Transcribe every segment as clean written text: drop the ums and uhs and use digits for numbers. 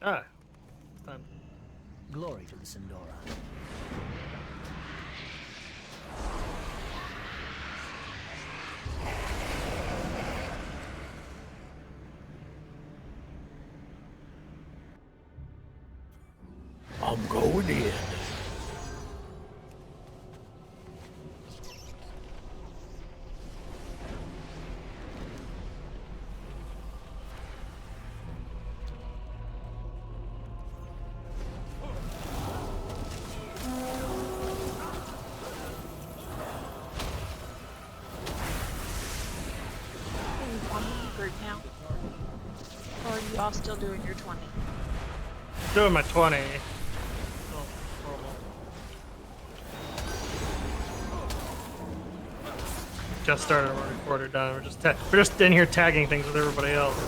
Ah, done. Glory to the Sindora. I'm going in. Group now. Or are you all still doing your 20? Doing my 20. Oh, horrible. Just started a recorder done. We're just in here tagging things with everybody else.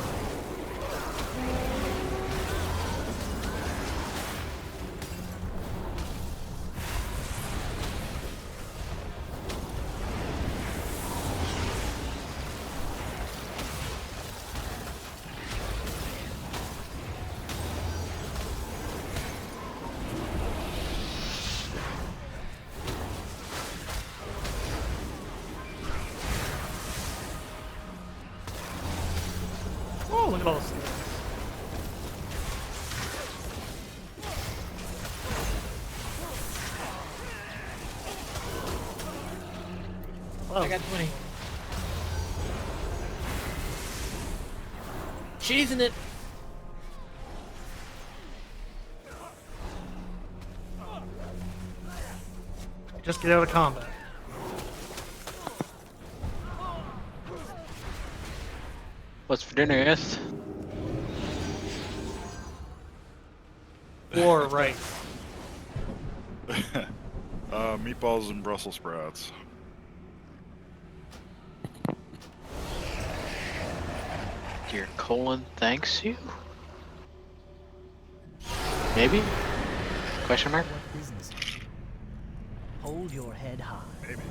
Oh, look at all this. Wow. I got 20. Cheesing it. Just get out of combat. What's for dinner, yes? War rice. Meatballs and Brussels sprouts. Your colon thanks you? Maybe? Question mark? What business? Hold your head high. Maybe.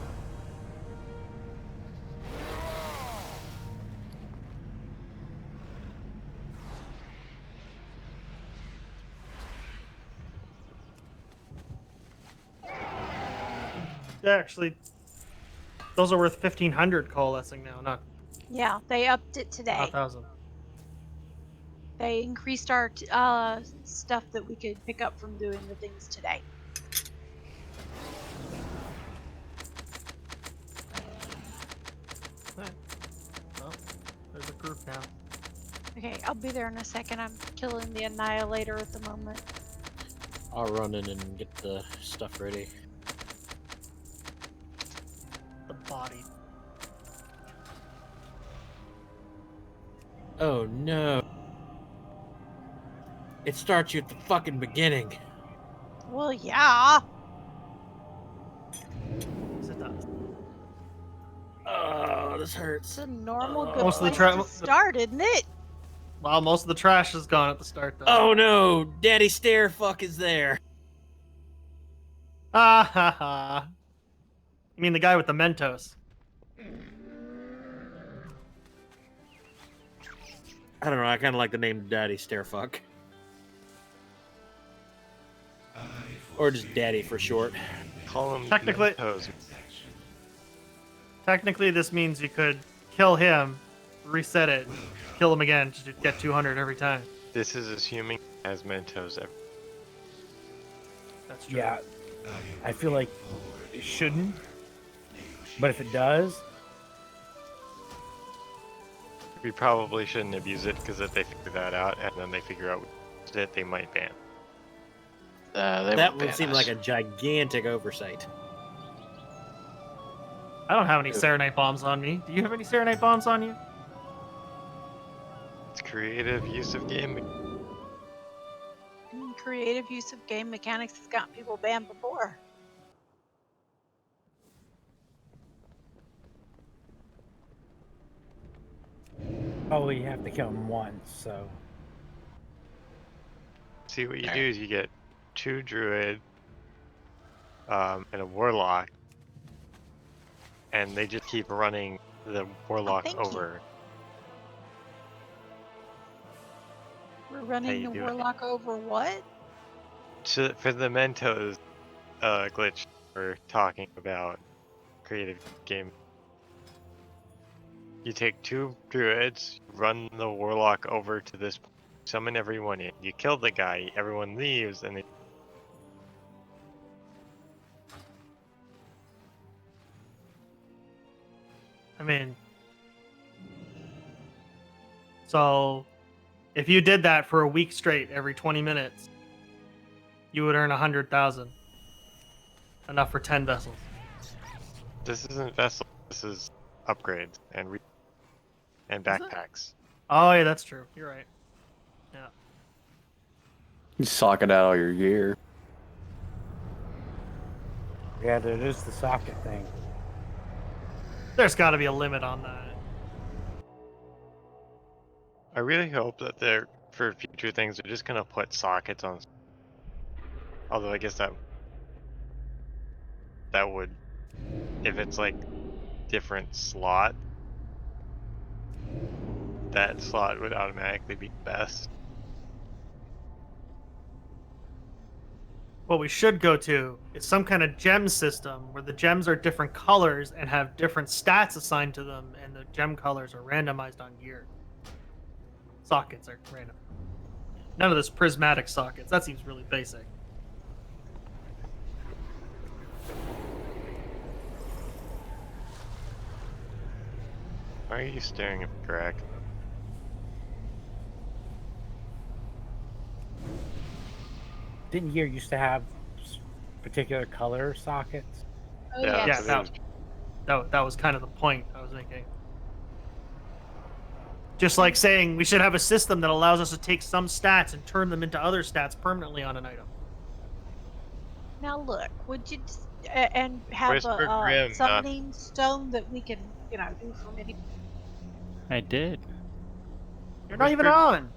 Actually, those are worth 1,500 coalescing now, not Yeah, they upped it today. 1,000. They increased our stuff that we could pick up from doing the things today. Well, there's a group now. Okay, I'll be there in a second. I'm killing the Annihilator at the moment. I'll run in and get the stuff ready. The body. Oh no. It starts you at the fucking beginning. Well, yeah. Yes, it does. Oh, this hurts. It's a normal good Most of the place to start, isn't it? Well, most of the trash is gone at the start, though. Oh no, Daddy Starefuck is there. Ah ha ha. You mean the guy with the Mentos? I don't know, I kind of like the name Daddy Starefuck. Or just Daddy for short. Call him Technically- Mentos. Technically, this means you could kill him, reset it, kill him again to get 200 every time. This is as human as Mentos ever. That's true. Yeah, I feel like it shouldn't, but if it does, We probably shouldn't abuse it because if they figure that out and then they figure out it, they might ban. That would seem like a gigantic oversight. I don't have any Serenite bombs on me. Do you have any Serenite bombs on you? It's creative use of gaming. Creative use of game mechanics has got people banned before. oh, you have to kill him once, so. See, what you do is you get 2 druid and a warlock, and they just keep running the warlock thank you. over. We're running you the do it. warlock over what? For the Mentos glitch we're talking about, creative game. You take 2 druids, run the warlock over to this point, summon everyone in. You kill the guy, everyone leaves, and then I mean, so if you did that for a week straight, every 20 minutes, you would earn 100,000. Enough for 10 vessels. this isn't vessel. This is upgrades and Is it? backpacks. Oh yeah, that's true. You're right. Yeah. You socket out all your gear. Yeah, there is the socket thing. There's got to be a limit on that. I really hope that they're for future things. They're just gonna put sockets on. Although I guess that would, if it's like different slot, that slot would automatically be best. What we should go to is some kind of gem system where the gems are different colors and have different stats assigned to them, and the gem colors are randomized on gear. Sockets are random. None of this prismatic sockets. That seems really basic. Why are you staring at the dragon? Didn't Gear used to have particular color sockets? Oh, Yeah, Yeah, yes. that was kind of the point I was making. Just like saying we should have a system that allows us to take some stats and turn them into other stats permanently on an item. Now look, would you just, and have Whisper a Grim, not- summoning stone that we can, do from any. I did. You're not even Whisper- on.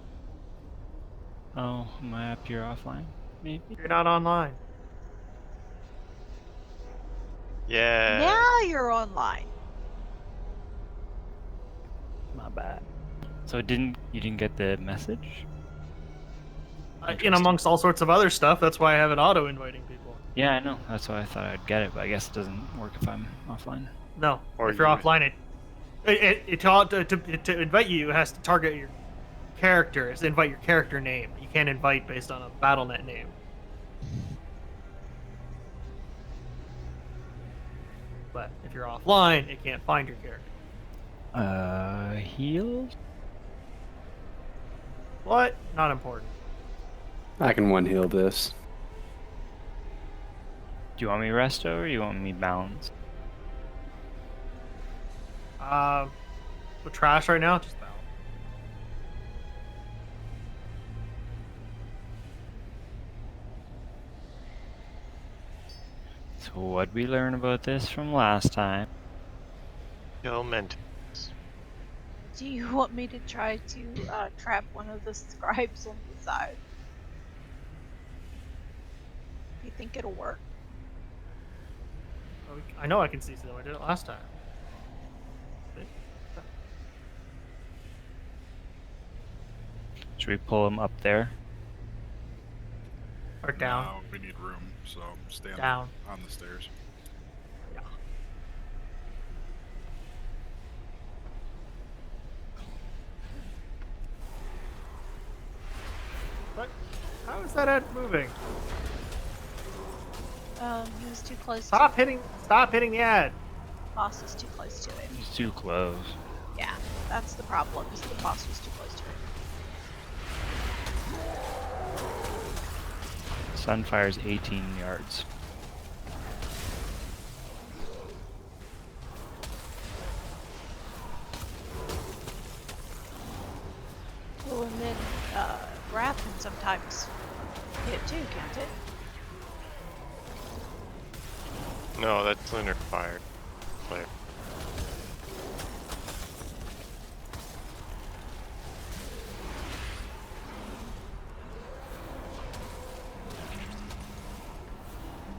Oh, my app, you're offline? Maybe? You're not online. Yeah. Now you're online. My bad. So you didn't get the message? In Interesting. amongst all sorts of other stuff, that's why I have it auto-inviting people. Yeah, I know. That's why I thought I'd get it, but I guess it doesn't work if I'm offline. No, Or if you're you- offline, to invite you, it has to target your character. It's invite your character name. You can't invite based on a BattleNet name. But if you're offline, it can't find your character. Healed? What? Not important. I can one heal this. Do you want me resto or you want me balance? With trash right now, just balance. So what we learn about this from last time? Kill Mentos. Do you want me to try to trap one of the scribes on the side? Do you think it'll work? I know I can see them. I did it last time. Should we pull him up there? Or down. No, we need room, so stand Down. on the stairs. What? How is that ad moving? He was too close Stop hitting the ad. boss is too close to it. He's too close. Yeah, that's the problem, is the boss was too close to it. Sunfire's 18 yards. Well, and then Wrath can sometimes hit too, can't it? No, that's Lunar Fire. Player.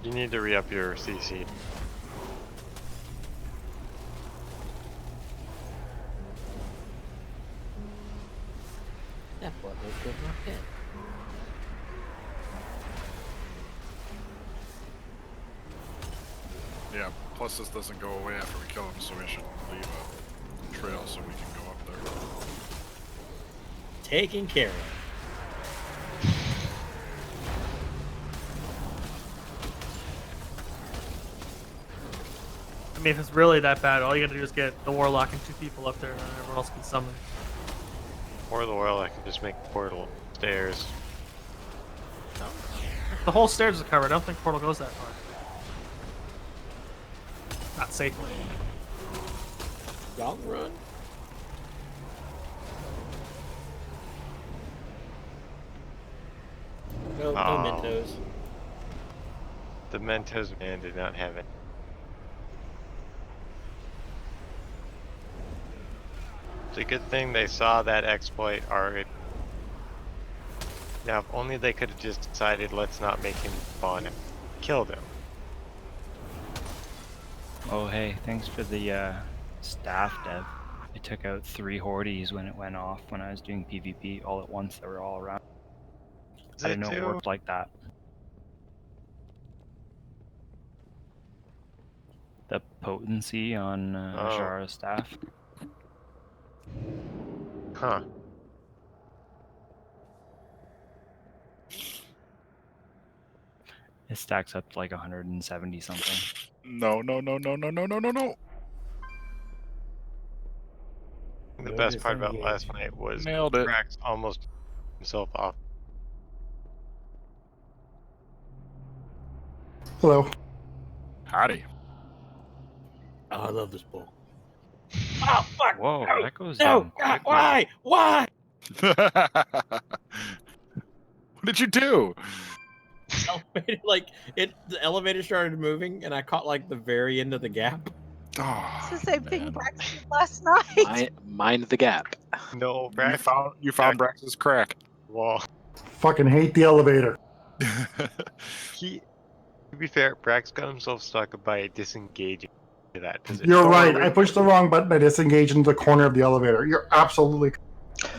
You need to re-up your CC. That blood was good knocked in. Yeah, plus this doesn't go away after we kill him, so we should leave a trail so we can go up there. Taken care of. I mean, if it's really that bad, all you gotta do is get the warlock and 2 people up there, and then everyone else can summon. Or the world, I can just make a portal stairs. The whole stairs is covered. I don't think portal goes that far. Not safely. Long run. No, no Oh. Mentos. The Mentos man did not have it. It's a good thing they saw that exploit already. Now, if only they could have just decided, let's not make him spawn and kill them. Oh hey, thanks for the staff dev. I took out 3 hordes when it went off when I was doing PvP all at once. They were all around. I didn't know it worked like that. The potency on Jara's staff. Huh. It stacks up to like 170 something. No, no, no, no, no, no, no, no, no. The No best part about disengage. last night was Nailed it. Brax almost himself off. Hello. Howdy. Oh, I love this bull. Oh, fuck! Whoa, no, that goes no, down God, quickly. why? Why? What did you do? The elevator started moving, and I caught like the very end of the gap. Oh, It's the same thing man. Brax did last night. Mind the gap. No, You Brax. found Brax's crack. Wall. Fucking hate the elevator. To be fair, Brax got himself stuck by disengaging to that position. You're Don't right. worry. I pushed the wrong button. I disengaged into the corner of the elevator. You're absolutely.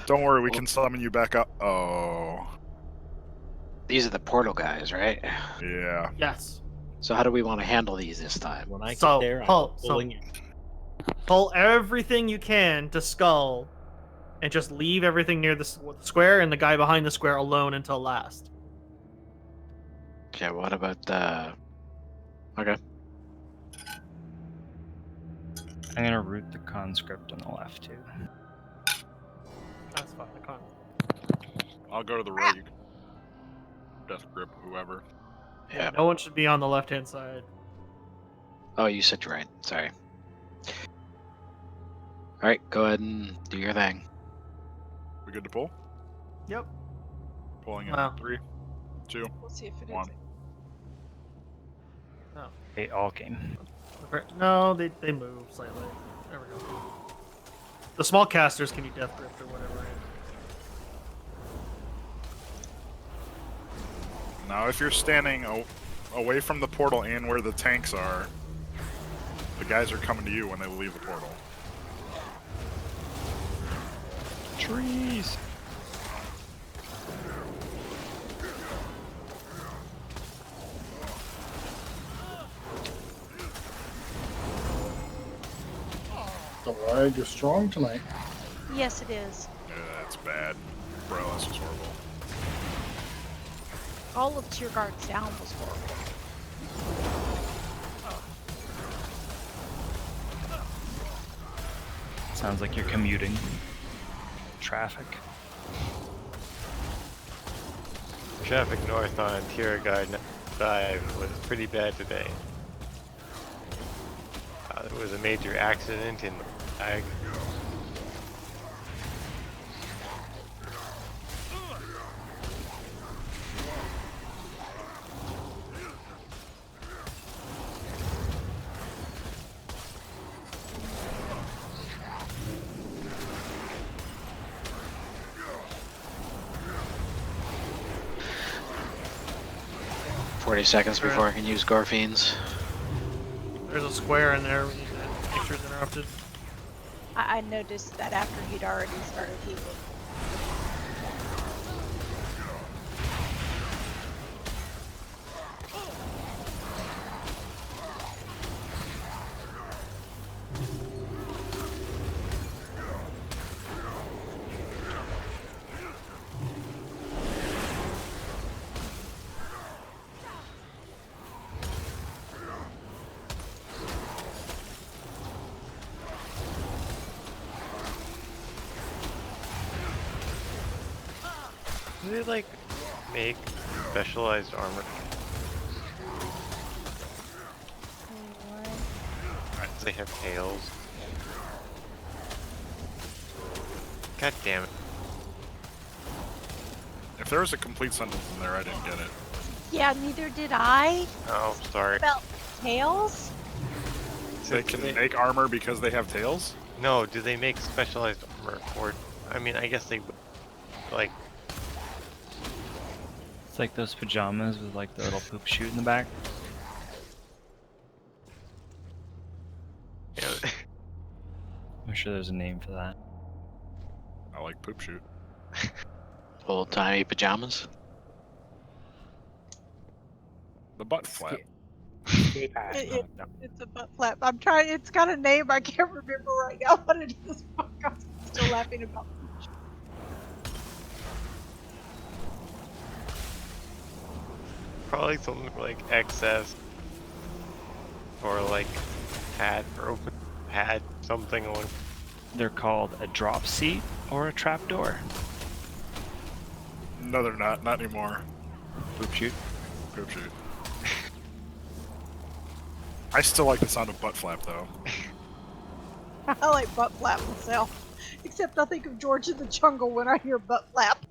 Don't worry, we can summon you back up. Oh, These are the portal guys, right? yeah. Yes. So how do we want to handle these this time? When I So, get there, I'm pull- pulling in. Pull everything you can to Skull, and just leave everything near the square and the guy behind the square alone until last. Okay, what about the... Okay. I'm gonna root the conscript on the left too. That's fine. I can't. I'll go to the right. You can death grip whoever. Yeah. No one should be on the left-hand side. Oh, you said right. Sorry. Alright, go ahead and do your thing. We good to pull? Yep. Pulling in Wow. 3, 2, We'll see if it is. 1. They all came. No, they move slightly. There we go. The small casters can be death gripped or whatever. Now, if you're standing away from the portal and where the tanks are, the guys are coming to you when they leave the portal. Trees. The lag is strong tonight. Yes, it is. Yeah, that's bad. Bro, this is horrible. All of Tear Guard's down was horrible. Sounds like you're commuting. Traffic. Traffic north on Tier Guide 5 was pretty bad today. There was a major accident in the ag. Seconds before I can use Gorfiends. There's a square in there. We need to make sure it's interrupted. I noticed that after he'd already started healing. Do they like make specialized armor? Do they have tails? God damn it. If there was a complete sentence in there, I didn't get it. Yeah, neither did I. Oh, sorry. About tails? They can make armor because they have tails? No, do they make specialized armor? Or, I mean, I guess they would. Like, It's like those pajamas with like the little poop chute in the back. you know, I'm sure there's a name for that. I like poop shoot. Old timey pajamas. The butt flap. Escape hatch. It- No. It's a butt flap. I'm trying. It's got a name. I can't remember right now what it is. Fuck, I'm still laughing about. probably something like excess. Or like pad or open pad, something on. They're called a drop seat or a trap door. No, they're not. Not anymore. Poop chute. Poop shoot. I still like the sound of butt flap, though. I like butt flap myself. Except I think of George in the Jungle when I hear butt flap.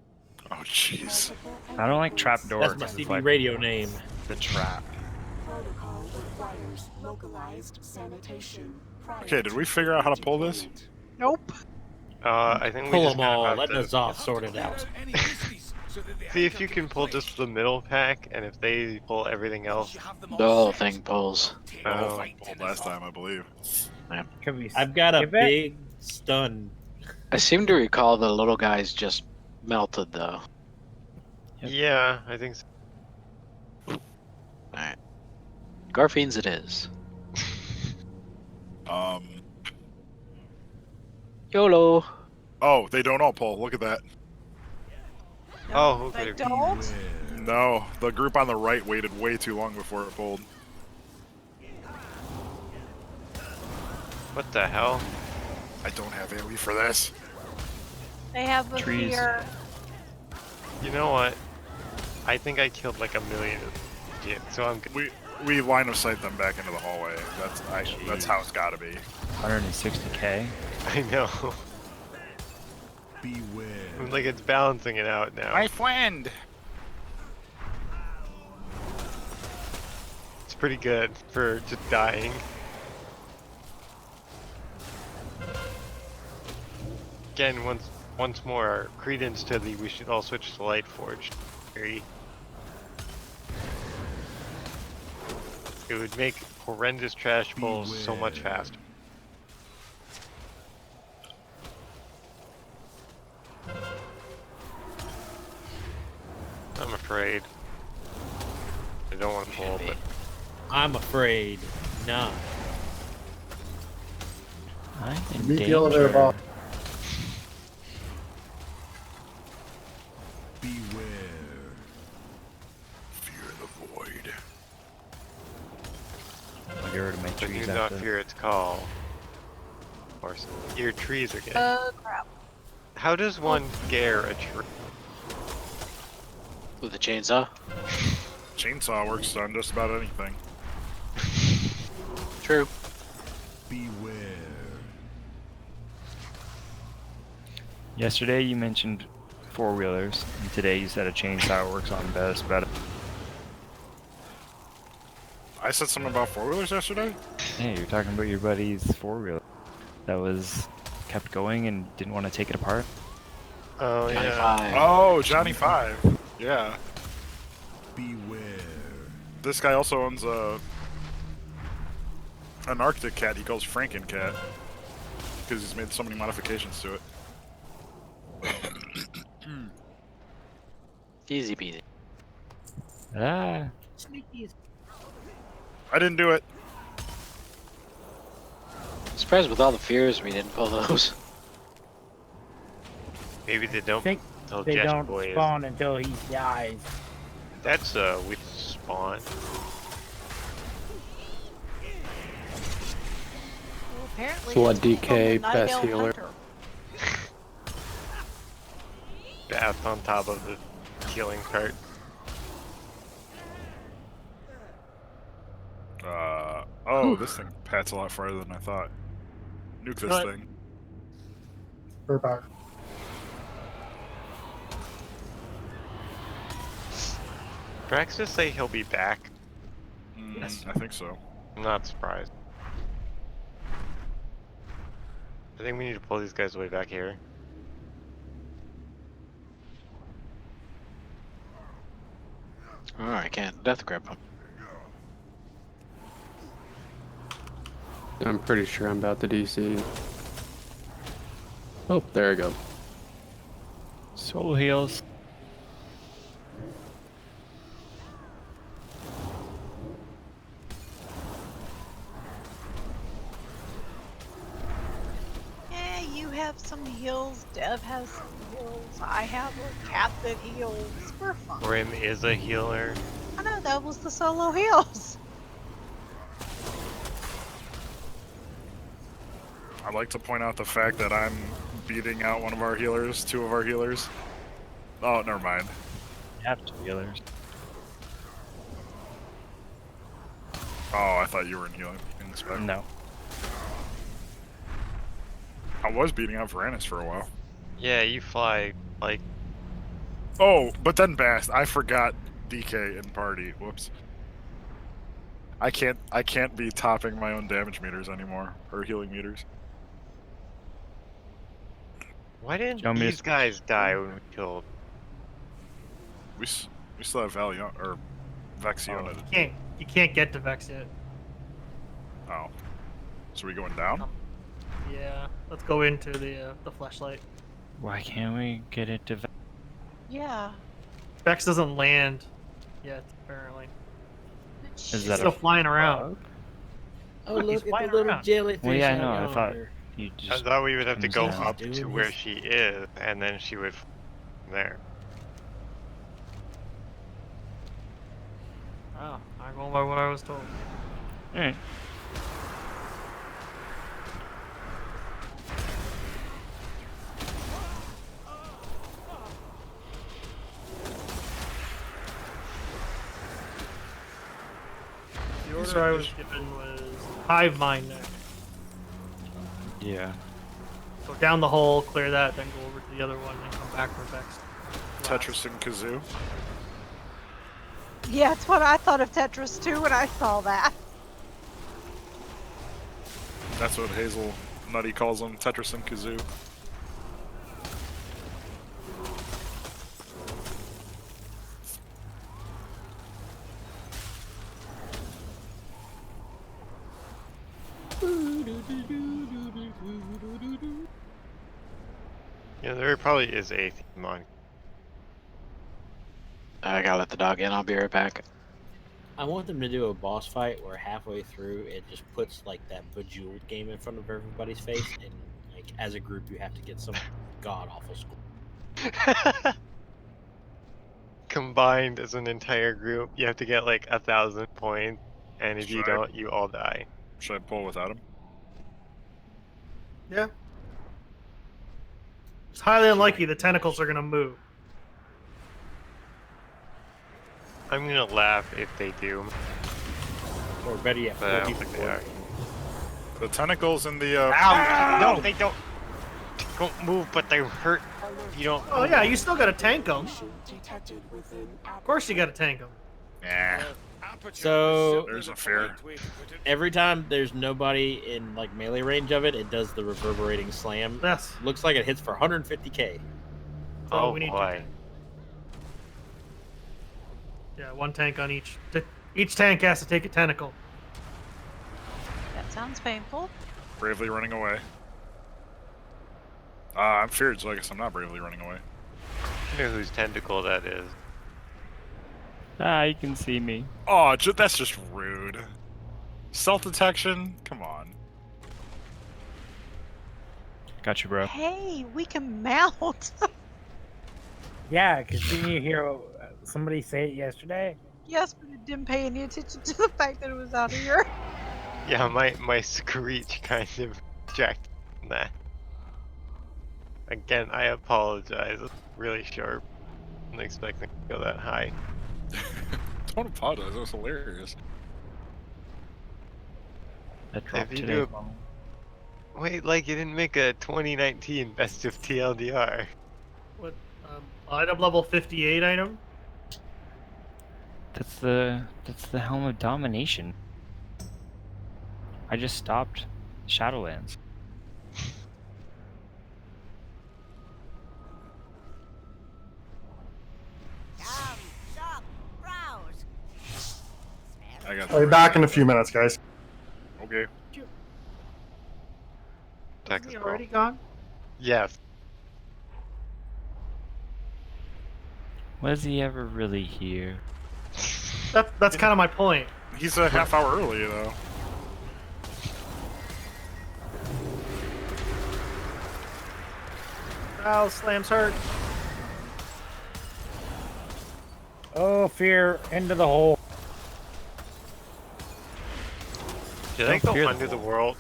Oh, jeez. I don't like trap door. That's my 'cause it's CB like radio name. the trap. Protocol requires localized sanitation. Okay, did we figure out how to pull this? Nope. I think we Pull just them all. have Let to Nazov sort it out. see if you can pull just the middle pack, and if they pull everything else. The whole thing pulls. The whole Oh. thing pulled last time, I believe. Can we I've got a skip it? big stun. I seem to recall the little guys just melted, though. Yep. Yeah, I think so. Alright. Garfiends it is. YOLO! Oh, they don't all pull. Look at that. Oh, They okay. don't. No, the group on the right waited way too long before it pulled. What the hell? I don't have AoE for this. They have a Trees. fear. You know what? I think I killed like a million. Yeah, so I'm good. We line of sight them back into the hallway. That's how it's got to be. 160k. I know. Beware. Like it's balancing it out now. My friend. It's pretty good for just dying. Again, once more, credence to the we should all switch to Lightforged theory. It would make horrendous trash pulls so much faster. I'm afraid. I don't want to pull, but I'm afraid not. I'm in Meet the elevator, danger. Bob. Beware. Fear the void. I'll get rid of my but do trees not after. fear its call. Or your trees are getting. Oh crap. How does one scare a tree? With a chainsaw? Chainsaw works on just about anything. True. Beware. Yesterday you mentioned four-wheelers, and today you said a chainsaw works on best better. I said something about four-wheelers yesterday? Hey, you're talking about your buddy's four-wheeler that was kept going and didn't want to take it apart. Oh Johnny yeah. Five. Oh, Johnny 5. Yeah. Beware. This guy also owns an Arctic cat he calls Frankencat. Because he's made so many modifications to it. Easy peasy. Ah, I didn't do it. Surprised with all the fears we didn't pull those. Maybe they I don't think until they Jet don't Boy is. spawn until he dies. That's with spawn. Well, apparently Blood it's from the DK, Night best Elf healer. Hunter. Bath on top of the healing cart. Oh, this thing pats a lot farther than I thought. Nuke this What? thing. We're back. Drax just say he'll be back. Yes. I think so. I'm not surprised. I think we need to pull these guys way back here. Oh, I can't death grip him. I'm pretty sure I'm about to DC. Oh, there I go. Soul heals. Yeah, you have some heals. Dev has some heals. I have a cat that heals. We're fine. Grim is a healer. I know that was the solo heals. I'd like to point out the fact that I'm beating out one of our healers, two of our healers. Oh, never mind. You have two healers. Oh, I thought you were in healing spec. No. I was beating out Varanus for a while. Yeah, you fly like. Oh, but then Bast, I forgot DK in party. Whoops. I can't be topping my own damage meters anymore, or healing meters. Why didn't You want me to these guys die when we killed? We still have Valiant or Vexion. You can't get to Vex yet. Oh. So we going down? Yeah. Let's go into the flashlight. Why can't we get it to? Yeah. Vex doesn't land yet, apparently. Is He's that still a flying around. Oh, Look, he's look at flying the little around. jellyfish. Well, yeah, out no, I thought yonder. you I just. thought we would have to comes go down. up Doing to where his- she is, and then she would from there. Oh, I'm going by what I was told. Alright. The order I was given was Hive Mind next. Yeah. Go down the hole, clear that, then go over to the other one, and come back for Vex. Tetris and Kazoo. Yeah, that's what I thought of Tetris too when I saw that. That's what Hazel Nutty calls them, Tetris and Kazoo. Yeah, there probably is a theme on. I gotta let the dog in. I'll be right back. I want them to do a boss fight where halfway through it just puts like that Bejeweled game in front of everybody's face, and like as a group you have to get some god awful score. Combined as an entire group, you have to get like 1,000 points, and if you Should I- don't, you all die. Should I pull without him? Yeah. It's highly unlikely the tentacles are gonna move. I'm gonna laugh if they do, Or better yet, but I don't people think they are. The tentacles in the Ow! No, they don't. They don't move, but they hurt. You don't. Oh yeah, you still gotta tank them. Detected within Of course you gotta tank them. Nah. So There's a fear. every time there's nobody in like melee range of it, it does the reverberating slam. Yes. Looks like it hits for 150k. So Oh we need boy. two tanks. Yeah, one tank on each. Each tank has to take a tentacle. That sounds painful. Bravely running away. I'm feared, so I guess I'm not bravely running away. I know whose tentacle that is. Ah, you can see me. Oh, that's just rude. Self-detection? Come on. Got you, bro. Hey, we can mount. Yeah, because didn't you hear somebody say it yesterday? Yes, but it didn't pay any attention to the fact that it was out here. Yeah, my screech kind of jacked that. Again, I apologize. It's really sharp. Wasn't expecting to go that high. Don't apologize. That was hilarious. That dropped If you today. do Wait, like you didn't make a 2019 best of TLDR. What? Item level 58 item? That's the Helm of Domination. I just stopped Shadowlands. I got. I'll be back in a few minutes, guys. Okay. Isn't he already gone? Yes. Was he ever really here? That's kind of my point. He's a half hour early, though. Oh, Slam's hurt. Oh, fear, into the hole. Did I Don't go fear the under the world?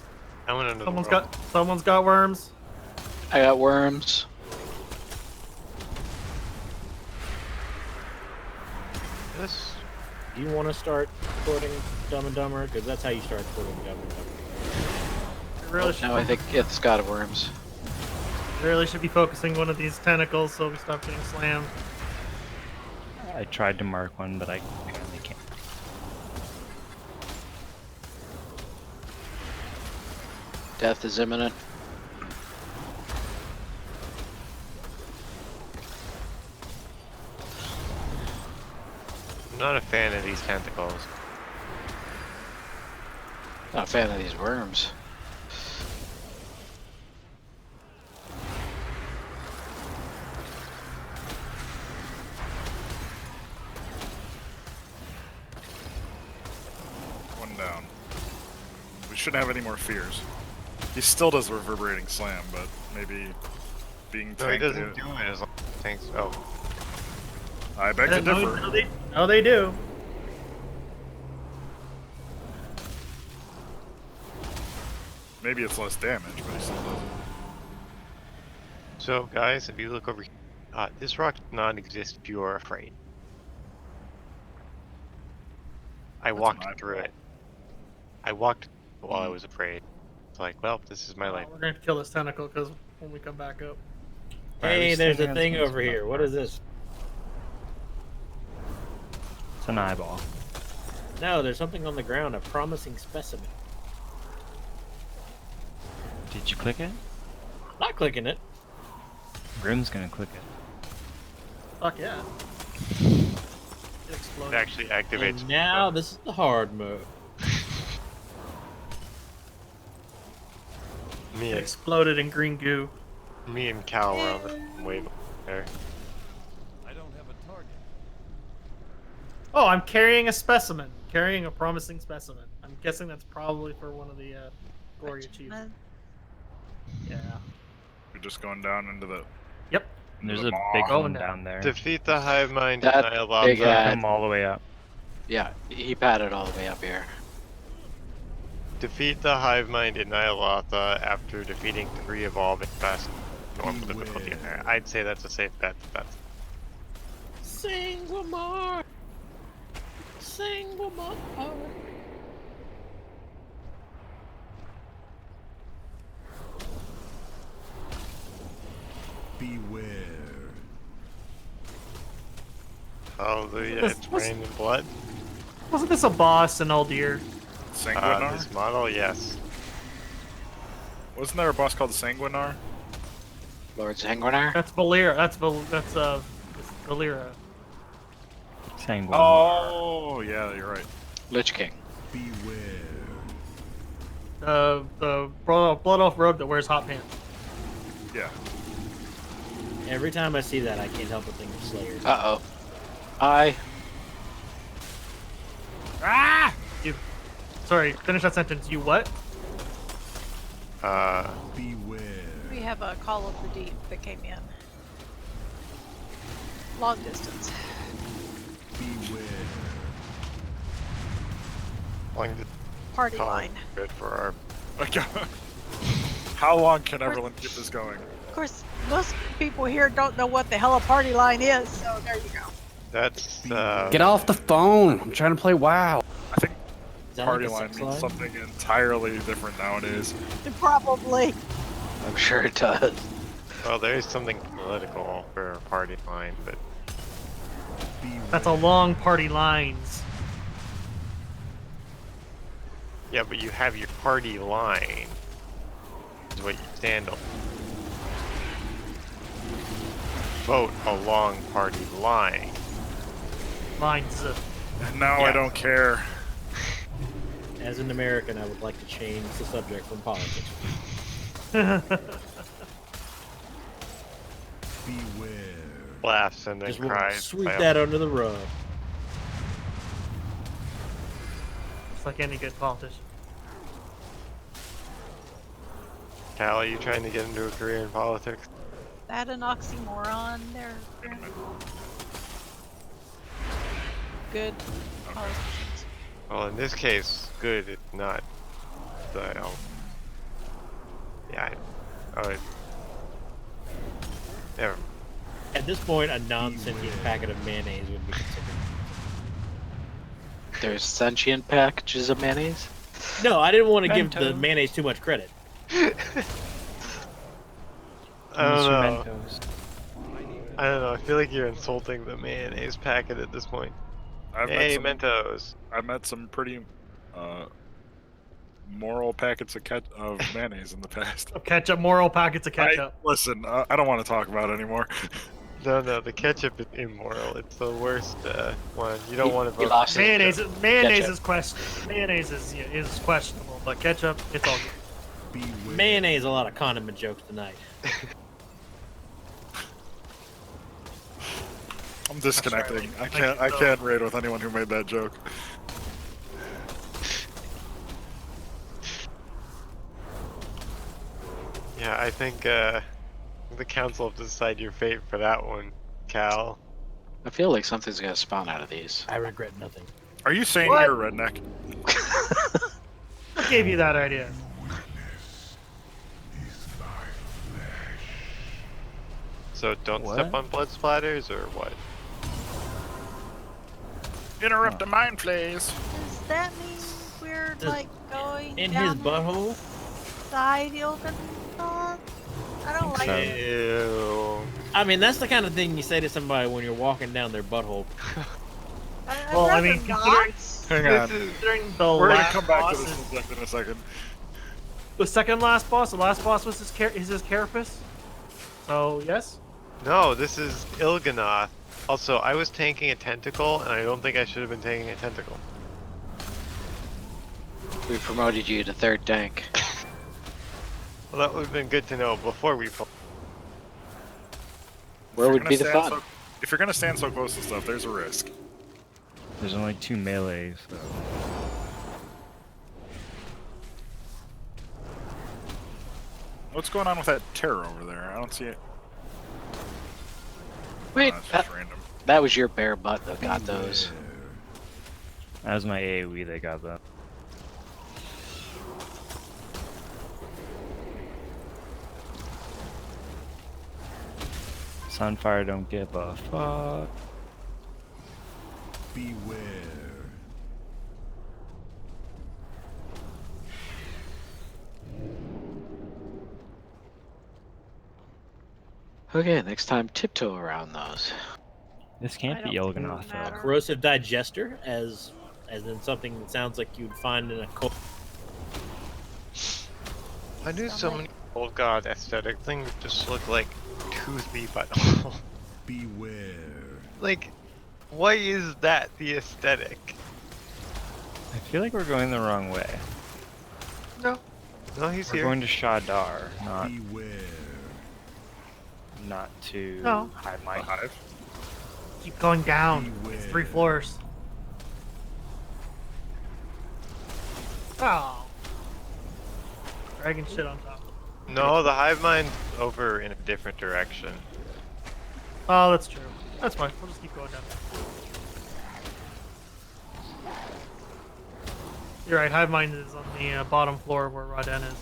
I went under Someone's the world. someone's got worms. I got worms. This. Do you want to start quoting Dumb and Dumber? Because that's how you start quoting Dumb and Dumber. Really should, No, I think it's got worms. really should be focusing one of these tentacles so we stop getting slammed. I tried to mark one, but I apparently can't. Death is imminent. I'm not a fan of these tentacles. Not a fan of these worms. One down. We shouldn't have any more fears. He still does reverberating slam, but maybe being No, he tanked. doesn't do it as long as he tanks. Oh. I beg to differ. No, they do. Maybe it's less damage, but he still does it. So, guys, if you look over here, this rock does not exist if you are afraid. I That's walked my through fault. it. I walked while I was afraid. It's like, well, this is my life. We're gonna kill this tentacle because when we come back up. Hey, there's a standing on thing something over here. What is this? It's an eyeball. No, there's something on the ground. A promising specimen. Did you click it? Not clicking it. Grim's gonna click it. Fuck yeah. It exploded. It actually activates. And now this is the hard mode. Me It and, exploded in green goo. me and Cal were on the same wave there. I don't have a target. Oh, I'm carrying a specimen. Carrying a promising specimen. I'm guessing that's probably for one of the glory achievements. Yeah. You're just going down into the. Yep. There's the a maw. big Oh, one no. down there. Defeat the hive mind. That Ny'alotha. big ass- Come all the way up. Yeah, he padded all the way up here. Defeat the hive mind in Ny'alotha after defeating 3 evolving fast normal difficulty in there. I'd say that's a safe bet. That's Single more. Single more. Beware. hallelujah. This- It's what's- rained in blood. Wasn't this a boss in Aldir? Sanguinar? This model, yes. Wasn't there a boss called Sanguinar? Lord Sanguinar? That's Valyra. That's Valyra. Sanguine. Oh, yeah, you're right. Lich King. Beware. The blood off rogue that wears hot pants. Yeah. Every time I see that, I can't help but think of Slayer. Uh-oh. Hi. Ah! You. Sorry. Finish that sentence. You what? Beware. We have a call of the deep that came in. Long distance. Beware. Long Party line. good for our. How long can everyone keep this going? Of course, most people here don't know what the hell a party line is, so there you go. That's Get off the phone. I'm trying to play WoW. I think Is that party like a line sex means line? something entirely different nowadays. Probably. I'm sure it does. well, there is something political for a party line, but That's a long party lines. yeah, but you have your party line. Is what you stand on. Vote along party line. Lines. And now I don't care. As an American, I would like to change the subject from politics. Beware. Laughs and then Just want to cries. sweep by that under the rug. Just like any good politician. Cal, are you trying to get into a career in politics? That an oxymoron there. Brent? Good politicians. Well, in this case, good. It's not. So, yeah. Never. At this point, a non-sentient packet of mayonnaise would be considered. There's sentient packages of mayonnaise. No, I didn't want to give Mentos. the mayonnaise too much credit. I don't Mr. know. Mentos. I don't know. I feel like you're insulting the mayonnaise packet at this point. Hey, Mentos. I've met some pretty moral packets of mayonnaise in the past. Ketchup, moral packets of ketchup. Listen, I don't want to talk about it anymore. No, the ketchup is immoral. It's the worst one. You don't want to He vote. lost his Mayonnaise, job. mayonnaise Ketchup. is questionable. Mayonnaise is questionable, but ketchup, it's all good. Beware. Mayonnaise, a lot of condiment jokes tonight. I'm disconnecting. I can't raid with anyone who made that joke. Yeah, I think the council have to decide your fate for that one, Cal. I feel like something's gonna spawn out of these. I regret nothing. Are you saying What? you're a redneck? What gave you that idea? So don't step on blood splatters, or what? Interrupt the mind plays. Does that mean we're like going In down his butthole? side Ilgan? I don't like so. it. Ew. I mean, that's the kind of thing you say to somebody when you're walking down their butthole. I'd Well, I rather mean, not. Hang on. Considering the We're gonna last come back boss to this is subject in a second. the second last boss. The last boss was his carapace. So yes. No, this is Il'gynoth. Also, I was tanking a tentacle, and I don't think I should have been tanking a tentacle. We promoted you to third tank. Well, that would have been good to know before we. Where would be the fun? If you're gonna stand so close to stuff, there's a risk. There's only 2 melees, so. What's going on with that terror over there? I don't see it. Wait, It's that, just random. that was your bare butt that got those. That was my AoE that got that. Sunfire don't give a fuck. Beware. Okay, next time tiptoe around those. This can't I be don't think it Yelganoth, though. matters. Corrosive digester, as in something that sounds like you'd find in a cold. I knew so many old god aesthetic things just look like toothy butthole. Beware. Like, why is that the aesthetic? I feel like we're going the wrong way. No. No, he's We're here. going to Shadar, Beware. not to No. Hive A Mind. hive. Keep going down. It's 3 floors. Oh. Dragging shit on top. No, the hive mind's over in a different direction. Oh, that's true. That's fine. We'll just keep going down. You're right. Hive mind is on the bottom floor where Raden is.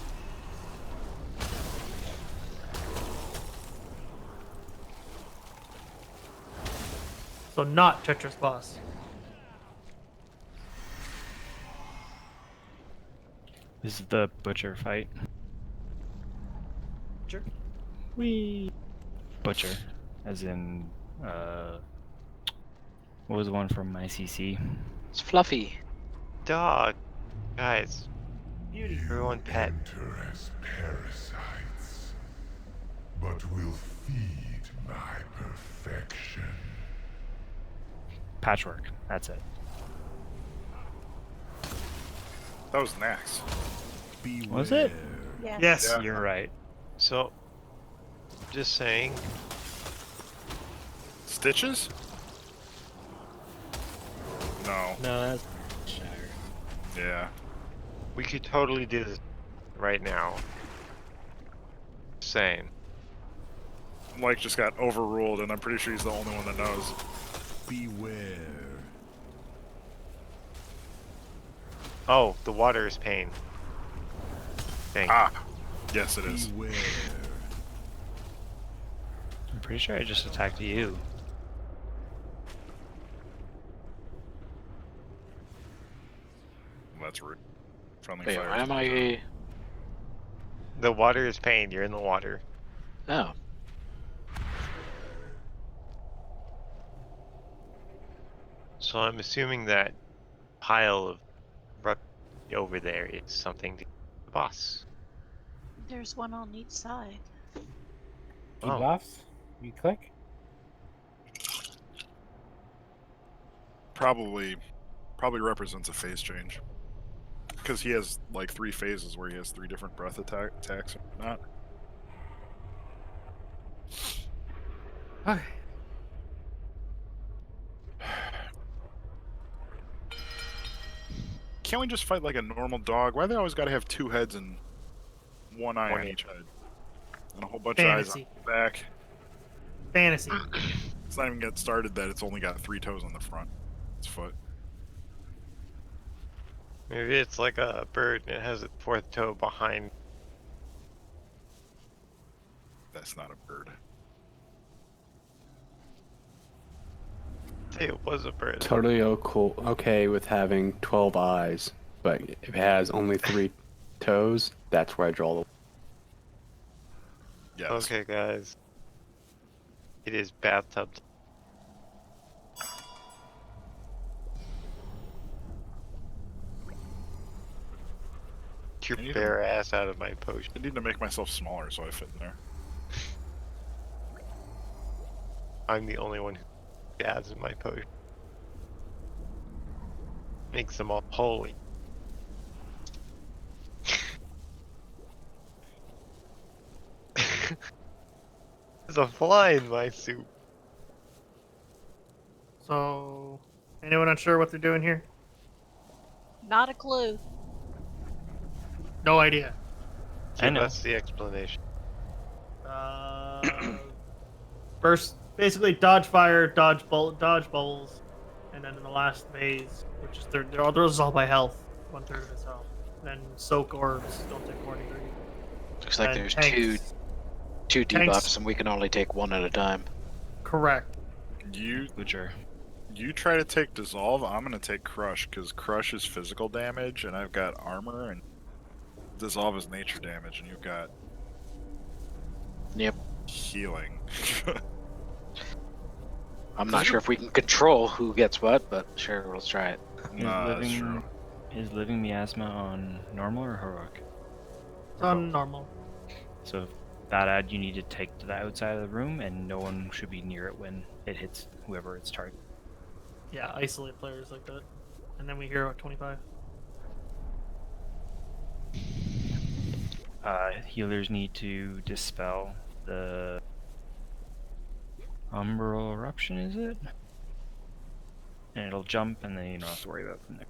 So not Tetris boss. This is the butcher fight. Sure. Wee. Butcher, as in, what was the one from ICC? It's Fluffy. Dog. Guys. Beauty. Everyone pet. Enter as parasites, but will feed my perfection. Patchwork. That's it. That was Nax. Was it? Yes. Yes. Yeah. You're right. So, just saying. Stitches? No. No, that's Shire. Yeah. We could totally do this right now. Saying. Mike just got overruled, and I'm pretty sure he's the only one that knows. Beware. Oh, the water is pain. Thing. Ah. Yes, it is. Beware. I'm pretty sure I just attacked you. That's rude. Friendly Wait, fire. why am I? The water is pain. You're in the water. No. So I'm assuming that pile of rock over there is something to the boss. There's one on each side. Debuffs? You click? Probably represents a phase change. Because he has like 3 phases where he has 3 different breath attacks and whatnot. Okay. Can't we just fight like a normal dog? Why do they always gotta have 2 heads and 1 eye One on eye. each head? And a whole bunch of eyes on Fantasy. the back. Fantasy. It's not even get started that it's only got 3 toes on the front. Its foot. Maybe it's like a bird and it has its 4th toe behind. That's not a bird. Say it was a bird. Totally okay with having 12 eyes, but if it has only 3 toes, that's where I draw the. Yes. Okay, guys. It is bathtub. Your I need bare ass out of my potion. I need to make myself smaller so I fit in there. I'm the only one who adds in my potion. Makes them all holy. There's a fly in my soup. So, anyone unsure what they're doing here? Not a clue. No idea. Give know. us the explanation. First, basically dodge fire, dodge bubbles, and then in the last phase, which is those all by health, 1/3 of his health. Then soak orbs, don't take more than 3. Looks like And there's tanks. two Tanks. debuffs, and we can only take 1 at a time. Correct. Butcher. You try to take dissolve, I'm gonna take crush, because crush is physical damage and I've got armor, and dissolve is nature damage, and you've got Yep. healing. I'm not sure if we can control who gets what, but sure, let's try it. Nah, that's true. Is living miasma on normal or heroic? It's on normal. So if that ad, you need to take to the outside of the room, and no one should be near it when it hits whoever its target. Yeah, isolate players like that. And then we hero at 25. Healers need to dispel the umbral eruption, is it? And it'll jump, and then you don't have to worry about it from there.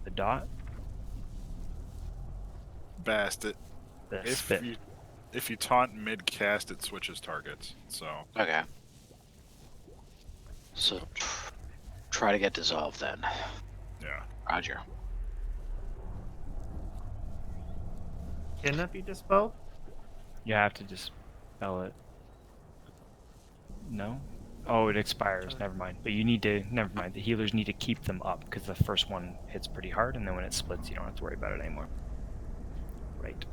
The dot? Bast it. The If spit. you taunt mid cast, it switches targets. So Okay. So try to get dissolved then. yeah. Roger. Can that be dispelled? You have to dispel it. No? Oh, it expires. Never mind. But you need to. Never mind. The healers need to keep them up because the first one hits pretty hard, and then when it splits, you don't have to worry about it anymore. Right.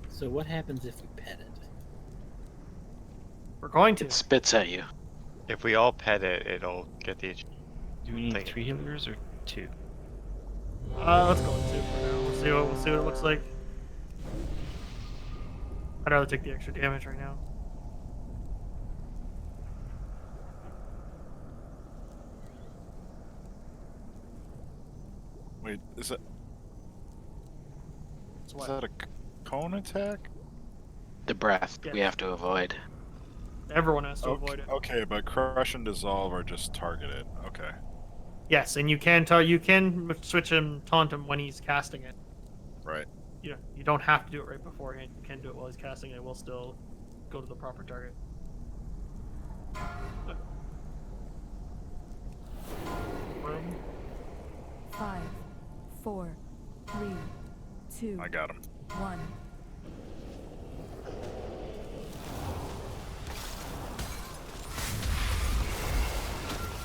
So what happens if we pet it? We're going to. It spits at you. If we all pet it, it'll get the. Do we need Thing. 3 healers or 2? Let's go with 2 for now. We'll see what it looks like. I'd rather take the extra damage right now. Wait, is that It's is what? that a cone attack? The breath Yeah. we have to avoid. Everyone has to avoid it. Okay, but crush and dissolve are just targeted. Okay. Yes, and you can switch him, taunt him when he's casting it. Right. You don't have to do it right beforehand. You can do it while he's casting it. It will still go to the proper target. Room. 5, 4, 3, 2, I got him. 1.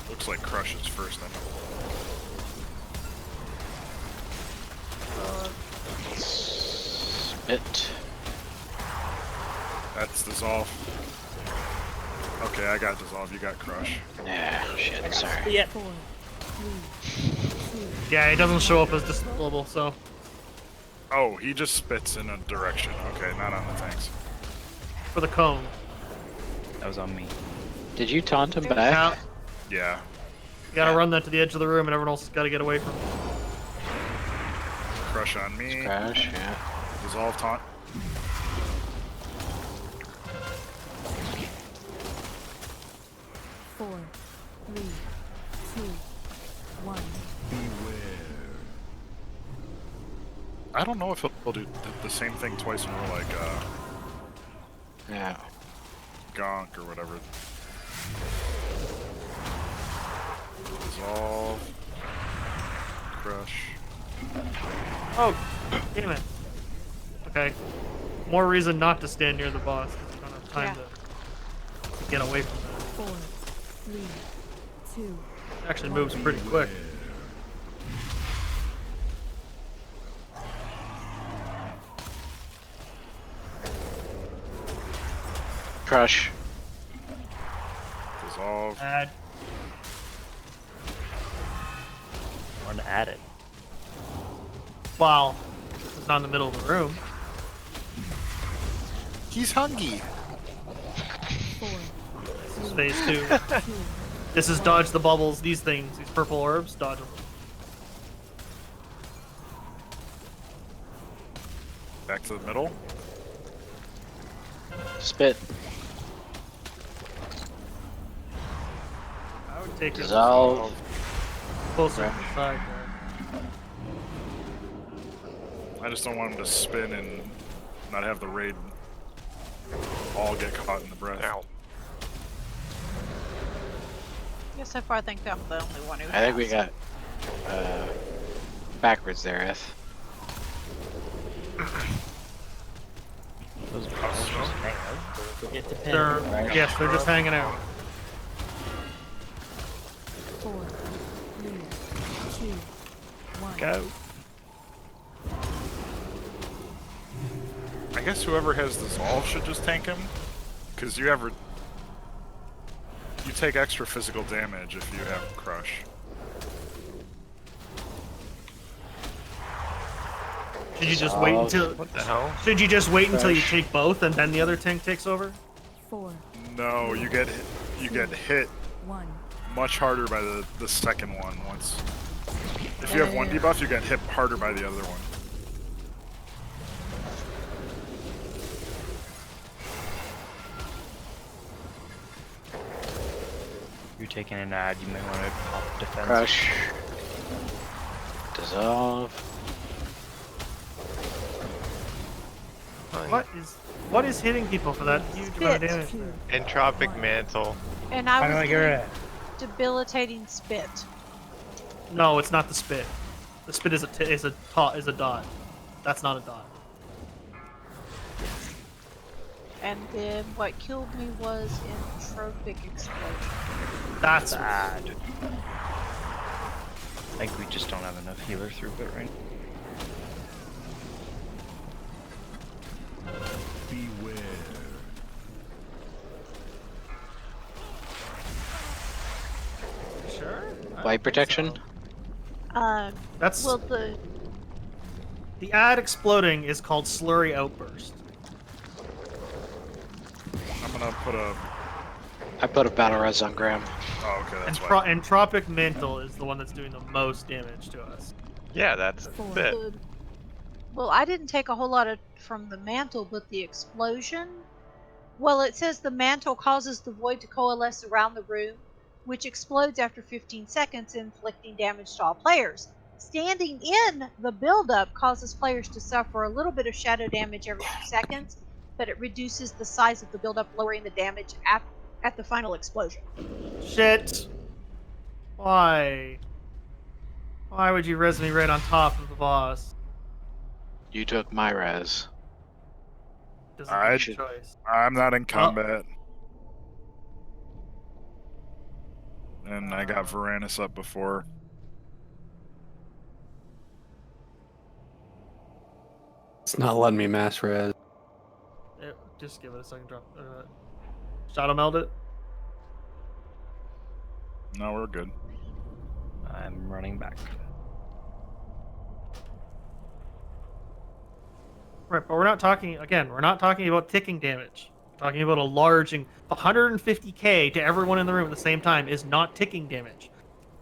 Looks like crush is first then. Spit. That's dissolve. Okay, I got dissolve. You got crush. Yeah, shit. Sorry. Yeah. 4, 3, 2, Yeah, it doesn't show up as disposable, so. Oh, he just spits in a direction. Okay, not on the tanks. For the cone. That was on me. Did you taunt him Now, back? Yeah. you gotta run that to the edge of the room, and everyone else has gotta get away from it. Crush on me. Crash, yeah. Dissolve taunt. four, 3, 2, 1. I don't know if he'll do the same thing twice in a row, like Yeah. Gonk or whatever. Dissolve. Crush. Oh, damn it. Okay. More reason not to stand near the boss, because you don't have time to get away from that. 4, 3, 2. It actually moves pretty quick. Crush. Dissolve. Add. I want to add it. Wow. It's not in the middle of the room. He's hungry. 4, This is phase 2. This is dodge the bubbles, these things, these purple orbs, dodge them. Back to the middle. Spit. I would take it Dissolve. closer to the side there. I just don't want him to spin and not have the raid all get caught in the breath. Ow. Yeah, so far I think I'm the only one who I think we has. got backwards there, Eth. Those balls just hang out. Don't forget to pet They're, them, right? yes, they're just hanging out. 4, 3, 2, 1. Go. I guess whoever has dissolve should just tank him, because you take extra physical damage if you have crush. Should you just wait until? What the hell? Should you just wait until you take both and then the other tank takes over? 4, No, you get hit 1. much harder by the second one once. If you have one debuff, you get hit harder by the other one. You're taking an ad, you might want to pop defense. Crush. Dissolve. What is hitting people for that huge amount of damage? Spit. There? Entropic mantle. And How I do was I get rid of it? debilitating spit. No, it's not the spit. The spit is a dot. That's not a dot. And then what killed me was entropic explosion. That's Bad. I think we just don't have enough healer throughput right now. Beware. Sure. I Light think protection? so. That's Well, the ad exploding is called slurry outburst. I'm gonna put a. I put a battle res on Graham. Oh, okay, that's And why. entropic mantle is the one that's doing the most damage to us. Yeah, that's Four. it. well, I didn't take a whole lot from the mantle, but the explosion. Well, it says the mantle causes the void to coalesce around the room, which explodes after 15 seconds, inflicting damage to all players. Standing in the buildup causes players to suffer a little bit of shadow damage every few seconds, but it reduces the size of the buildup, lowering the damage at the final explosion. Shit. Why? Why would you res me right on top of the boss? You took my res. Doesn't I give you a choice. I'm not in Well- combat. And I got Varanus up before. It's not letting me mass res. Just give it a second drop. Shadow meld it. No, we're good. I'm running back. Right, but we're not talking about ticking damage. We're talking about a large 150k to everyone in the room at the same time is not ticking damage.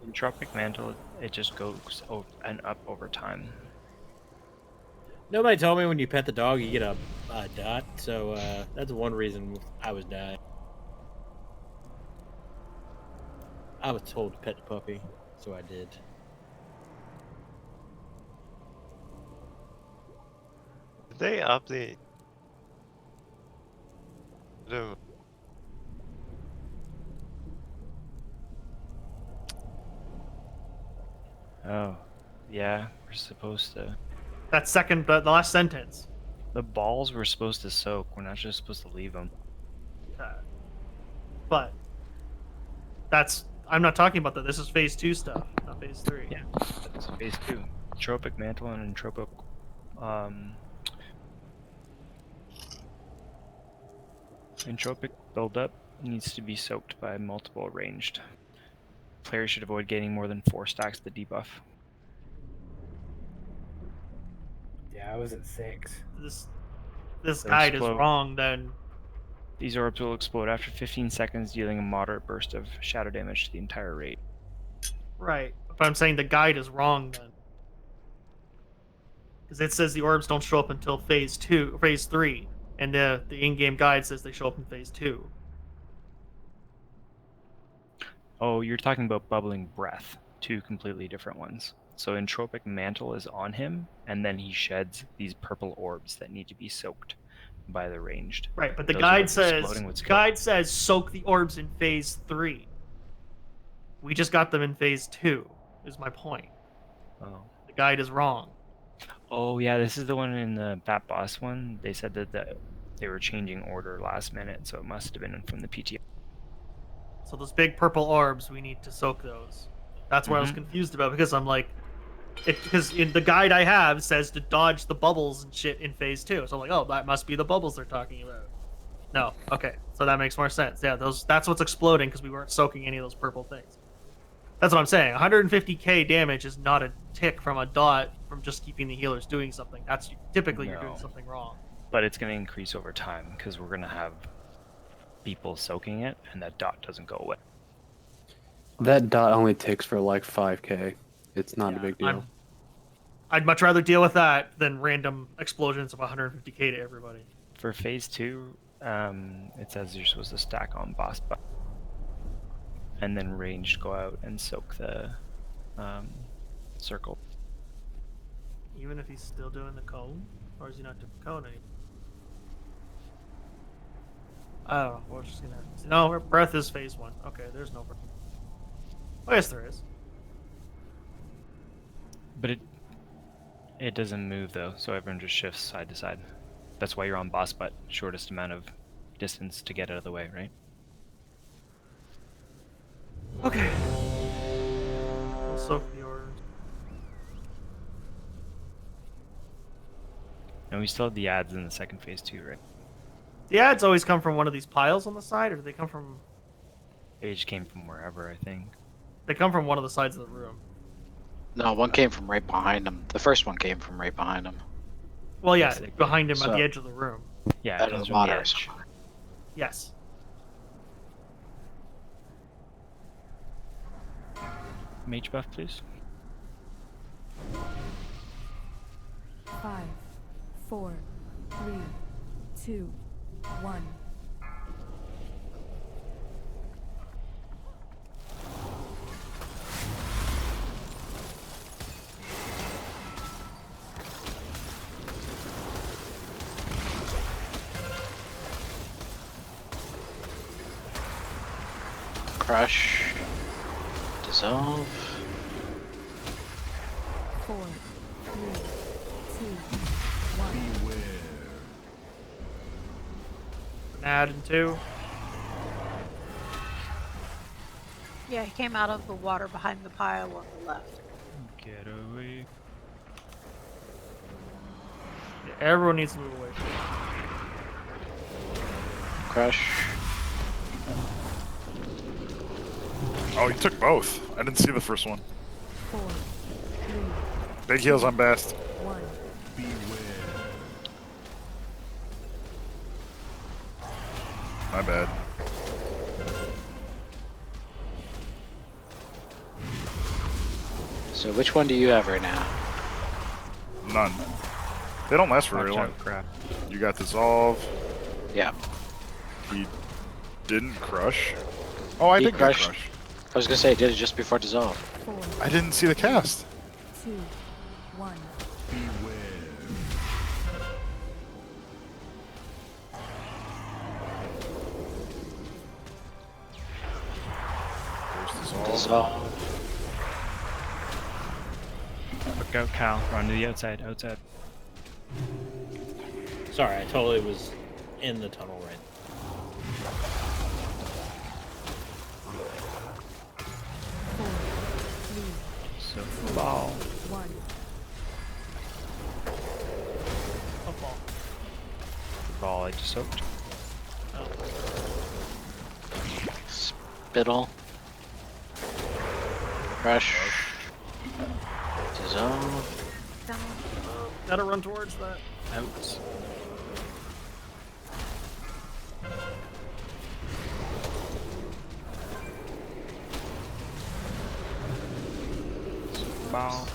Entropic mantle, it just goes and up over time. Nobody told me when you pet the dog you get a dot, so that's one reason I was dying. I was told to pet the puppy, so I did. Did they up the Oh, yeah, we're supposed to. That second, the last sentence. The balls were supposed to soak. We're not just supposed to leave them. But I'm not talking about that. This is phase 2 stuff, not phase 3. Yeah, that's phase 2. Entropic mantle and entropic. Entropic buildup needs to be soaked by multiple ranged. Players should avoid getting more than 4 stacks of the debuff. Yeah, I was at 6. This They'll guide is explode. wrong then. These orbs will explode after 15 seconds, dealing a moderate burst of shadow damage to the entire raid. Right. But I'm saying the guide is wrong then. Because it says the orbs don't show up until phase 3, and the in-game guide says they show up in phase 2. Oh, you're talking about bubbling breath. 2 completely different ones. So entropic mantle is on him, and then he sheds these purple orbs that need to be soaked by the ranged. Right, but the Those guide orbs says exploding would kill. soak the orbs in phase 3. We just got them in phase 2. Is my point. Oh. The guide is wrong. Oh yeah, this is the one in the Bat Boss one. They said that they were changing order last minute, so it must have been from the PTO. So those big purple orbs, we need to soak those. That's what I was confused about, because I'm like, because in the guide I have says to dodge the bubbles and shit in phase 2. So I'm like, oh, that must be the bubbles they're talking about. No, okay, so that makes more sense. Yeah, that's what's exploding, because we weren't soaking any of those purple things. That's what I'm saying. 150k damage is not a tick from a dot from just keeping the healers doing something. That's typically you're doing No. something wrong. But it's going to increase over time because we're going to have people soaking it, and that dot doesn't go away. That dot only ticks for like 5k. It's not a big deal. I'd much rather deal with that than random explosions of 150k to everybody. For phase 2, it says you're supposed to stack on boss butt, and then ranged go out and soak the circle. Even if he's still doing the cone? Or is he not doing the cone anymore? I don't know. We're just gonna have to see. No, breath is phase 1. Okay, there's no breath. Oh, yes, there is. But it doesn't move though, so everyone just shifts side to side. That's why you're on boss butt. Shortest amount of distance to get out of the way, right? Okay. We'll soak the orbs. And we still have the ads in the second phase too, right? The ads always come from one of these piles on the side, or do they come from? They just came from wherever, I think. They come from one of the sides of the room. No, one came from right behind him. The first one came from right behind him. Well, yeah, Yes, they- behind him at So- the edge of the room. Yeah, it Out of comes the from water the or edge. something. Yes. Mage buff, please. 5, 4, 3, 2, 1. Crush. Dissolve. 4, 3, 2, 1. An ad and 2. Yeah, he came out of the water behind the pile on the left. Get away. Yeah, everyone needs to move away. Crush. Oh, you took both. I didn't see the first one. 4, 3, Big heals on Bast. 1. My bad. So which one do you have right now? None. They don't last for very Watch long. out, crap. You got Dissolve. Yeah. He didn't crush. Oh, I He did crushed. get crush. I was gonna say, I did it just before dissolve. 4, I didn't see the cast. 2, 1. There's Dissolve. Dissolve. Look out, Cal. Run to the outside. Outside. Sorry, I totally was in the tunnel right. 4, 3, So ball. 1. Football. Ball I just soaked. Spittle. Crush. Dissolve. Gotta run towards that. Out. Ball.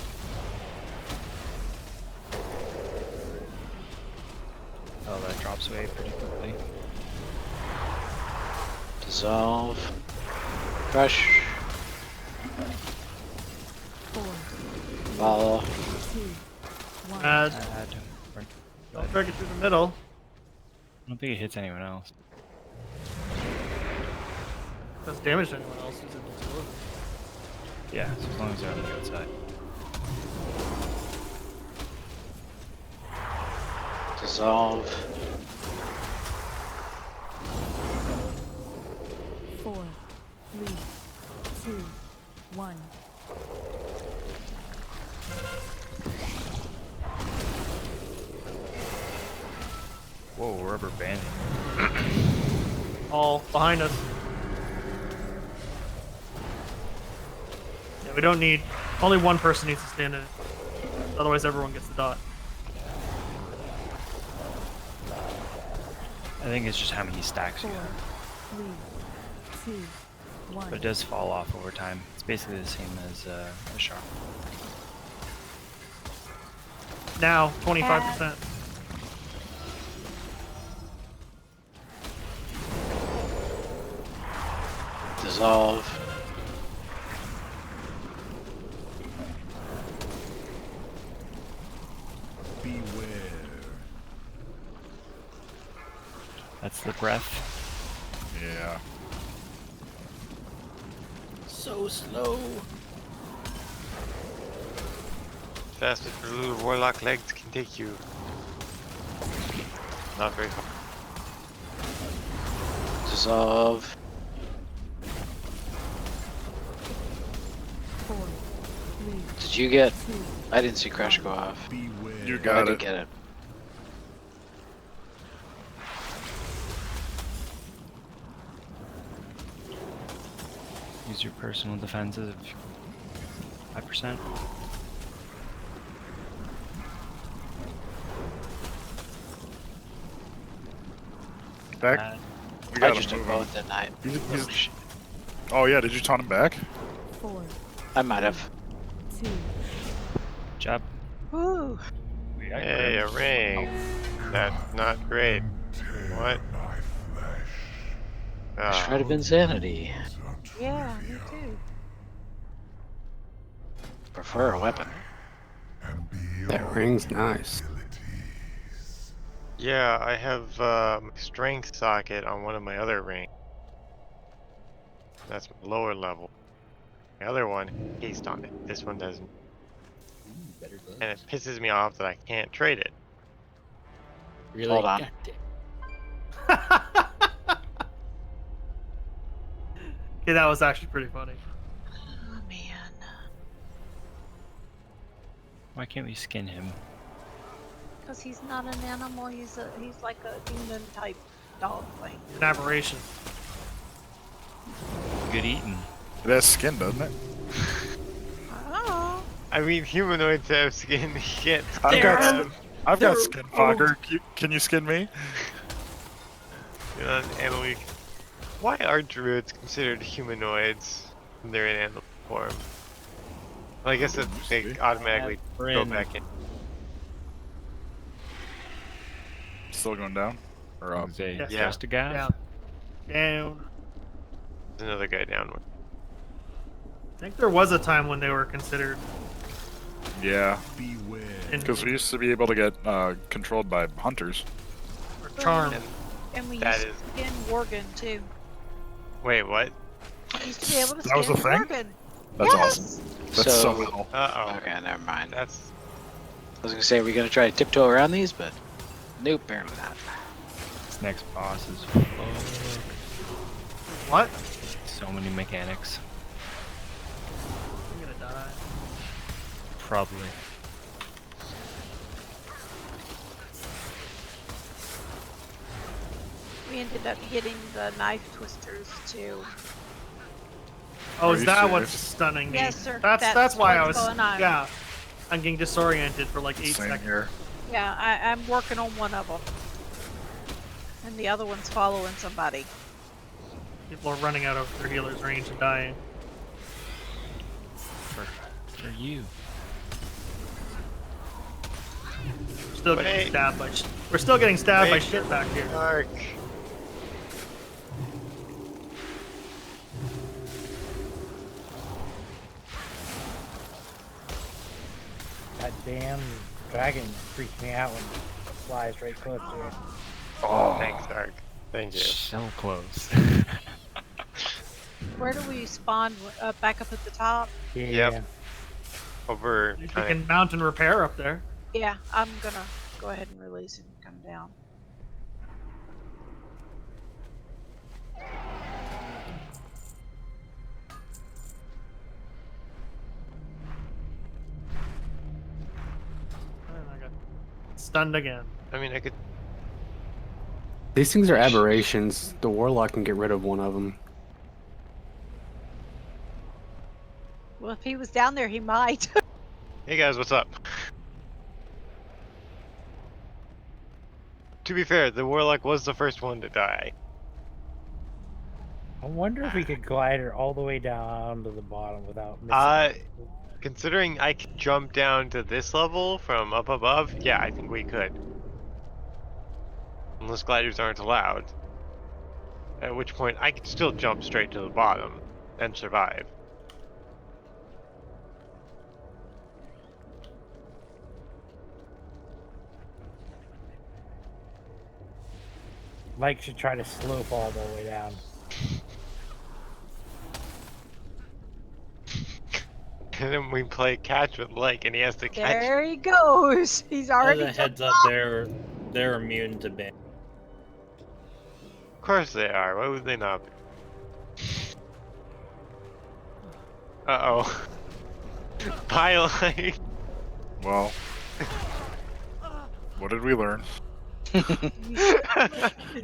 Oh, that drops away pretty quickly. Dissolve. Crush. 4, Follow. 2, 1. Ad. Add. Don't drag it through the middle. I don't think it hits anyone else. Does damage to anyone else. Is it disability? Yeah, so as long as they're on the outside. Dissolve. 4, 3, 2, 1. Whoa, rubber banding. All behind us. Yeah, we don't need. Only one person needs to stand in it. Otherwise, everyone gets the dot. I think it's just how many stacks you 4, have. 3, 2, 1. But it does fall off over time. It's basically the same as a shark. Now, 25%. Dissolve. That's the breath. Yeah. So slow. Fast as your little warlock legs can take you. Not very far. Dissolve. 4, 3, Did you get? 2, I didn't see Crash go off. Beware. You I got did it. get it. Use your personal defenses of 5%. Back. We I got just him took moving. both, didn't I? He's- Oh, shit. Oh yeah, did you taunt him back? 4, I might have. 2, Job. Whew. We got Hey, a Grim. ring. That's not great. What? My flesh. A shred Oh, of insanity. Yeah, me too. Prefer a weapon. And beyond That ring's nice. abilities. yeah, I have my strength socket on one of my other rings. That's my lower level. The other one, haste on it. This one doesn't. Better gloves. And it pisses me off that I can't trade it. Really? Hold on. God damn. Okay, that was actually pretty funny. Oh man. Why can't we skin him? Because he's not an animal. He's like a human type dog thing. An aberration. Good eating. It has skin, doesn't it? Oh. I mean, humanoids have skin. You can't I've scare got them. I've got skin, Fogger. Can you skin me? And we. Why are druids considered humanoids when they're in animal form? Well, I guess they automatically go Friend. back in. Still going down? Or up? Say, Yes. Yeah. just a guy. Down. Down. There's another guy downward. I think there was a time when they were considered. Yeah, Beware. because we used to be able to get controlled by hunters. Or charmed. And we That used is- to skin Worgen too. Wait, what? We used to be able to That skin was a thing? Worgen. That's Yes! awesome. That's so cool. Uh-oh. Okay, never mind. I That's... was gonna say, we're gonna try to tiptoe around these, but nope, apparently not. This next boss is What? so many mechanics. I'm gonna die. Probably. We ended up getting the knife twisters too. Oh, Are is you that what's serious? stunning me? Yes, sir. That's why I what's was. going on. Yeah. I'm getting disoriented for like 8 Same seconds. here. Yeah, I'm working on one of them. And the other one's following somebody. People are running out of their healer's range and dying. For you. Still getting Wait. stabbed by. We're still getting stabbed by Wait. shit back here. Dark. That damn dragon freaked me out when it flies right close to it. Oh, Thanks, Dark. Thank you. So close. Where do we spawn? Back up at the top? Yeah. Yep. Over. You can mount and repair up there. Yeah, I'm gonna go ahead and release and come down. And I got stunned again. I mean, I could. These things are aberrations. The warlock can get rid of one of them. Well, if he was down there, he might. Hey guys, what's up? To be fair, the warlock was the first one to die. I wonder if we could glide her all the way down to the bottom without missing. Considering I could jump down to this level from up above, yeah, I think we could. Unless gliders aren't allowed. At which point, I could still jump straight to the bottom and survive. Mike should try to slow fall the way down. And then we play catch with Lake, and he has to catch. There he goes. He's already As a heads jumped up, off. they're immune to ban. course they are. Why would they not be? Uh-oh. Byline. Well, what did we learn?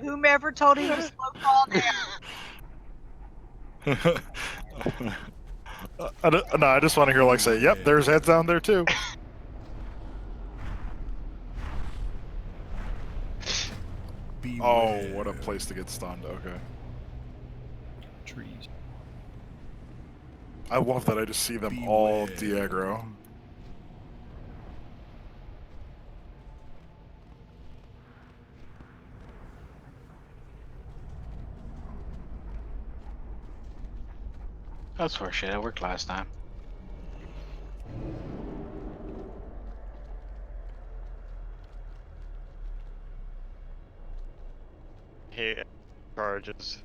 Whomever told him to slow fall down. No, I just want to hear like say, "Yep, there's heads down there too." Oh, what a place to get stunned. Okay. Trees. I love that I just see them all de-aggro. That's horseshit. It worked last time. Hey, charges.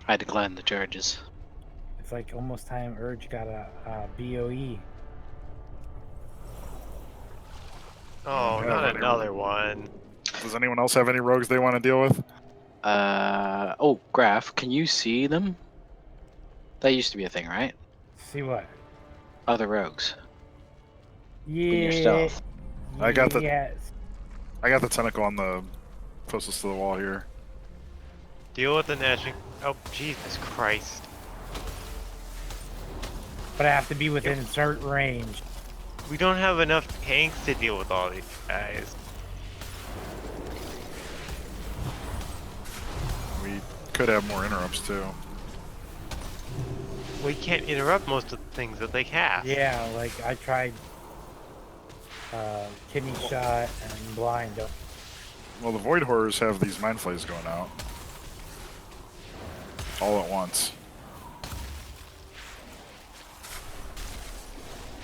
I decline the charges. It's like almost time Urge got a BOE. Oh, Yeah, not but- another one. Does anyone else have any rogues they want to deal with? Oh, Graph, can you see them? That used to be a thing, right? See what? Other rogues. Yeah. In your stealth. I got the Yes. I got the tentacle on the closest to the wall here. Deal with the gnashing. Oh, Jesus Christ. But I have to be within certain range. We don't have enough tanks to deal with all these guys. We could have more interrupts too. We can't interrupt most of the things that they cast. Yeah, like I tried kidney shot and blind. Well, the Void Horrors have these mind flays going out all at once.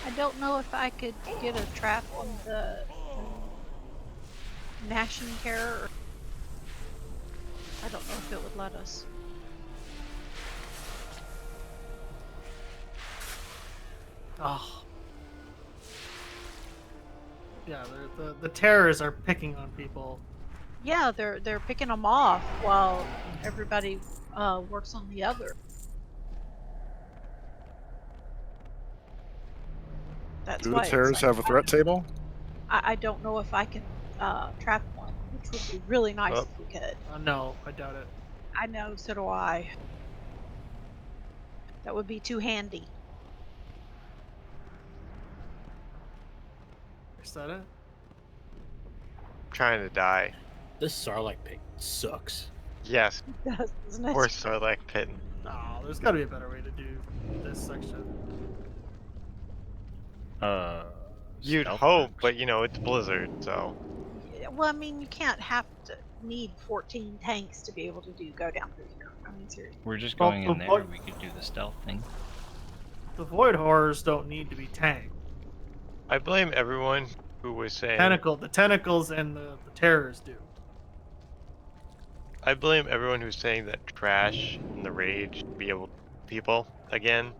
I don't know if I could get a trap on the gnashing terror. I don't know if it would let us. Oh. Yeah, the terrors are picking on people. Yeah, they're picking them off while everybody works on the other. That's Do the why it's terrors like, have a threat table? I don't know if I can trap one, which would be really nice Oh. if we could. No, I doubt it. I know, so do I. That would be too handy. Is that it? Trying to die. This Sarlacc pig sucks. Yes, It does, doesn't it? poor Sarlacc pit. Oh, there's got to be a better way to do this section. You'd Stealth hope, works. but you know, it's Blizzard, so. Yeah, well, I mean, you can't have to need 14 tanks to be able to go down through here. I mean, seriously. We're just Well, going in there. We could do the stealth thing. The Void Horrors don't need to be tanked. I blame everyone who was saying. The tentacles and the terrors do. I blame everyone who's saying that trash and the rage be able to people again.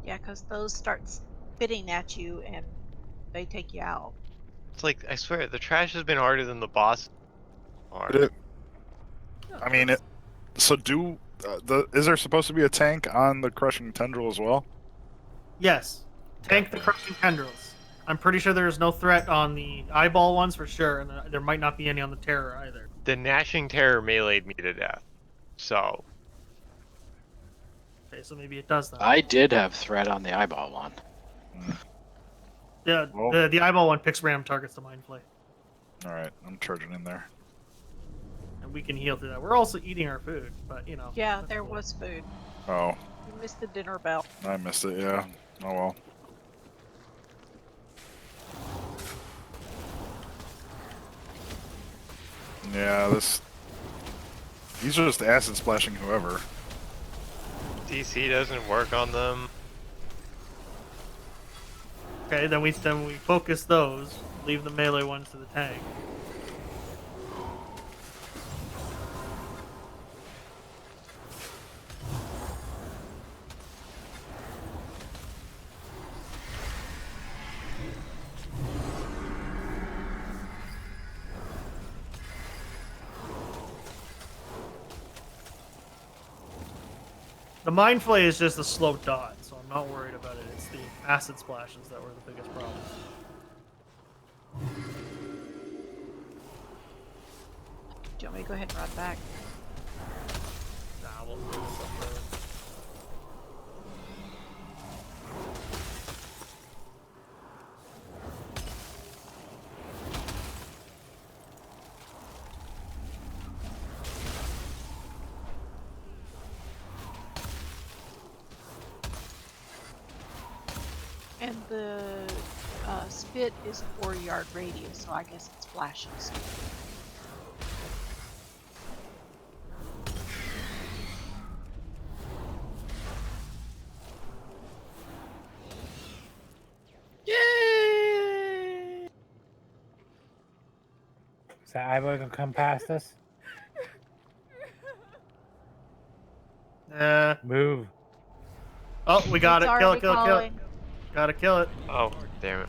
Yeah, because those start spitting at you and they take you out. It's like, I swear, the trash has been harder than the boss. I mean, so do is there supposed to be a tank on the crushing tendril as well? Yes. Tank the crushing tendrils. I'm pretty sure there's no threat on the eyeball ones for sure, and there might not be any on the terror either. The gnashing terror meleeed me to death. So, Okay, so maybe it does that. I did have threat on the eyeball one. Yeah, Well- the eyeball one picks random targets to mind flay, All right, I'm charging in there. and we can heal through that. We're also eating our food, but you know. Yeah, that's there cool. was food. Oh, You missed the dinner bell. I missed it. Yeah. Oh well. Yeah, these are just acid splashing whoever. DC doesn't work on them. Okay, then we focus those. Leave the melee ones to the tank. The Mind Flay is just a slow dot, so I'm not worried about it. It's the acid splashes that were the biggest problem. Do you want me to go ahead and run back? Nah, we'll do this up later. And the spit is a 4-yard radius, so I guess it's flashes. Yay! Is that Ivo gonna come past us? Move. Oh, we got It's it. Kill already it, kill it, kill it. calling. Gotta kill it. Oh, damn it.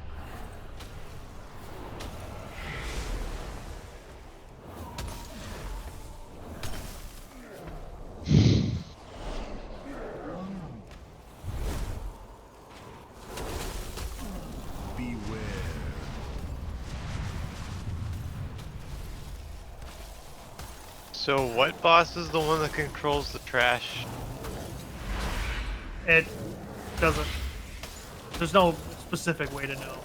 Beware. So what boss is the one that controls the trash? It doesn't. There's no specific way to know.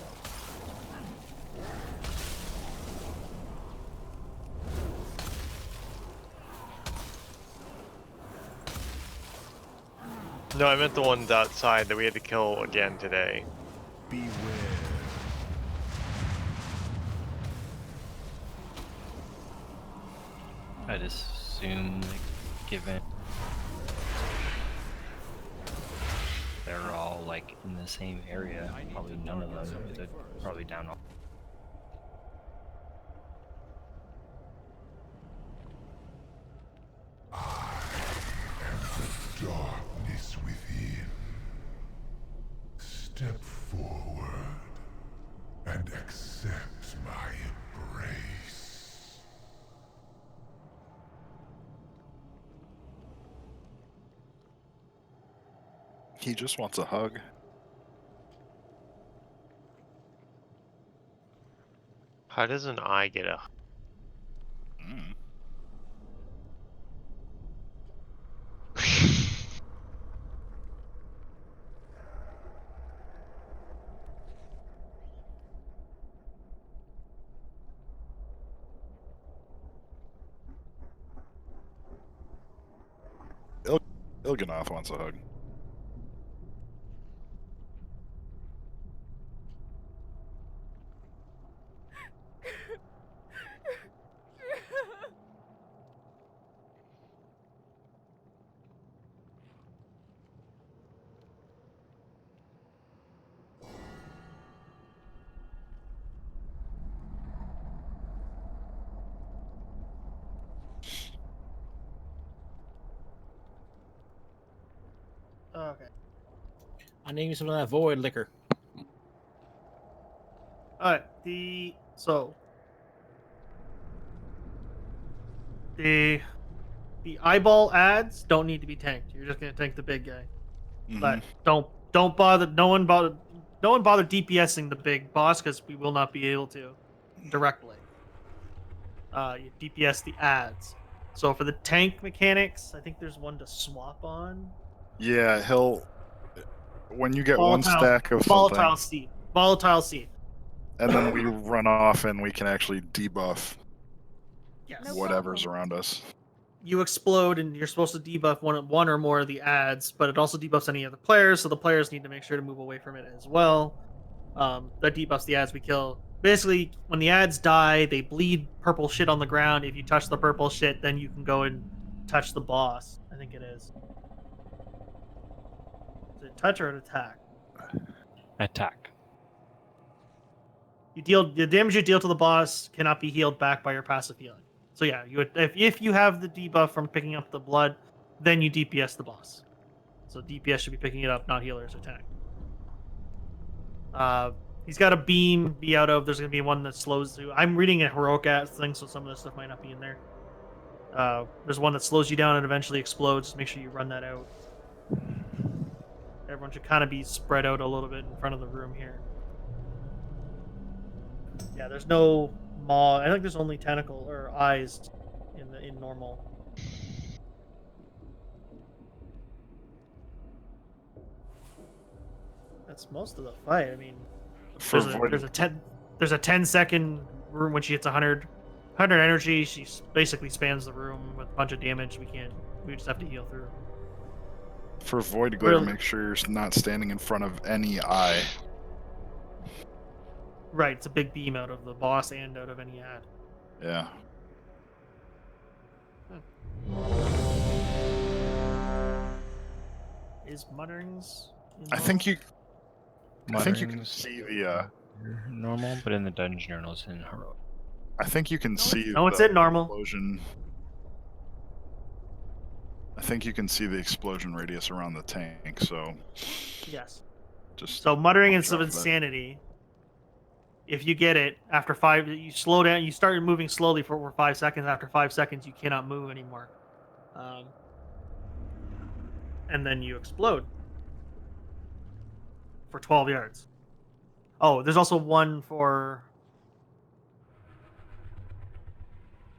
No, I meant the ones outside that we had to kill again today. Beware. I'd assume, like, given they're all like in the same area, probably none of them. They're probably down. Darkness within. Step forward and accept my embrace. He just wants a hug. How does an eye get a... Mm. Il'gynoth wants a hug. Okay. I need some of that void liquor. Alright, the eyeball ads don't need to be tanked. You're just gonna tank the big guy. But don't bother. No one bother DPSing the big boss because we will not be able to directly. You DPS the ads. So for the tank mechanics, I think there's one to swap on. Yeah, when you get one stack of volatile something, seed, and then we run off and we can actually debuff yes, whatever's around us. you explode and you're supposed to debuff one or more of the ads, but it also debuffs any other players, so the players need to make sure to move away from it as well. That debuffs the ads we kill. Basically, when the ads die, they bleed purple shit on the ground. If you touch the purple shit, then you can go and touch the boss. I think it is. Is it touch or an attack? Attack. the damage you deal to the boss cannot be healed back by your passive healing. So yeah, you would, if you have the debuff from picking up the blood, then you DPS the boss. So DPS should be picking it up, not healer's attack. He's got a beam be out of. There's gonna be one that slows you. I'm reading a heroic ass thing, so some of this stuff might not be in there. There's one that slows you down and eventually explodes. Make sure you run that out. Everyone should kind of be spread out a little bit in front of the room here. Yeah, there's no maw. I think there's only tentacle or eyes in normal. That's most of the fight. I mean, there's a 10-second room when she hits 100 energy. She basically spans the room with a bunch of damage. We just have to heal through. For Void Glare, make sure you're not standing in front of any eye. Right, it's a big beam out of the boss and out of any ad. Yeah. Is mutterings? I think you can Mutterings see the. normal, but in the dungeon journal it's in heroic. I think you can see. No, it's in normal. Explosion. I think you can see the explosion radius around the tank. So. Yes. So muttering and some insanity. If you get it after 5, you slow down. You start moving slowly for over 5 seconds. After 5 seconds, you cannot move anymore, and then you explode for 12 yards. Oh, there's also one for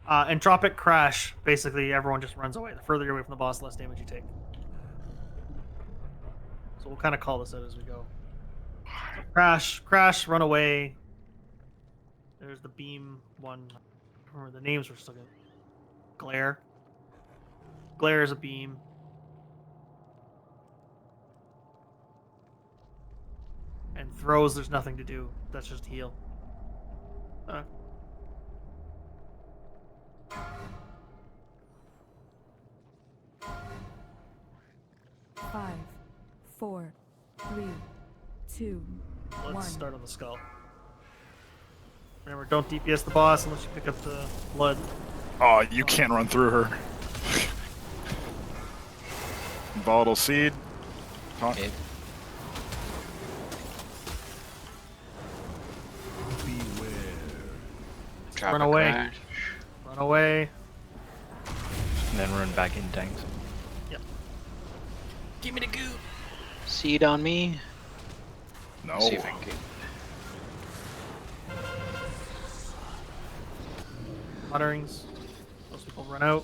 entropic crash. Basically, everyone just runs away. The further you're away from the boss, the less damage you take. So we'll kind of call this out as we go. So crash, run away. There's the beam one. I don't remember the names were still good. Glare. Glare is a beam. And throws, there's nothing to do. That's just heal. 5, 4, 3, 2, Let's 1. start on the skull. Remember, don't DPS the boss unless you pick up the blood. Oh, you can't run through her. Volatile seed. Okay. Run away. Crash. Run away. And then run back in tanks. Yep. Give me the goo. Seed on me. No. See if I can get... Mutterings. Most people run out.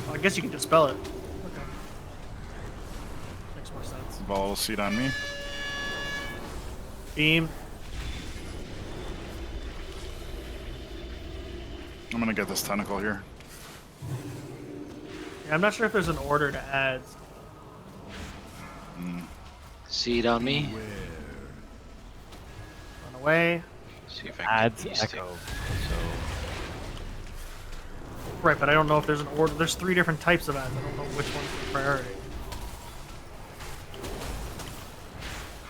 Oh, I guess you can dispel it. Okay. Makes more sense. Volatile seed on me. Beam. I'm gonna get this tentacle here. Yeah, I'm not sure if there's an order to add. Seed on me. Run away. See if I can Adds get these echo. So Right, but I don't know if there's an order. There's 3 different types of ads. I don't know which one's the priority.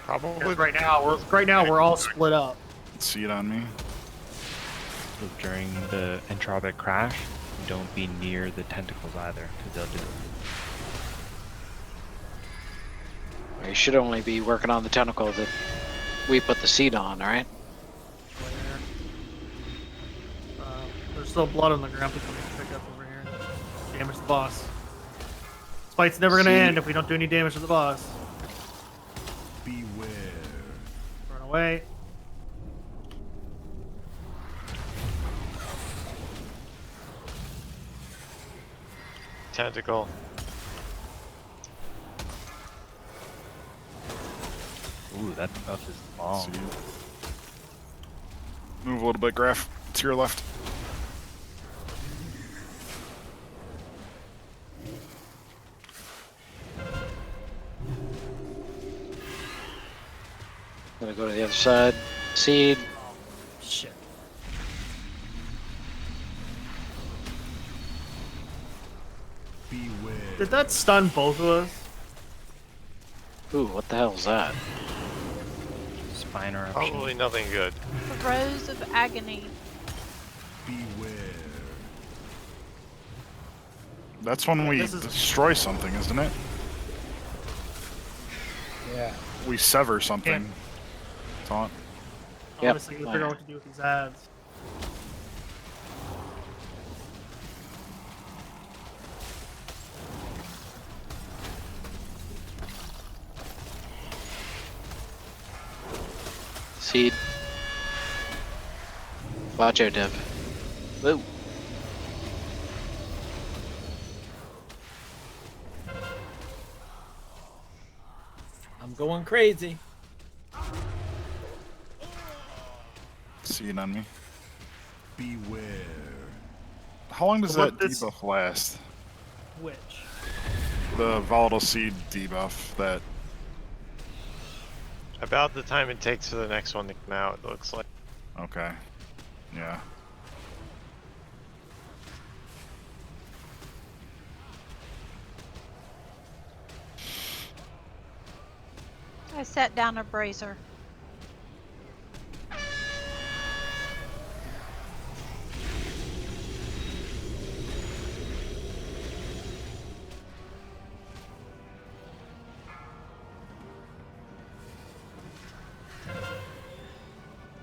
Probably Right now we're all split up. Seed on me. so during the entropic crash, don't be near the tentacles either, because they'll do it. You should only be working on the tentacle that we put the seed on, alright? There's still blood on the ground. People need to pick up over here. Damage the boss. This fight's never gonna end if we don't do any damage to the boss. Beware. Run away. Tentacle. Ooh, that buff is long. Seed. Move a little bit, Graph. To your left. Gonna go to the other side. Seed. Shit. Beware. Did that stun both of us? Ooh, what the hell is that? Spine eruption. Probably nothing good. Throes of agony. Beware. That's when we destroy something, isn't it? Yeah. We sever something. Taunt. Honestly, gotta figure out what to do with these ads. Seed. Watch out, Dev. Whoa. I'm going crazy. Seed on me. Beware. How long does So that debuff last? Which? The volatile seed debuff that. About the time it takes for the next one to come out, it looks like. Okay. Yeah. I set down a brazier.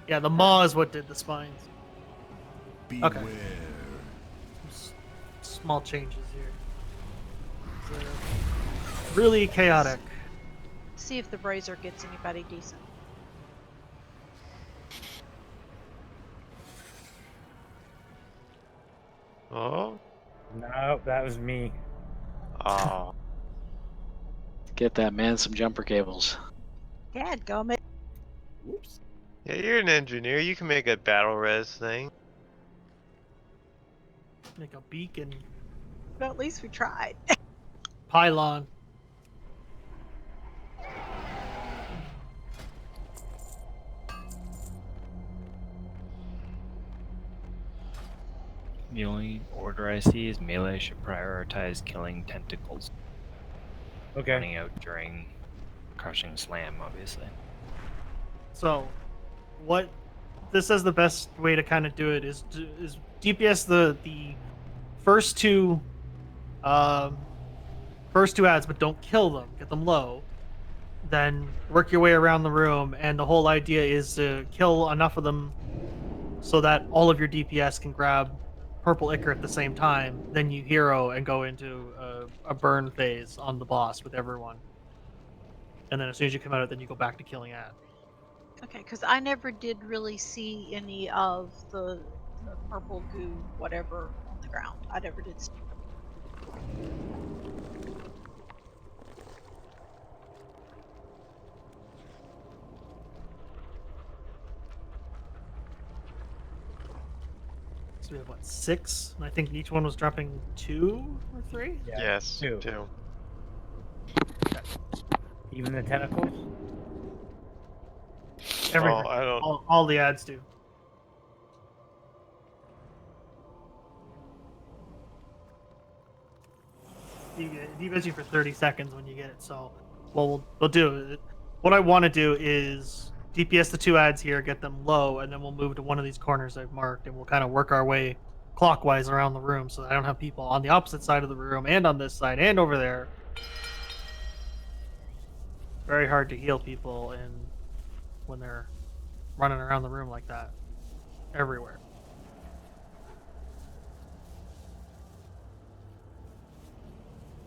Yeah, the maw is what did the spines. Beware. Okay. Small changes here. It's, really chaotic. See if the brazier gets anybody decent. Oh? No, that was me. Oh. Get that man some jumper cables. Dadgummit. Whoops. Yeah, you're an engineer. You can make a battle res thing. Make a beacon. But at least we tried. Pylon. The only order I see is melee should prioritize killing tentacles. Okay. Running out during crushing slam, obviously. So, what this says the best way to kind of do it is DPS the first two ads, but don't kill them. Get them low. Then work your way around the room, and the whole idea is to kill enough of them so that all of your DPS can grab purple ichor at the same time. Then you hero and go into a burn phase on the boss with everyone. And then as soon as you come out of it, then you go back to killing ad. Okay, because I never did really see any of the purple goo, whatever, on the ground. I never did see. So we have what, 6? And I think each one was dropping 2 or 3. Yeah, Yes, two. two. Even the tentacles? Everything. Oh, I don't. All the ads do. You get you for 30 seconds when you get it. So, what we'll do. What I want to do is DPS the 2 ads here, get them low, and then we'll move to one of these corners I've marked, and we'll kind of work our way clockwise around the room, so I don't have people on the opposite side of the room, and on this side, and over there. Very hard to heal people when they're running around the room like that, everywhere.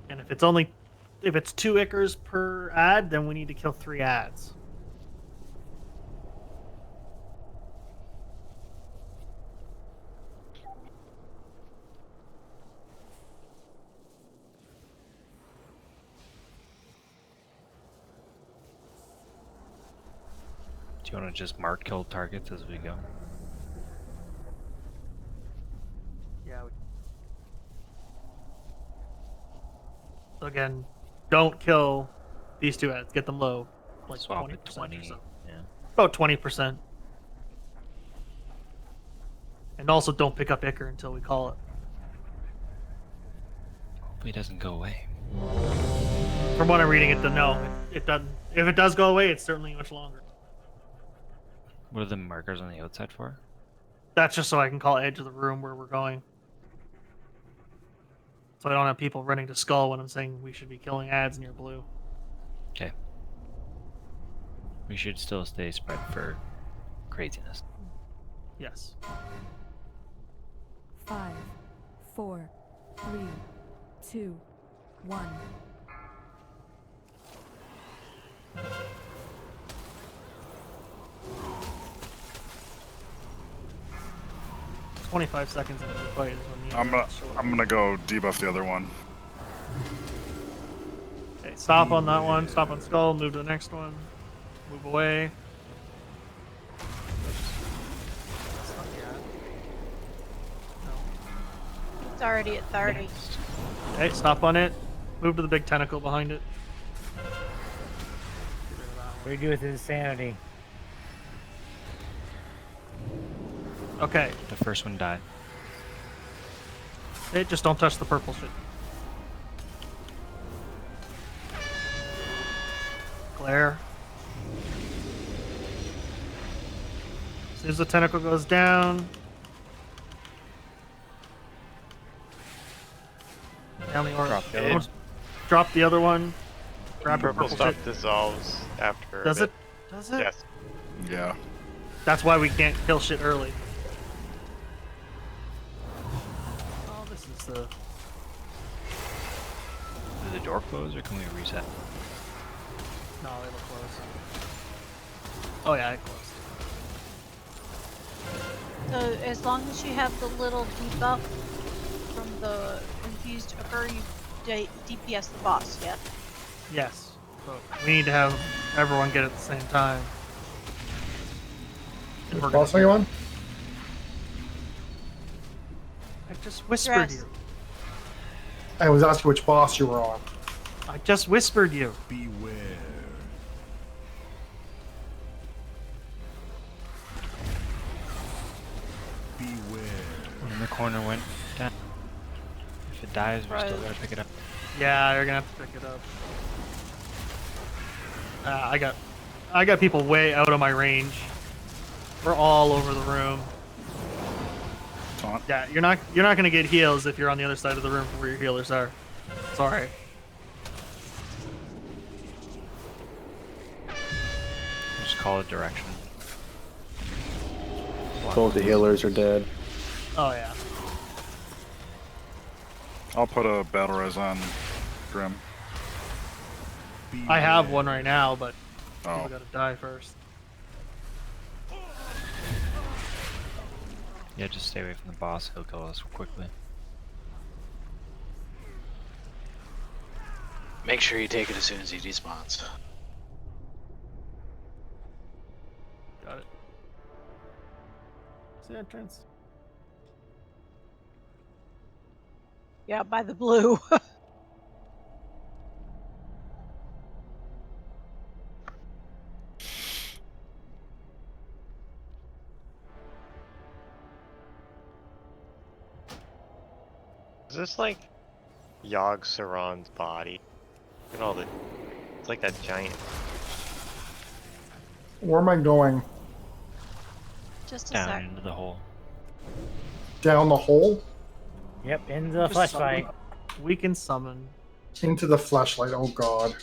And if it's 2 ichors per ad, then we need to kill 3 ads. Do you want to just mark kill targets as we go? Yeah. So again, don't kill these 2 ads. Get them low, like Swap 20% at 20. or so. Yeah. About 20%. And also don't pick up ichor until we call it. Hopefully it doesn't go away. From what I'm reading, no. it doesn't. If it does go away, it's certainly much longer. What are the markers on the outside for? That's just so I can call edge of the room where we're going. So I don't have people running to skull when I'm saying we should be killing ads near blue. Okay. We should still stay spread for craziness. Yes. 5, 4, 3, 2, 1. 25 seconds into the fight is when the I'm gonna go debuff the other one. Okay, stop on that one. Stop on skull. Move to the next one. Move away. That's not yet. It's already at 30. Okay, stop on it. Move to the big tentacle behind it. What do you do with insanity? Okay. The first one died. Hey, just don't touch the purple shit. Glare. As soon as the tentacle goes down. Down the orb. Drop the other one. Drop the other one. Grab the Purple purple stuff shit. dissolves after. Does a it? bit. Does it? Yes. Yeah. That's why we can't kill shit early. Oh, this is the. Did the door close or can we reset? No, it'll close. Oh yeah, it closed. So as long as you have the little debuff from the infused ogre, you DPS the boss, yeah? Yes, but we need to have everyone get it at the same time. And we're Boss, gonna- are you on? I just whispered Dress. you. I was asking which boss you were on. I just whispered you. Beware. One in the corner went down. If it dies, we still Right. gotta pick it up. Yeah, you're gonna have to pick it up. I got people way out of my range. We're all over the room. Taunt. Yeah, you're not gonna get heals if you're on the other side of the room from where your healers are. Sorry. Just call it direction. Both the healers are dead. Oh yeah. I'll put a battle res on Grim. I have one right now, but Oh. people gotta die first. Yeah, just stay away from the boss. He'll kill us quickly. Make sure you take it as soon as he despawns. Got it. See entrance. Yeah, by the blue. Is this like Yogg Saron's body? Look at all the. It's like that giant. Where am I going? Just a Down sec. into the hole. Down the hole? Yep, in the Just flesh summon. fight. We can summon. Into the flashlight. Oh god.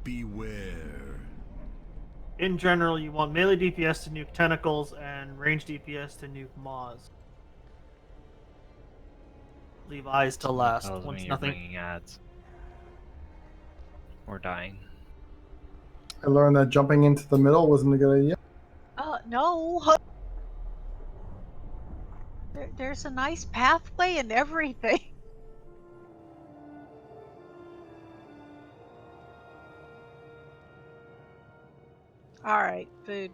Beware. In general, you want melee DPS to nuke tentacles and range DPS to nuke maws. Leave eyes to last. Tells Once me you're nothing. bringing ads. Or dying. I learned that jumping into the middle wasn't a good idea. No. There's a nice pathway and everything. Alright, food.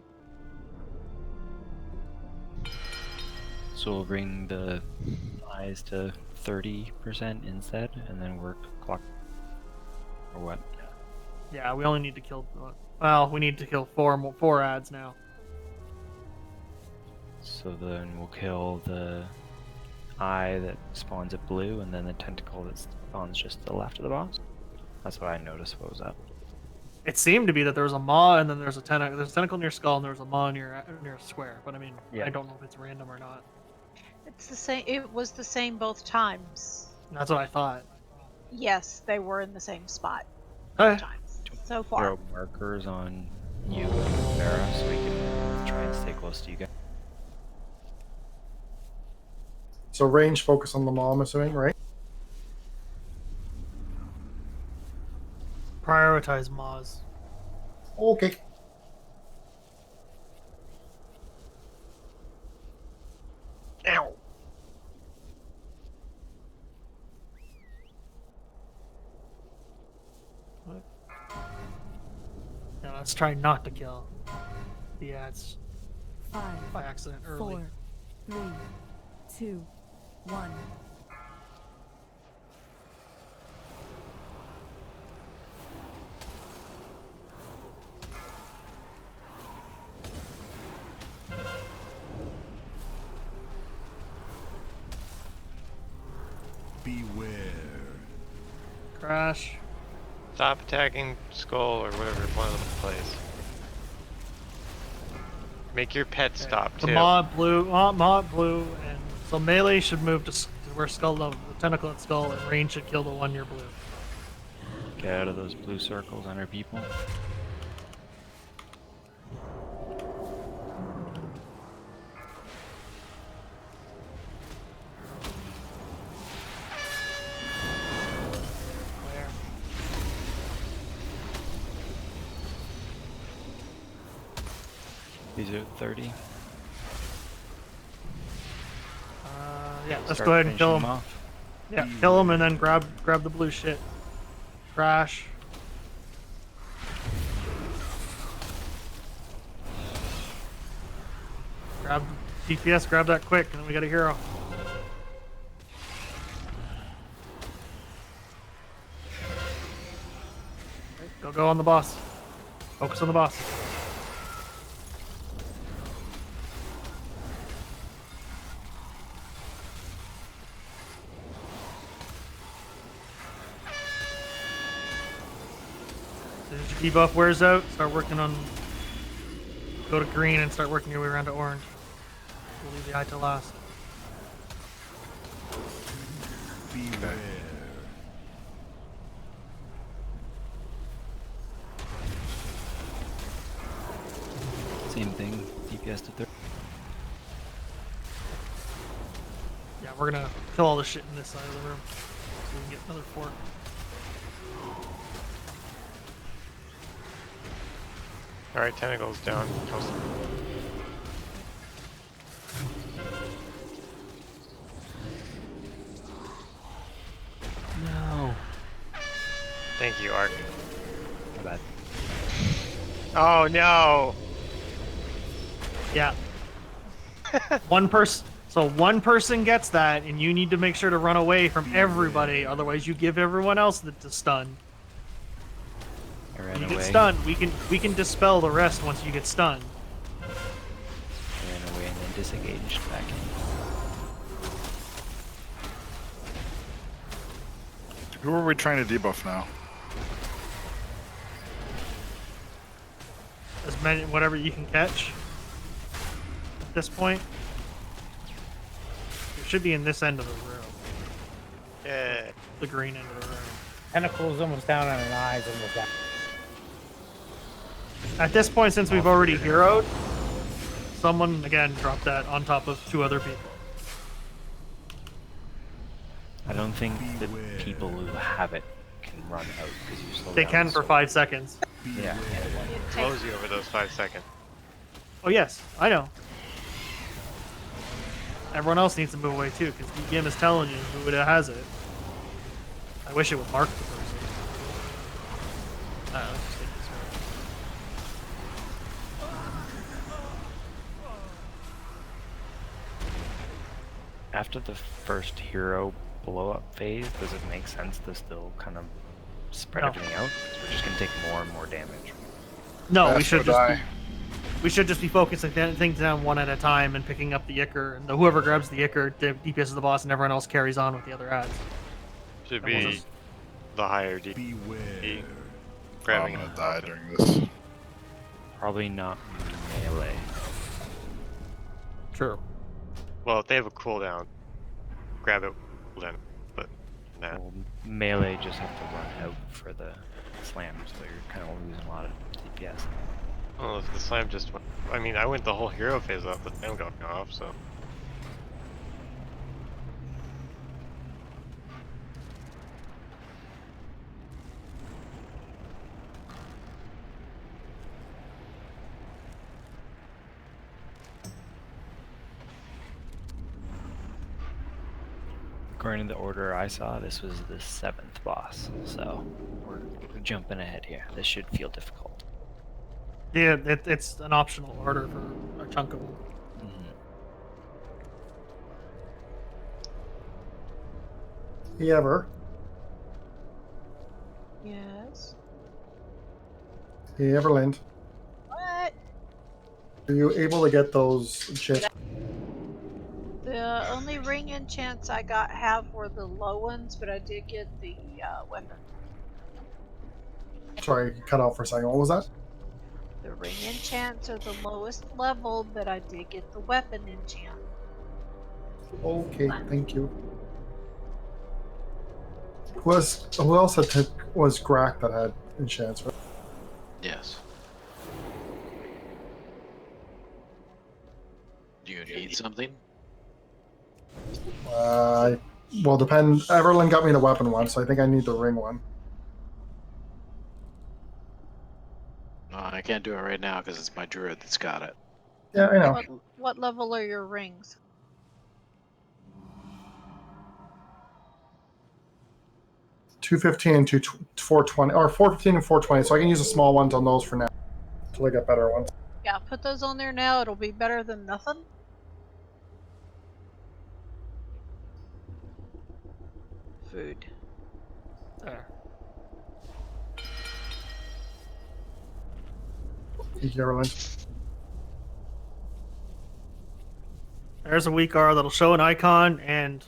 So we'll bring the eyes to 30% instead, and then work clock or what? Yeah, we only need to kill. Well, we need to kill four ads now. So then we'll kill the eye that spawns at blue, and then the tentacle that spawns just to the left of the boss. That's what I noticed. What was up? It seemed to be that there was a maw, and then there's a tentacle. There's a tentacle near skull, and there was a maw near a square. But I mean, Yeah. I don't know if it's random or not. It's the same. It was the same both times. That's what I thought. Yes, they were in the same spot Okay. both times so far. Throw markers on you and Vera so we can try and stay close to you guys. So range focus on the maw, I'm assuming, right? Prioritize maws. Okay. Ow. Now let's try not to kill the ads 5, by accident early. 4, 3, 2, 1. Beware. Crash. Stop attacking skull or whatever one of them plays. Make your pet stop The too. maw blue, and so melee should move to where skull, the tentacle at skull, and range should kill the one near blue. Get out of those blue circles on our people. Where? These are 30. Yeah, let's Start go ahead and kill finishing him. off. Yeah, kill him and then grab the blue shit. Crash. Grab DPS, grab that quick, and then we got a hero. Go on the boss. Focus on the boss. As your debuff wears out, start working on. Go to green and start working your way around to orange. We'll leave the eye to last. Beware. Same thing. DPS to 30. Yeah, we're gonna kill all the shit in this side of the room. So we can get another 4. Alright, tentacles down. No. Thank you, Ark. My bad. Oh no! Yeah. One person. So one person gets that, and you need to make sure to run away from everybody. Otherwise, you give everyone else the stun. I ran When you away. get stunned, we can dispel the rest once you get stunned. Ran away and then disengaged back in. Who are we trying to debuff now? As many, whatever you can catch. At this point, it should be in this end of the room. Yeah. The green end of the room. Tentacle's almost down on an eye's almost down. At this point, since we've already heroed, someone again dropped that on top of 2 other people. I don't think the people who have it can run out because you slow They down can the for sword. 5 seconds. Yeah. It blows you over those 5 seconds. Oh yes, I know. Everyone else needs to move away too, because the game is telling you who it has it. I wish it would mark the person. Let's just take this one. After the first hero blow-up phase, does it make sense to still kind of spread No. everything out? 'Cause we're just gonna take more and more damage. No, we Fast should or just die. be, we should just be focusing things down one at a time and picking up the Ichor, and whoever grabs the Ichor DPS the boss, and everyone else carries on with the other ads. Should And we'll be just- the higher D. Beware. Grabbing I'm it. gonna die during this. Probably not melee. True. Well, if they have a cooldown, grab it. Then, but nah. Well, melee just have to run out for the slam, so you're kind of losing a lot of DPS. Well, if the slam just went, I mean, I went the whole hero phase off, the slam got me off, so. According to the order I saw, this was the 7th boss, so we're jumping ahead here. This should feel difficult. Yeah, it's an optional order for a chunk of them. You ever? Yes. Hey, Everland, What? are you able to get those chips? The only ring enchants I have were the low ones, but I did get the weapon. Sorry, you cut out for a second. What was that? The ring enchants are the lowest level, but I did get the weapon enchant. Okay, thank you. Who else was Grack that had enchants? Right? Yes. Do you need something? Well, depend. Everland got me the weapon one, so I think I need the ring one. No, I can't do it right now because it's my druid that's got it. Yeah, I know. What level are your rings? $215 and $420, or $415 and $420. So I can use the small ones on those for now until I get better ones. Yeah, put those on there now. It'll be better than nothing. Food. There. Thank you, Everland. There's a weak R that'll show an icon and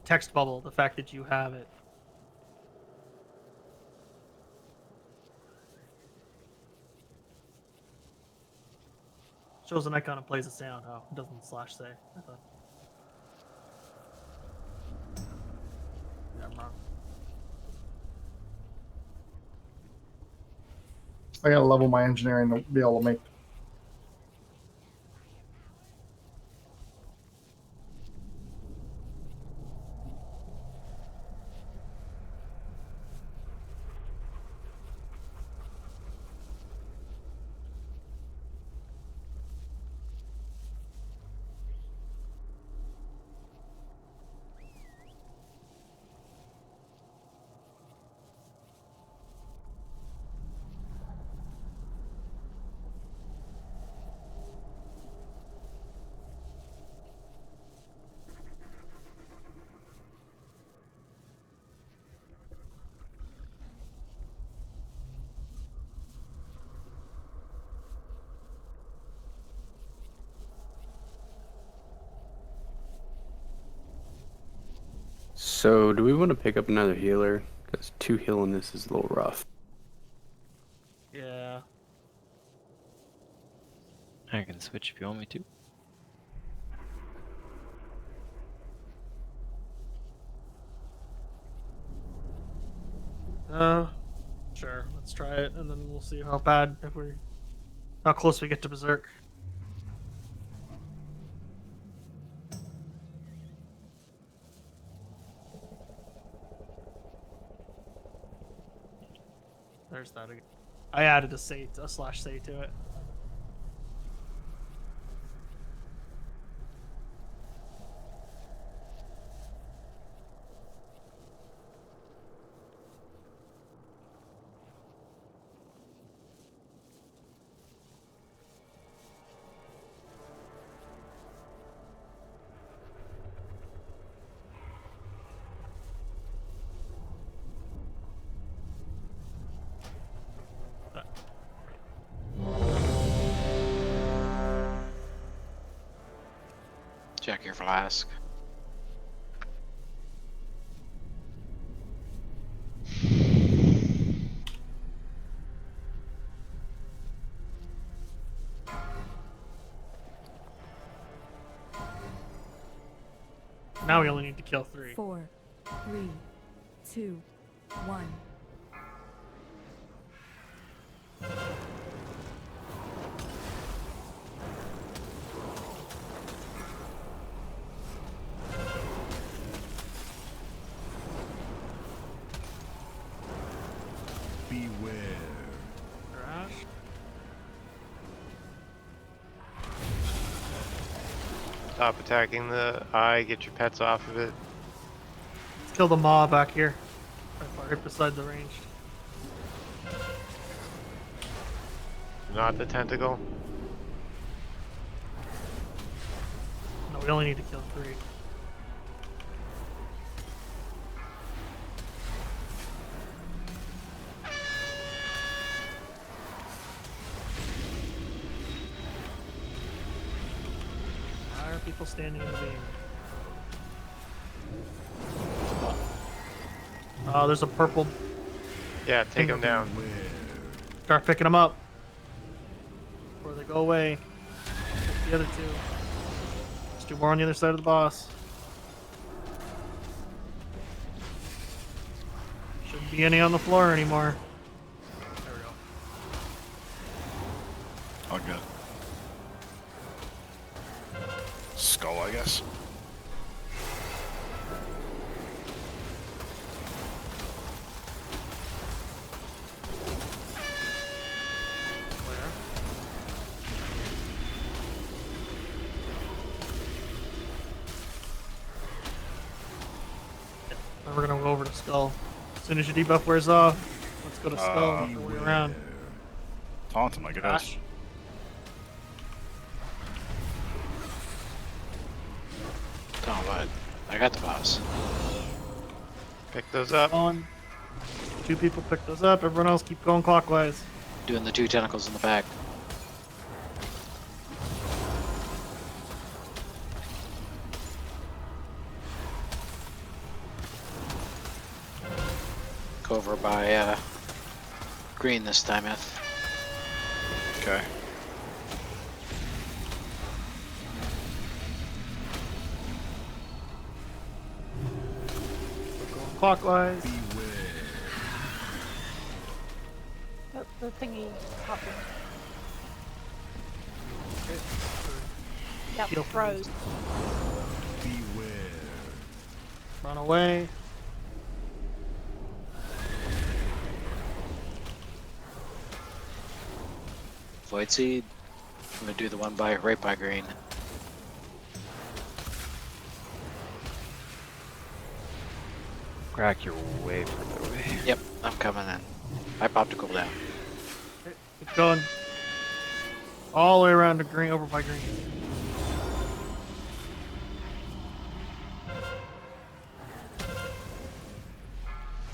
text bubble the fact that you have it. Shows an icon and plays a sound. Oh, it doesn't slash say. I thought. Yeah, I'm wrong. I gotta level my engineering to be able to make. So, do we want to pick up another healer? Because 2 healing this is a little rough. Yeah. I can switch if you want me to. Sure. Let's try it, and then we'll see how close we get to Berserk. There's that again. I added a slash say to it. Check your flask. Now we only need to kill 3. 4, 3, 2, 1. Beware. Crash. Stop attacking the eye, get your pets off of it. Let's kill the maw back here. Right beside the ranged. Not the tentacle. No, we only need to kill 3. Why are people standing in the beam? Oh, there's a purple. Yeah, take him down. Start picking them up before they go away. Get the other 2. There's 2 more on the other side of the boss. Shouldn't be any on the floor anymore. There we go. Oh, good. Skull, I guess. Now we're gonna go over to Skull. As soon as your debuff wears off, let's go to Skull and work our way around. Taunt him, I guess. Gosh. Don't what? I got the boss. Pick those up. On. 2 people pick those up. Everyone else keep going clockwise. Doing the 2 tentacles in the back. Go over by green this time, Eth. Okay. Going clockwise. The thingy popping. Yep, Heal froze. Beware. Run away. Void Seed. I'm gonna do the one right by green. Crack your way further away. Yep, I'm coming in. I popped a cooldown. Okay, keep going. All the way around to green, over by green.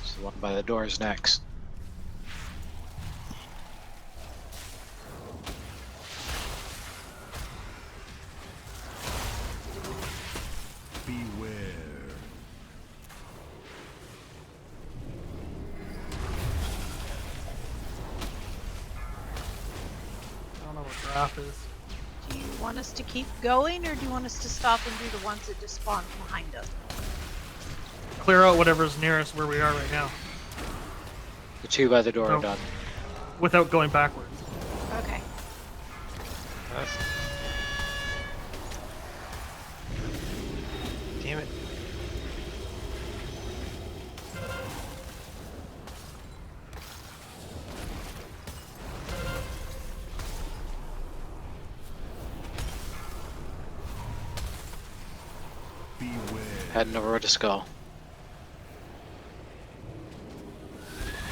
So the one by the door is next. Beware. I don't know what graph is. Do you want us to keep going, or do you want us to stop and do the ones that just spawned behind us? Clear out whatever's nearest where we are right now. The 2 by the door No. are done. Without going backwards. Okay. Damn it. Beware. Heading over to Skull.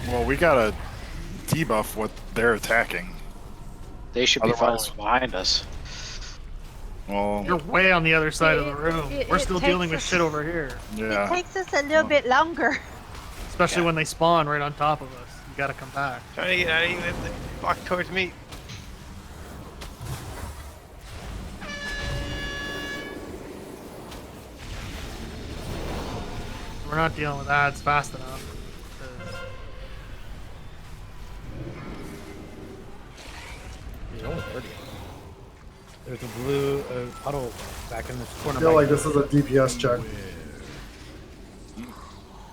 Well, we gotta debuff what they're attacking. They should be Otherwise- following behind us. Well, You're way on the other side of the room. it- We're it still takes dealing with us- shit over here. yeah. It takes us a little bit longer. Especially when they spawn right on top of us. You gotta come back. Trying to get out of you, walk towards me. we're not dealing with ads fast enough. 'cause- He's only 30. There's a blue puddle back in this corner. I feel like right this is a DPS check.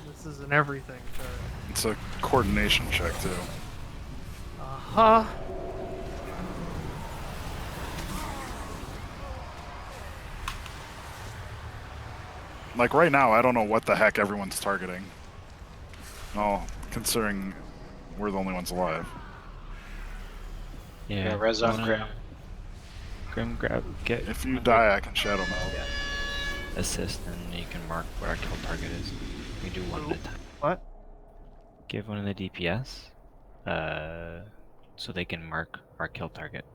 This is an everything. It's a coordination check too. Uh-huh. Like right now, I don't know what the heck everyone's targeting. No, considering we're the only ones alive. Yeah, res on Grim. Grim, get. If you die, I can shadow meld. Assist, and you can mark what our kill target is. We do one at a time. What? Give one of the DPS, so they can mark our kill target.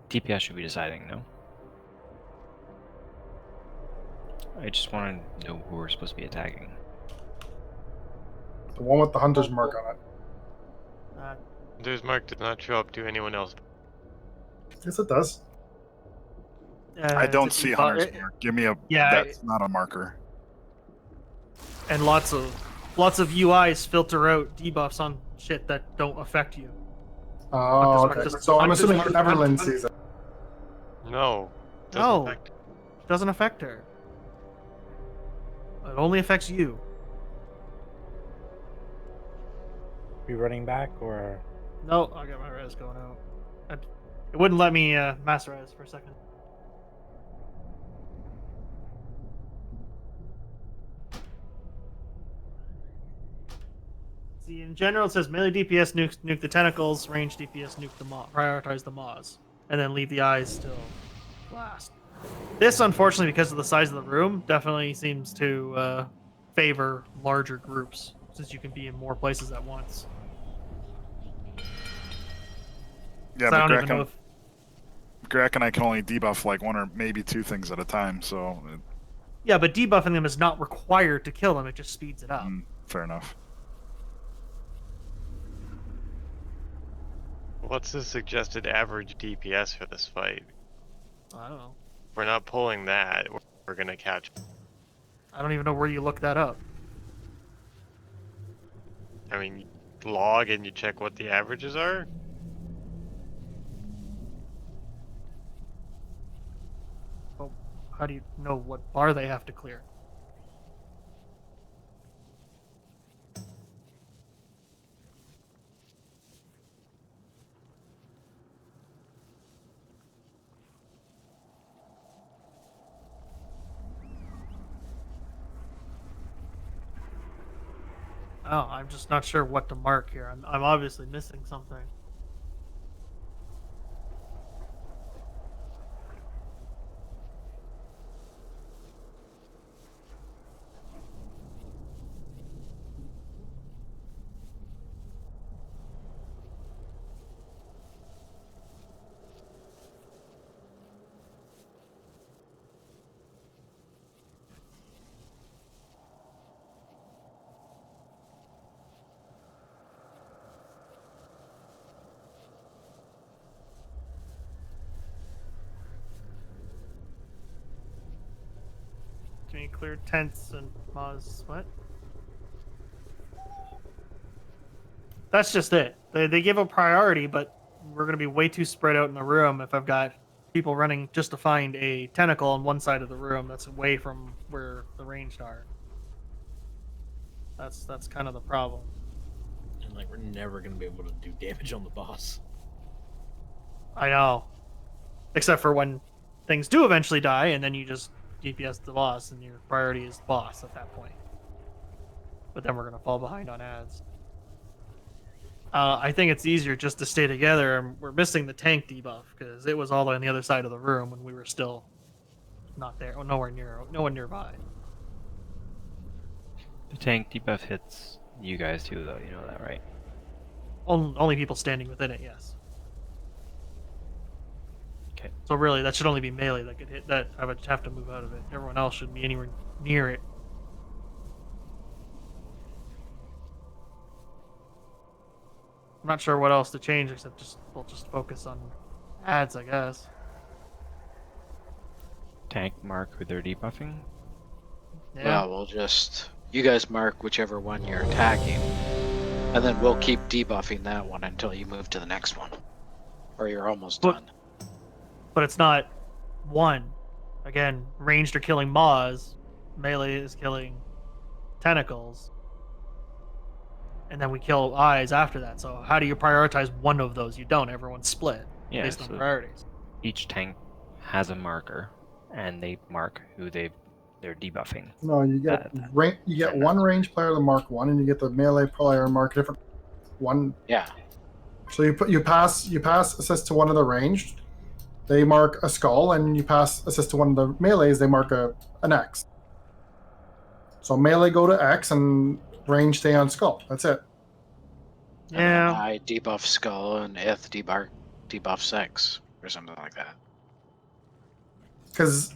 DPS should be deciding, no? I just want to know who we're supposed to be attacking. The one with the hunter's mark on it. Hunter's mark does not show up to anyone else. Yes, it does. I don't see Hunter's it- mark. Give me a. Yeah, That's not a marker. And lots of UIs filter out debuffs on shit that don't affect you. Oh, Hunter's okay. mark So I'm Hunter's assuming mark- Everlyn sees it. No. No. Affect. Doesn't affect her. It only affects you. Be running back or? No, I got my res going out. It wouldn't let me mass res for a second. See, in general, it says melee DPS nuke the tentacles, range DPS nuke the prioritize the maws, and then leave the eyes still last. This, unfortunately, because of the size of the room, definitely seems to favor larger groups, since you can be in more places at once. Yeah, So I but don't even know if Greg and I can only debuff like one or maybe two things at a time, so yeah, but debuffing them is not required to kill them; it just speeds it up. fair enough. What's the suggested average DPS for this fight? I don't know. If we're not pulling that, we're gonna catch. I don't even know where you look that up. I mean, you log and you check what the averages are. Well, how do you know what bar they have to clear? Oh, I'm just not sure what to mark here. I'm obviously missing something. Can you clear tents and Maz? What? That's just it. They give a priority, but we're going to be way too spread out in the room if I've got people running just to find a tentacle on one side of the room that's away from where the ranged are. That's kind of the problem. And like we're never gonna be able to do damage on the boss. I know. Except for when things do eventually die, and then you just DPS the boss, and your priority is the boss at that point. But then we're going to fall behind on ads. I think it's easier just to stay together, and we're missing the tank debuff, because it was all on the other side of the room when we were still not there, nowhere nearby. The tank debuff hits you guys too, though. You know that, right? Only people standing within it, yes. Okay. So really, that should only be melee that could hit. That I would have to move out of it. Everyone else should be anywhere near it. I'm not sure what else to change except we'll just focus on ads, I guess. Tank mark who they're debuffing. Yeah, we'll just you guys mark whichever one you're attacking, and then we'll keep debuffing that one until you move to the next one, or you're almost done. But it's not one. Again, ranged are killing maws, melee is killing tentacles, and then we kill eyes after that. So how do you prioritize one of those? You don't. Everyone's split Yeah, based on so priorities. each tank has a marker, and they mark who they're debuffing. No, you get you get one range player to mark one, and you get the melee player to mark a different one. Yeah. So you pass assist to one of the ranged, they mark a skull, and you pass assist to one of the melees, they mark an X. So melee go to X and range stay on skull. That's it. And then I debuff skull and Ith debuff sex or something like that. Because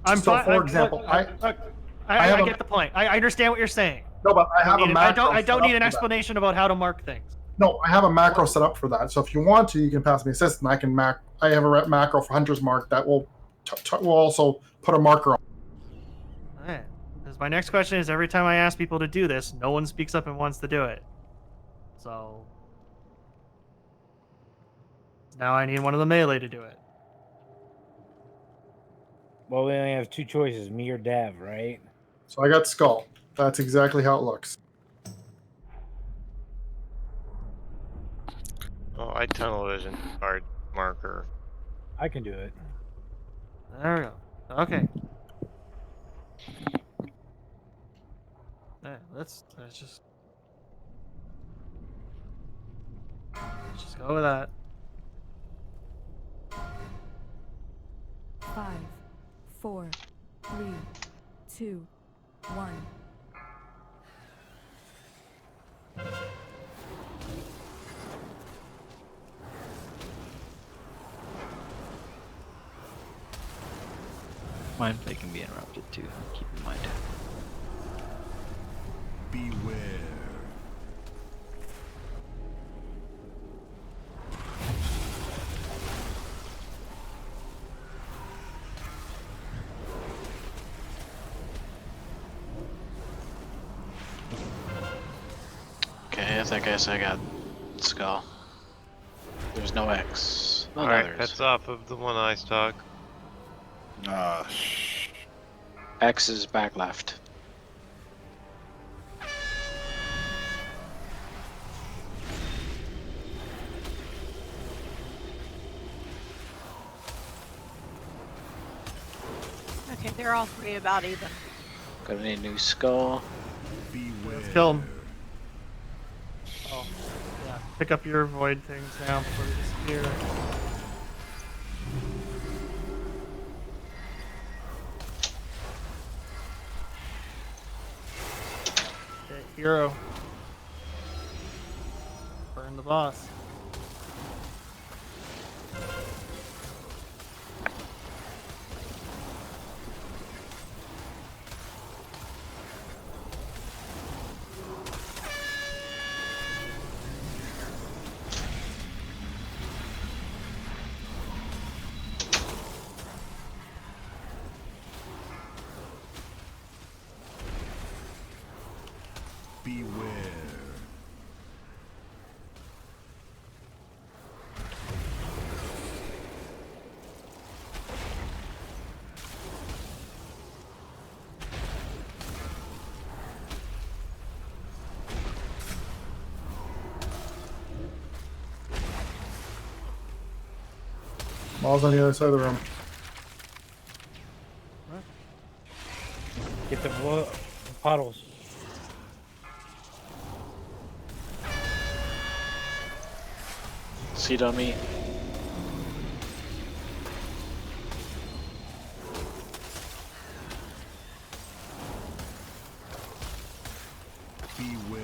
I'm so fine. for example, I get the point. I understand what you're saying. No, but I have a macro. I don't set need up an for that. explanation about how to mark things. No, I have a macro set up for that. So if you want to, you can pass me assist, and I can I have a macro for Hunter's Mark that will also put a marker on. All right. Because my next question is, every time I ask people to do this, no one speaks up and wants to do it. So now I need one of the melee to do it. Well, we only have two choices, me or Dev, right? So I got skull. That's exactly how it looks. Oh, I tunnel vision card marker. I can do it. There we go. Okay. Yeah, let's just go with that. 5, 4, 3, 2, 1. Mind play can be interrupted too. Keep in mind. Beware. Okay, I guess I got skull. There's no X. No Alright, others. that's off of the one eye stock. X is back left. Okay, they're all three about even. Got any new skull? Let's kill him. Oh, yeah. Pick up your void things now before they disappear. Okay, hero. Burn the boss. Beware. Mall's on the other side of the room. Get the puddles. Seed on me. Beware.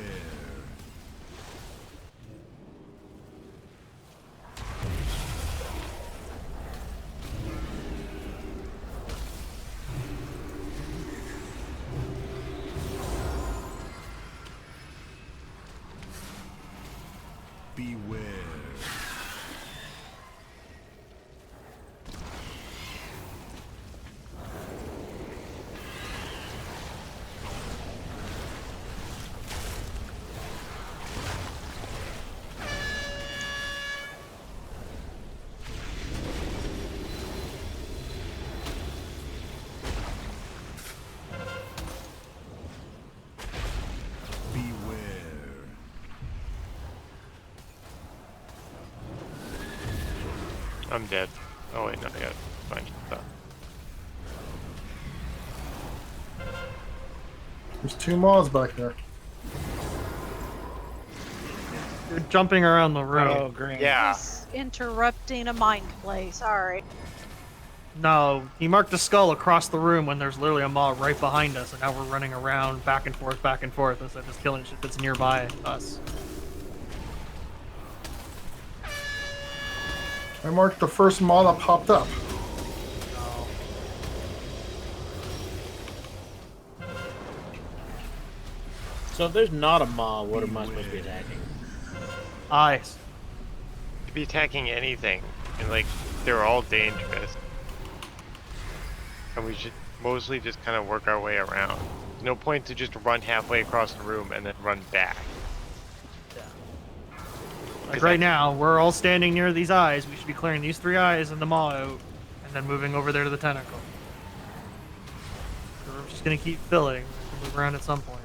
Beware. I'm dead. Oh wait, no, I gotta find stuff. There's 2 moths back there. You're jumping around the room. Oh, green. Yeah. He's interrupting a mind play. Sorry. No, he marked a skull across the room when there's literally a maw right behind us, and now we're running around back and forth instead of just killing shit that's nearby us. I marked the first maw that popped up. So if there's not a maw, what am I supposed to be attacking? Eyes. Could be attacking anything, and like they're all dangerous. And we should mostly just kind of work our way around. There's no point to just run halfway across the room and then run back. Like right now, we're all standing near these eyes. We should be clearing these 3 eyes and the maw out, and then moving over there to the tentacle. So we're just gonna keep filling. We'll move around at some point.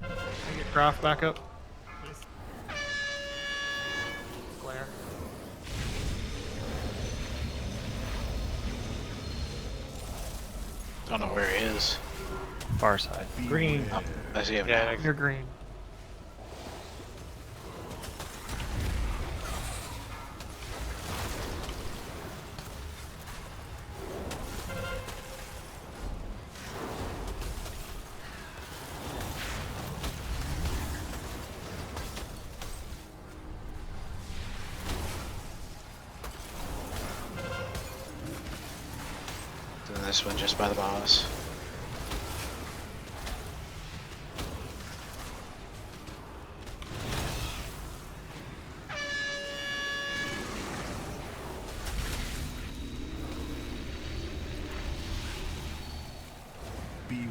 Can I get craft back up? Please. Glare. Don't know where he is. Far side. Green. Oh, I see him Yeah, now. You're green. Doing this one just by the boss. Beware.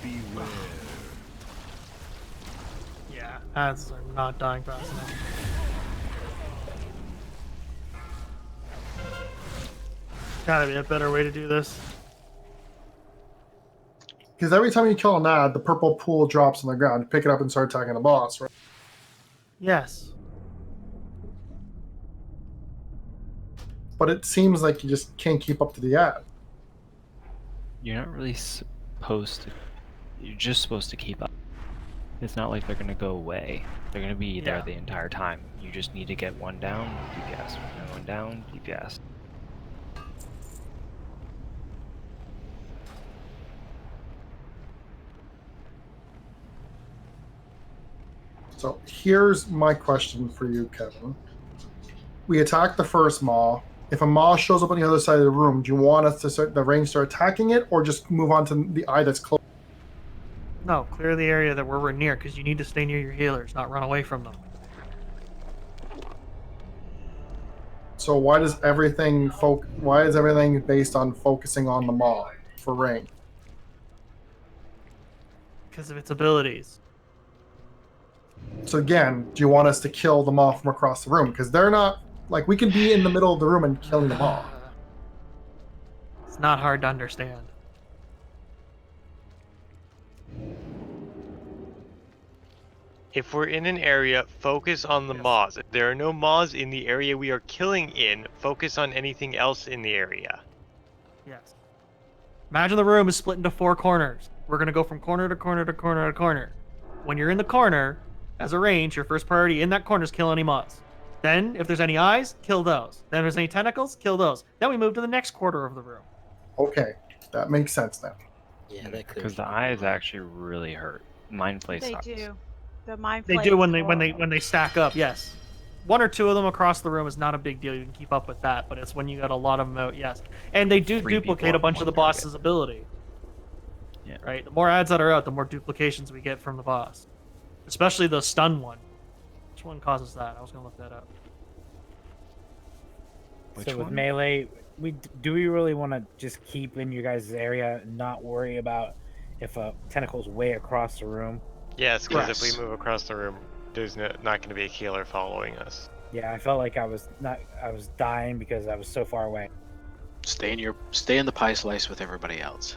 Beware. Yeah, ads are not dying fast enough. Gotta be a better way to do this. Because every time you kill an ad, the purple pool drops on the ground. You pick it up and start attacking the boss, right? Yes. But it seems like you just can't keep up to the ad. You're not really supposed to. You're just supposed to keep up. It's not like they're gonna go away. They're gonna be there Yeah. the entire time. You just need to get one down, DPS. One down, DPS. So here's my question for you, Kevin. We attack the first maw. If a maw shows up on the other side of the room, do you want us to start the range start attacking it, or just move on to the eye that's close? No, clear the area that we're near, because you need to stay near your healers, not run away from them. So why is everything based on focusing on the maw for range? Because of its abilities. So again, do you want us to kill the maw from across the room? Because they're not like we can be in the middle of the room and killing the maw. It's not hard to understand. If we're in an area, focus on the moths. If there are no moths in the area we are killing in, focus on anything else in the area. Yes. Imagine the room is split into 4 corners. We're going to go from corner to corner to corner to corner. When you're in the corner, as a range, your first priority in that corner is kill any moths. Then, if there's any eyes, kill those. Then if there's any tentacles, kill those. Then we move to the next quarter of the room. Okay, that makes sense now. Yeah, that could. Because the eyes actually really hurt. Mind play They sucks. do. The mind They play do is when horrible. they stack up, yes. 1 or 2 of them across the room is not a big deal. You can keep up with that, but it's when you got a lot of them out, yes. And they do 3 duplicate people a bunch on of the one target. boss's ability. Yeah. Right? The more ads that are out, the more duplications we get from the boss. Especially the stun one. Which one causes that? I was gonna look that up. Which So with one? melee, do we really want to just keep in your guys' area and not worry about if a tentacle's way across the room? Yes, because if Yes. we move across the room, there's not going to be a healer following us. Yeah, I felt like I was dying because I was so far away. Stay in the pie slice with everybody else.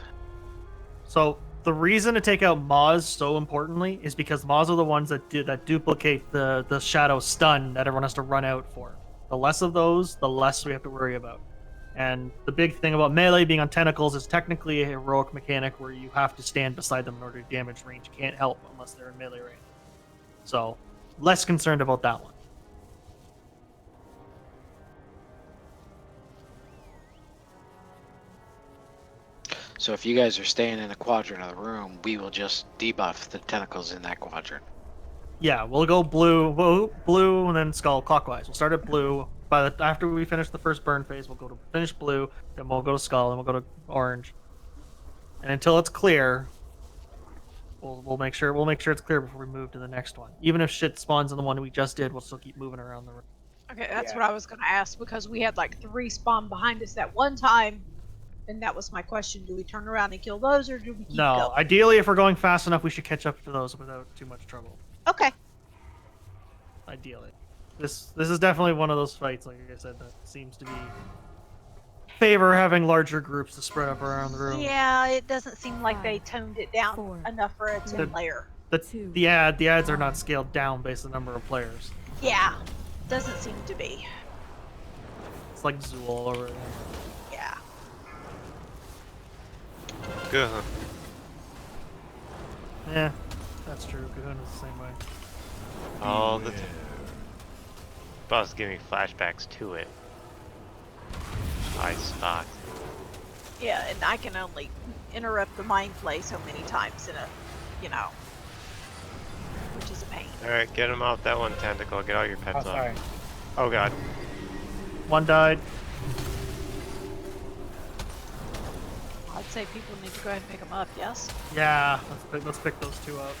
So the reason to take out Maws so importantly is because Maws are the ones that duplicate the shadow stun that everyone has to run out for. The less of those, the less we have to worry about. And the big thing about melee being on tentacles is technically a heroic mechanic where you have to stand beside them in order to damage range. You can't help unless they're in melee range. So less concerned about that one. So if you guys are staying in a quadrant of the room, we will just debuff the tentacles in that quadrant. Yeah, we'll go blue, and then skull clockwise. We'll start at blue. After we finish the first burn phase, we'll go to finish blue, then we'll go to skull, and we'll go to orange. And until it's clear, we'll make sure it's clear before we move to the next one. Even if shit spawns in the one we just did, we'll still keep moving around the room. Okay, that's what I was going to ask because we had like 3 spawn behind us at one time, and that was my question: do we turn around and kill those, or do we keep No, going? ideally, if we're going fast enough, we should catch up to those without too much trouble. Okay. Ideally, this is definitely one of those fights, like I said, that seems to be favor having larger groups to spread up around the room. Yeah, it doesn't seem like they toned it down enough for a 10-player. The ads are not scaled down based on the number of players. Yeah, doesn't seem to be. It's like Zool all over again. Yeah. Good. Yeah, that's true. Kahuna is the same way. All the time. Boss give me flashbacks to it. I stocked. Yeah, and I can only interrupt the mind play so many times in a, which is a pain. Alright, get him off that one tentacle. Get all your pets Oh, off. sorry. Oh god. One died. I'd say people need to go ahead and pick them up, yes? Yeah, let's pick those 2 up.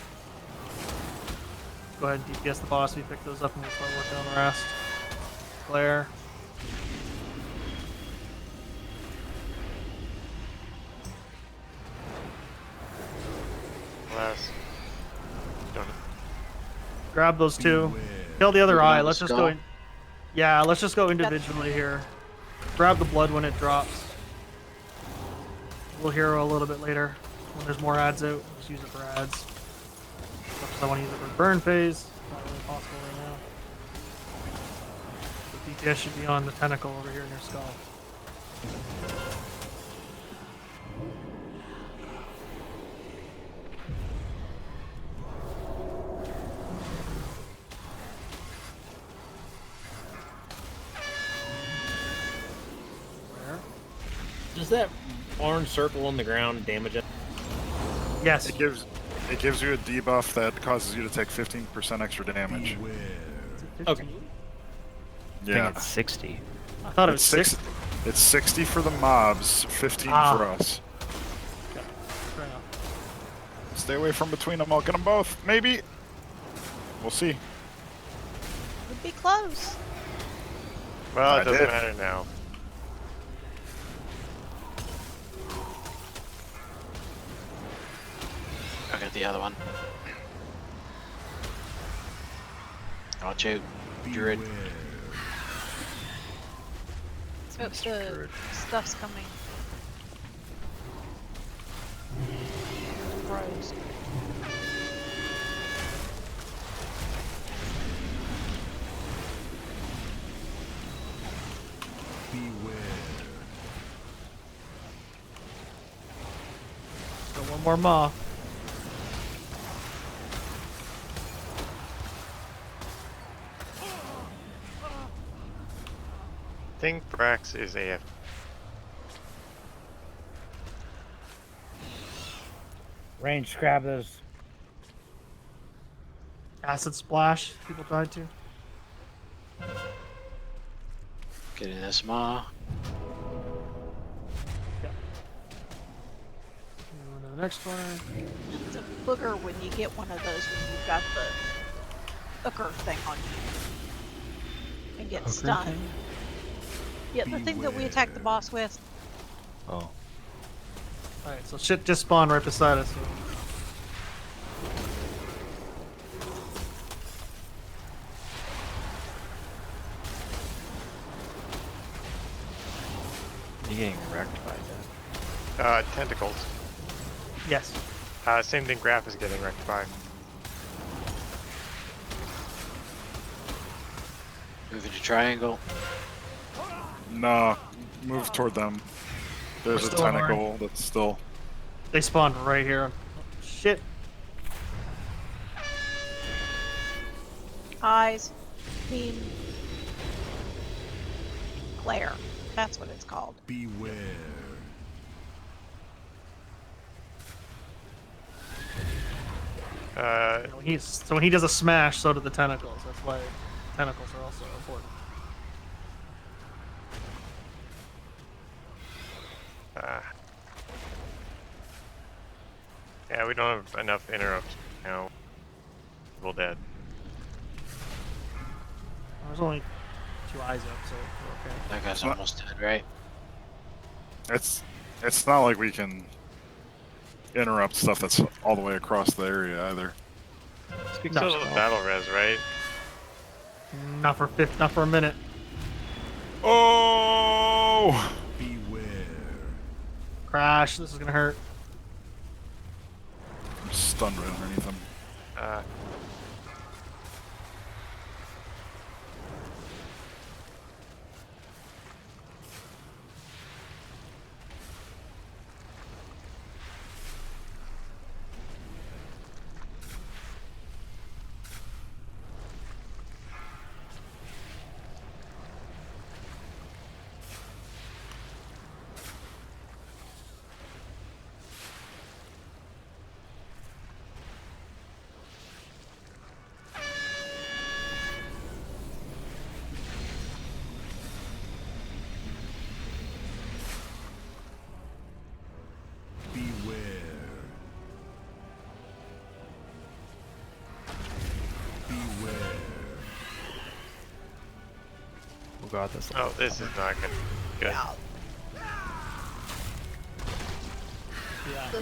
Go ahead and DPS the boss. We pick those up and we'll start working on the rest. Claire. Last. Don't. Grab those 2. Kill the other eye. Let's just skull? go in. Yeah, let's just go individually here. Grab the blood when it drops. We'll hero a little bit later when there's more ads out. Just use it for ads. Because I want to use it for burn phase. Not really possible right now. The DPS should be on the tentacle over here near skull. Does that orange circle on the ground damage it? Yes. It gives you a debuff that causes you to take 15% extra damage. Okay. I Yeah. think it's 60. I thought it was 6. It's 60 for the mobs, 15 for us. Okay. Fair enough. Stay away from between them. I'll get them both. Maybe. We'll see. Would be close. Well, I it doesn't did. matter now. I got the other one. Watch out, Druid. So the stuff's coming. Bros. So one more maw. I think Brax is AF. Range, grab those. Acid splash. People died to. Get in this maw. Move on to the next one. It's a booger when you get one of those when you've got the hooker thing on you. And get stunned. Yeah, the thing that we attacked the boss with. Oh. Alright, so shit just spawned right beside us. you getting wrecked by that? Tentacles. Yes. Same thing Graph is getting wrecked by. Moving to triangle. No, move toward them. There's a Still in line. tentacle that's still. They spawned right here. Shit. Eyes. Beam. Glare. That's what it's called. Beware. So when he does a smash, so do the tentacles. That's why tentacles are also important. Yeah, we don't have enough interrupts now. Evil Dead. There's only 2 eyes up, so we're okay. That guy's almost dead, right? It's not like we can interrupt stuff that's all the way across the area either. Speak still of battle res, right? Not for a minute. Oh! Beware. Crash. This is gonna hurt. I'm stunned right underneath him. Beware. Beware. Oh god, that's. Oh, this is not good.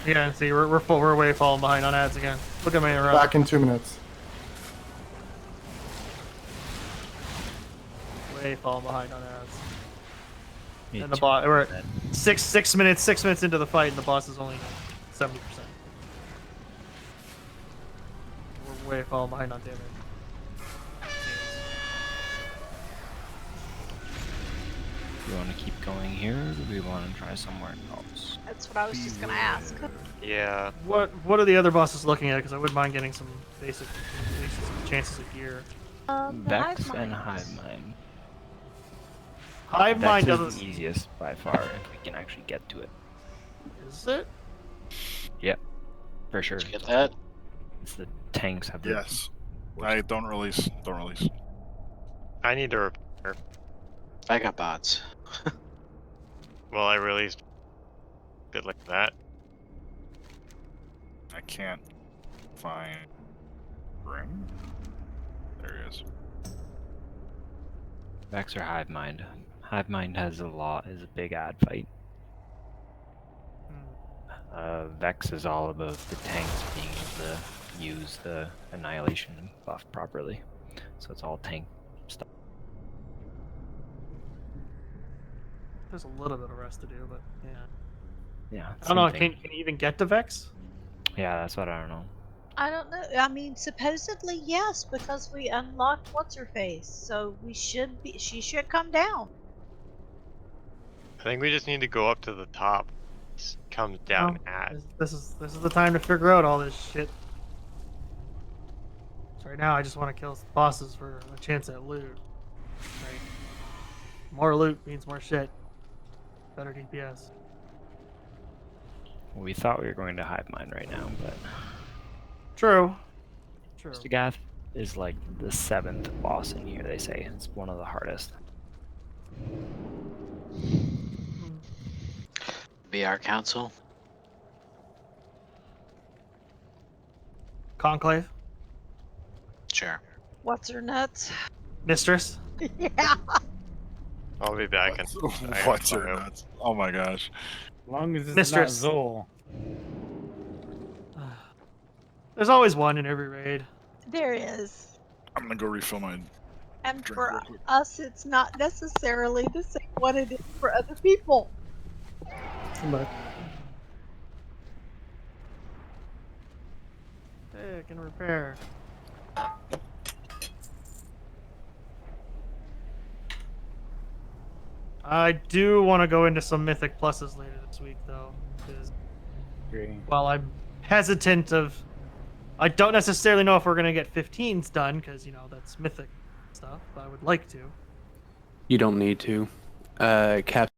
Yeah. See, we're way falling behind on ads again. Look at me around. Back in 2 minutes. Way falling behind on ads. Me And the too. boss. We're at 6 minutes into the fight, and the boss is only 70%. We're way falling behind on damage. Do we want to keep going here, or do we want to try somewhere else? That's what I was just gonna ask. Yeah. What are the other bosses looking at? Because I wouldn't mind getting some basic chances of gear. Vex and Hive Mind. Hive Mind Vex is doesn't. the easiest by far if we can actually get to it. Is it? Yep, for sure. Did you get that? It's the tanks have the Yes. I don't release. Don't release. I need to repair. I got bots. Well, I released it like that. I can't find Grim. There he is. Vex or Hive Mind. Hive Mind is a big ad fight. Vex is all about the tanks being able to use the annihilation buff properly. So it's all tank stuff. There's a little bit of rest to do, but yeah. Yeah. I don't know. same thing. Can you even get to Vex? Yeah, that's what I don't know. I don't know. I mean, supposedly yes, because we unlocked what's her face, so she should come down. I think we just need to go up to the top. It comes down at. This is the time to figure out all this shit. So right now, I just want to kill bosses for a chance at loot. Right? More loot means more shit. Better DPS. We thought we were going to Hive Mind right now, but True. True. Stagath is like the 7th boss in here, they say. It's one of the hardest. BR Council. Conclave. Sure. What's her nuts? Mistress. Yeah. I'll be back in. What's your nuts? Oh my gosh. As long as it's Mistress. not Zol. There's always one in every raid. There is. I'm gonna go refill my. And Drink for real quick. us, it's not necessarily the same one it is for other people. Come back. Hey, I can repair. I do want to go into some Mythic Pluses later this week, though, because Agree. while I'm hesitant I don't necessarily know if we're gonna get 15s done, because that's Mythic stuff. But I would like to. You don't need to. Cap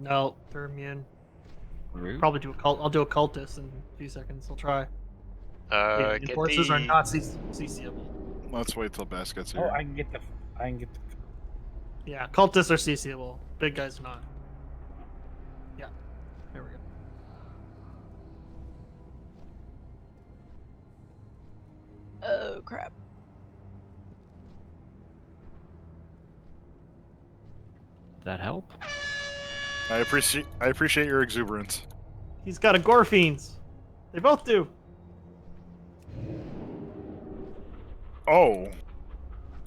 No, they're immune. Rude. Probably do a cult. I'll do a cultist in a few seconds. I'll try. Yeah, Get forces are the not CCable. Let's wait till Bass gets Oh, here. I can get the. Yeah, cultists are CCable. Big guys not. Yeah, there we go. Oh crap. Did that help? I appreciate your exuberance. He's got a Gorfiends. They both do. Oh,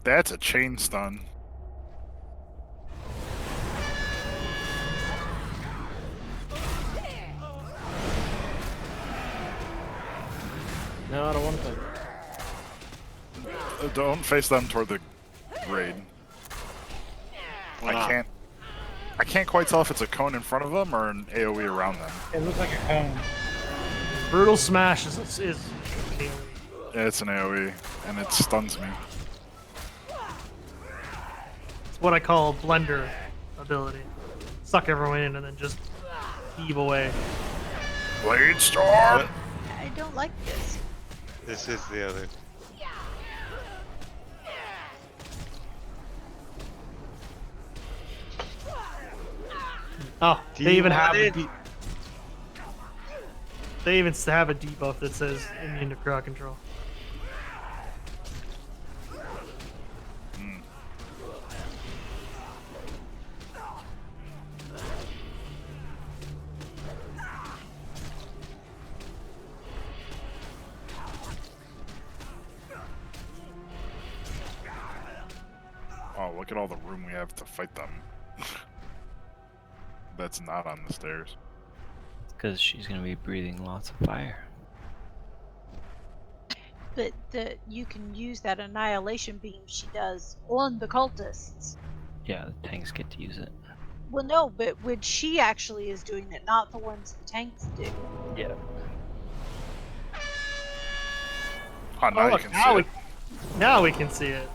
that's a chain stun. No, I don't want to. Don't face them toward the raid. I can't quite tell if it's a cone in front of them or an AoE around them. It looks like a cone. Brutal Smash is AoE. Yeah, it's an AoE, and it stuns me. It's what I call blender ability. Suck everyone in and then just heave away. Blade Storm! I don't like this. This is the other. Oh, Do they you even want have it? they even have a debuff that says immune to crowd control. Oh, look at all the room we have to fight them. That's not on the stairs. Because she's gonna be breathing lots of fire. But you can use that annihilation beam she does on the cultists. Yeah, the tanks get to use it. Well, no, but when she actually is doing it, not the ones the tanks do. Yeah. Oh, now you look, can now see it. Now we can see it.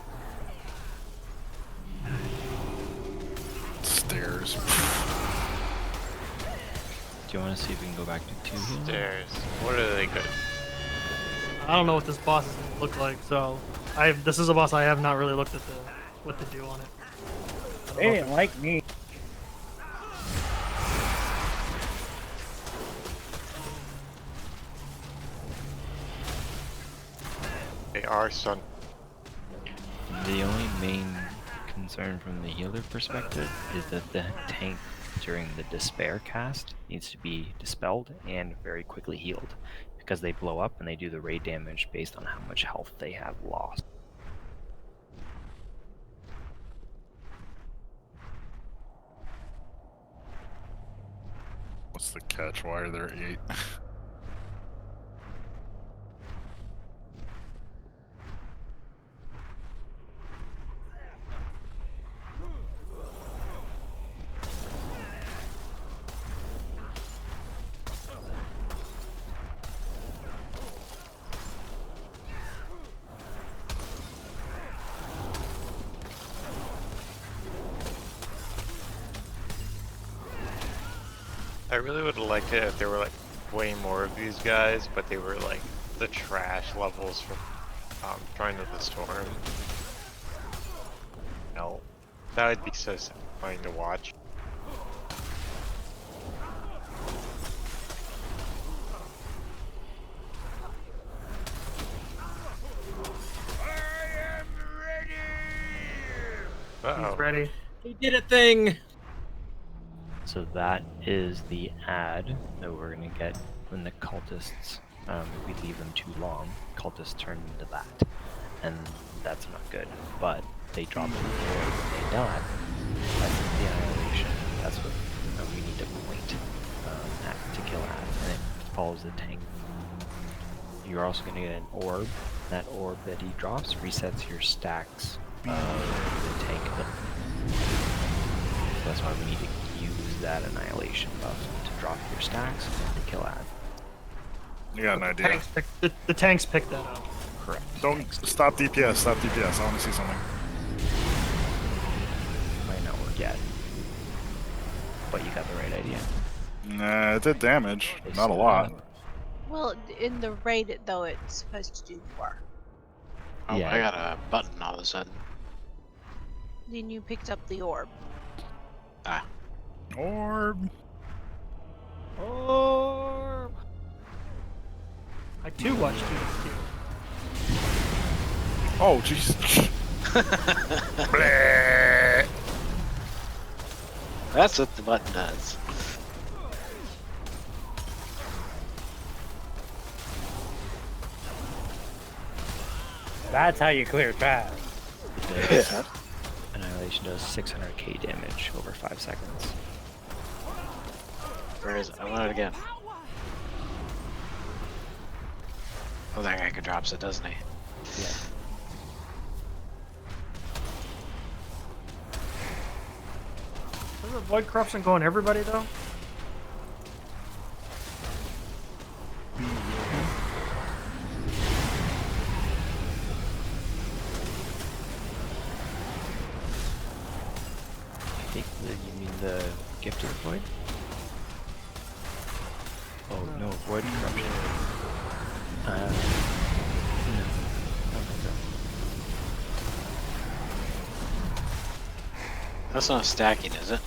Stairs. Do you want to see if we can go back to 2 here? Stairs. What are they good? I don't know what this boss is gonna look like, so this is a boss I have not really looked at what to do on it. They didn't like me. They are sun. The only main concern from the healer perspective is that the tank during the despair cast needs to be dispelled and very quickly healed, because they blow up and they do the raid damage based on how much health they have lost. What's the catch? Why are there 8? I really would have liked it if there were like way more of these guys, but they were like the trash levels from Trying to the Storm. No, that would be so satisfying to watch. He's ready. He did a thing. So that is the ad that we're gonna get when the cultists, if we leave them too long, cultists turn into that. And that's not good. But they drop them when they die. That's the annihilation. That's what we need to point at to kill at. And it follows the tank. You're also gonna get an orb. That orb that he drops resets your stacks of the tank. So that's why we need to use that annihilation buff to drop your stacks and to kill ad. You got an idea. The tanks pick that up. Correct. Don't stop DPS. Stop DPS. I want to see something. Might not work yet. but you got the right idea. Nah, it did damage. It's, Not a lot. Well, in the raid, though, it's supposed to do more. Oh, Yeah. I got a button all of a sudden. Then you picked up the orb. Ah. Orb. Orb. I too watched you. Oh, jeez. Bleh. That's what the button does. That's how you clear trash. Does, Annihilation does 600k damage over 5 seconds. Where is it? I want it again. Oh, that guy drops it, doesn't he? Yeah. Doesn't Void Corruption go on everybody though? I think you mean the Gifted Void? Oh no, Void Corruption. No. I don't think so. That's not stacking, is it?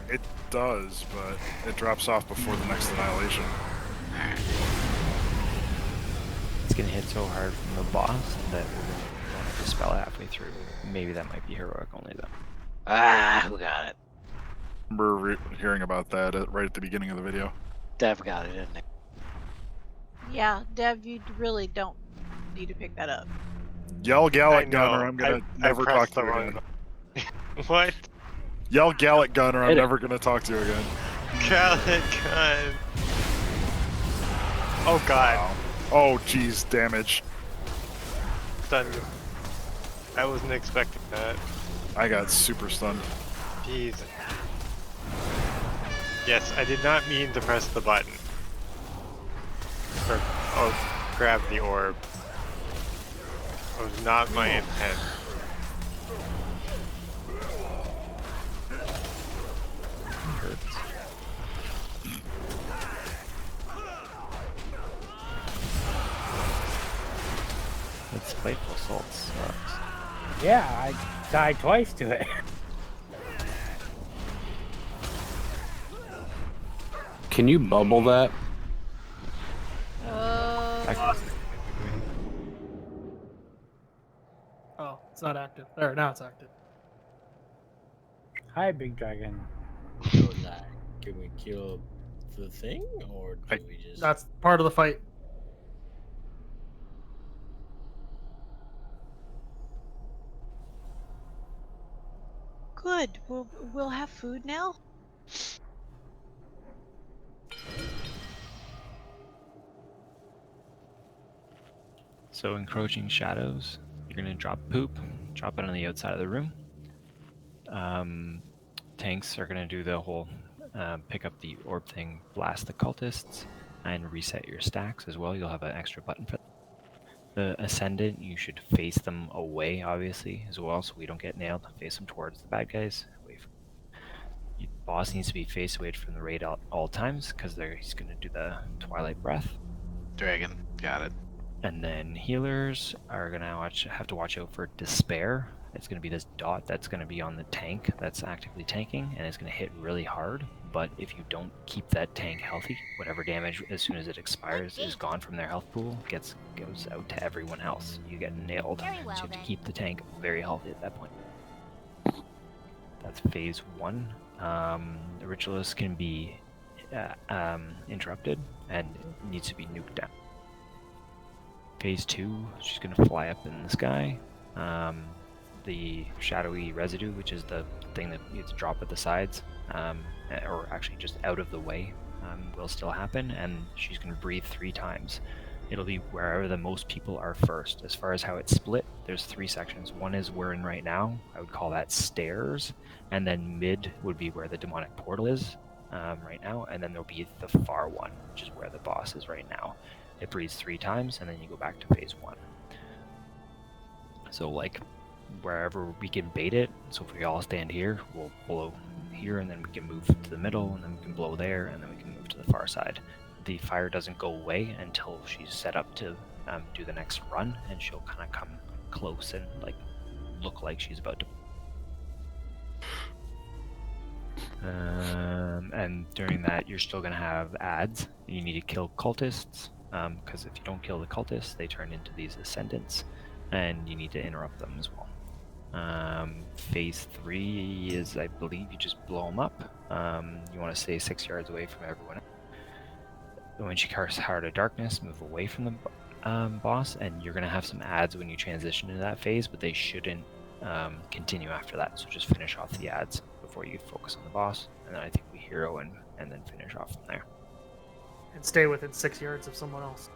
It does, but it drops off before the next Annihilation. It's gonna hit so hard from the boss that we're gonna have to spell halfway through. Maybe that might be heroic only though. Ah, who got it? I remember hearing about that right at the beginning of the video. Dev got it, didn't he? Yeah, Dev, you really don't need to pick that up. Yell Gallic I Gun know. or I'm gonna I never talk pressed to the you wrong again. What? Yell Gallic Gun or I'm Hit it. never gonna talk to you again. Gallic gun. Oh god. Wow. Oh jeez, damage. Stun. I wasn't expecting that. I got super stunned. Jeez. Yes, I did not mean to press the button. Or, grab the orb. That was not my intent. Hurts. That Spiteful Assault sucks. Yeah, I died twice to it. Can you bubble that? Oh, it's not active. There, now it's active. Hi, Big Dragon. So that can we kill the thing, or do we just? That's part of the fight. Good. We'll have food now. So encroaching shadows, you're gonna drop poop, drop it on the outside of the room. Tanks are gonna do the whole pick up the orb thing, blast the cultists, and reset your stacks as well. You'll have an extra button for that. The Ascendant, you should face them away, obviously, as well, so we don't get nailed. Face them towards the bad guys. Boss needs to be face away from the raid at all times, because he's going to do the Twilight Breath. Dragon, got it. And then healers are going to have to watch out for Despair. It's going to be this dot that's going to be on the tank that's actively tanking, and it's going to hit really hard. But if you don't keep that tank healthy, whatever damage as soon as it expires is gone from their health pool, goes out to everyone else. You get nailed. So you have to keep the tank very healthy at that point. That's phase 1. The Ritualist can be interrupted and needs to be nuked down. Phase 2, she's going to fly up in the sky. The shadowy residue, which is the thing that you have to drop at the sides, or actually just out of the way, will still happen, and she's going to breathe 3 times. It'll be wherever the most people are first. As far as how it's split, there's 3 sections. One is we're in right now. I would call that stairs, and then mid would be where the demonic portal is right now, and then there'll be the far one, which is where the boss is right now. It breathes 3 times, and then you go back to phase 1. So like wherever we can bait it, so if we all stand here, we'll blow here, and then we can move to the middle, and then we can blow there, and then we can move to the far side. The fire doesn't go away until she's set up to do the next run, and she'll kind of come close and like look like she's about to. And during that, you're still going to have ads. You need to kill cultists, because if you don't kill the cultists, they turn into these ascendants, and you need to interrupt them as well. Phase 3 is, I believe, you just blow them up. You want to stay 6 yards away from everyone. When she casts Heart of Darkness, move away from the boss, and you're going to have some ads when you transition into that phase, but they shouldn't continue after that. So just finish off the ads before you focus on the boss, and then I think we hero and then finish off from there. And stay within 6 yards of someone else,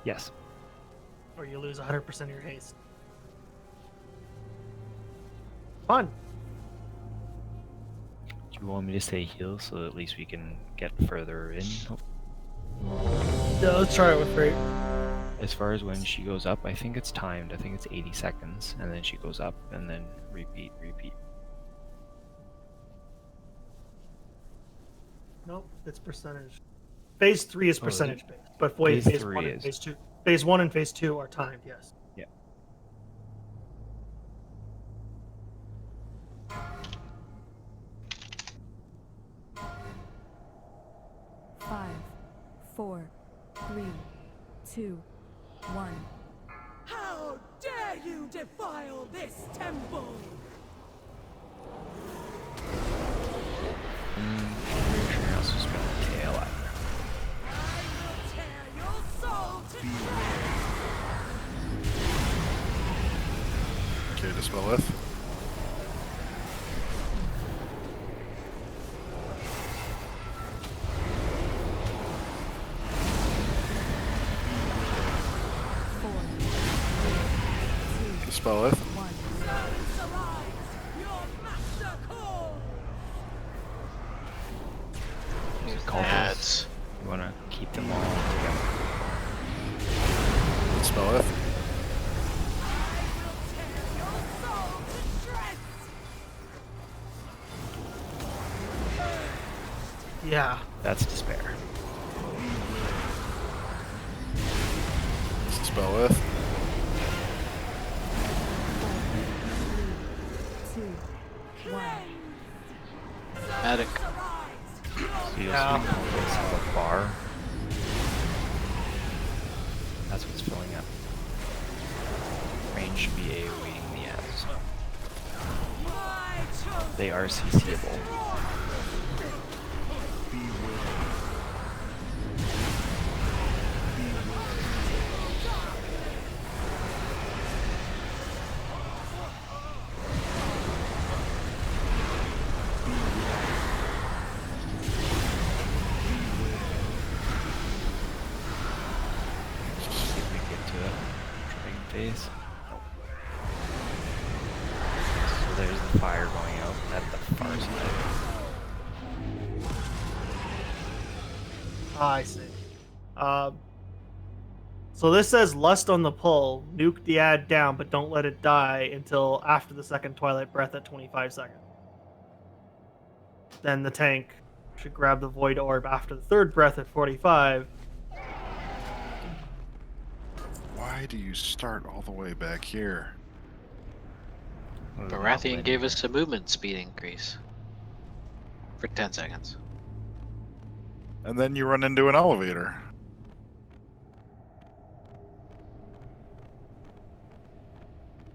Yes. or you lose 100% of your haste. Fun. Do you want me to stay heal so at least we can get further in? Yeah, let's try it with 3. As far as when she goes up, I think it's timed. I think it's 80 seconds, and then she goes up, and then repeat. Nope, it's percentage. Phase 3 is percentage based, but wait, Phase phase 3 1 and is. phase 2. Phase 1 and phase 2 are timed. Yes. Yeah. Five, 4, 3, 2, 1. How dare you defile this temple? Pretty sure I also spent the tail after. I will tear your soul to Okay, dispel with. Dispel with. These cultists, you want to keep them all together. Dispel with. Yeah. That's despair. Dispel with. 2, 1. Medic. So you'll see cultists have a bar. That's what's filling up. Range should be AoEing the ends. They are CCable. See if we can get to it. Dragon phase. Nope. So there's the fire going out at the far side. I see. So this says lust on the pull. Nuke the ad down, but don't let it die until after the second Twilight Breath at 25 seconds. Then the tank should grab the Void Orb after the third breath at 45. Why do you start all the way back here? Baratheon gave us a movement speed increase for 10 seconds. And then you run into an elevator.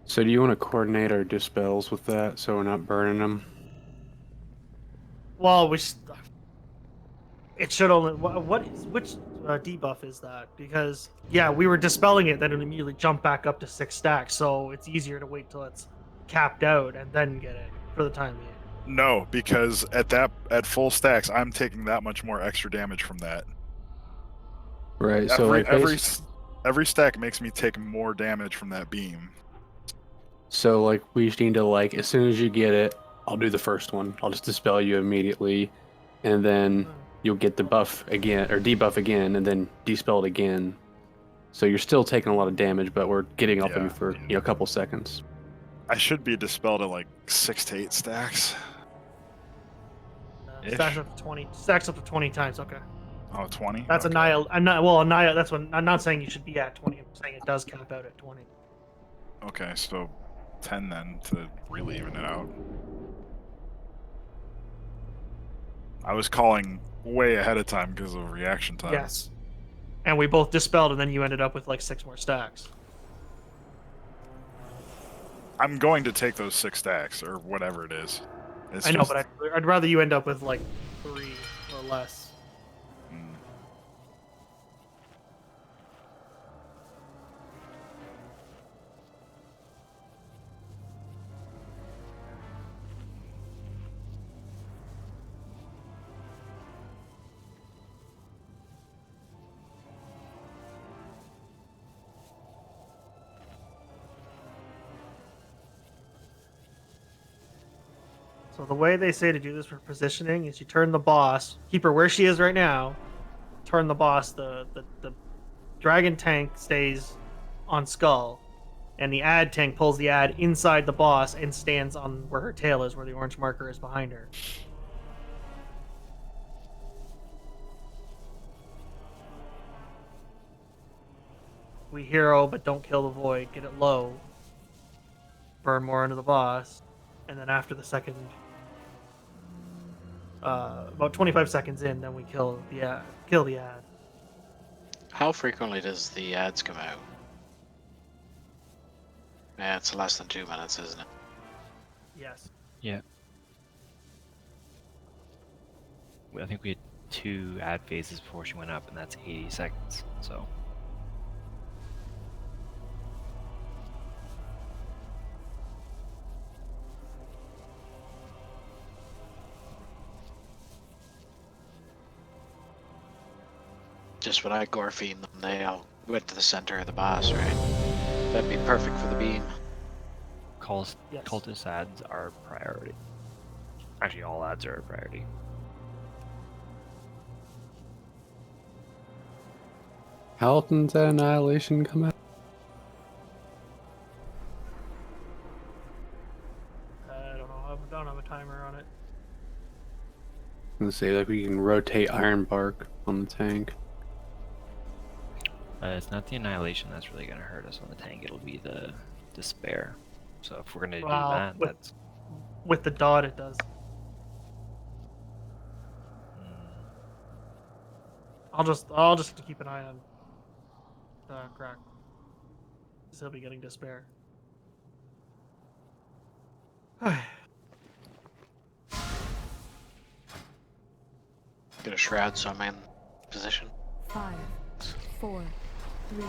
So do you want to coordinate our dispels with that so we're not burning them? Well, it should only. Which debuff is that? Because yeah, we were dispelling it, then it immediately jumped back up to 6 stacks. So it's easier to wait till it's capped out and then get it for the time being. No, because at full stacks, I'm taking that much more extra damage from that. Right. So like every stack makes me take more damage from that beam. So like we just need to like as soon as you get it, I'll do the first one. I'll just dispel you immediately, and then you'll get the buff again or debuff again, and then dispel it again. So you're still taking a lot of damage, but we're getting up on you for a couple seconds. I should be dispelled at like 6 to 8 stacks. Stacks up to 20. Stacks up to 20 times. Okay. Oh, 20? That's okay. I'm not. Well, annihilate. That's what. I'm not saying you should be at 20. I'm saying it does cap out at 20. Okay, so 10 then to really even it out. I was calling way ahead of time because of reaction time. Yes. And we both dispelled, and then you ended up with like 6 more stacks. I'm going to take those 6 stacks or whatever it is. It's I know, just- but I'd rather you end up with like 3 or less. Mm. So the way they say to do this for positioning is you turn the boss, keep her where she is right now, turn the boss, the dragon tank stays on Skull, and the ad tank pulls the ad inside the boss and stands on where her tail is, where the orange marker is behind her. We hero, but don't kill the void, get it low, burn more into the boss, and then after the second about 25 seconds in, then we kill the ad. How frequently does the ads come out? Yeah, it's less than 2 minutes, isn't it? Yes. Yeah. I think we had 2 ad phases before she went up, and that's 80 seconds. So. Just when I gore fiend them, they all went to the center of the boss, right? That'd be perfect for the beam. Yes. Cultist ads are priority. Actually, all ads are a priority. How often does that annihilation come out? I don't know. I don't have a timer on it. I'm gonna say like we can rotate Iron Bark on the tank. It's not the annihilation that's really going to hurt us on the tank. It'll be the despair. So if we're going to do Well, that, with- that's With the dot, it does. I'll just have to keep an eye on Crack. Because he'll be getting despair. Get a shroud, so I'm in position. 5, 4, 3,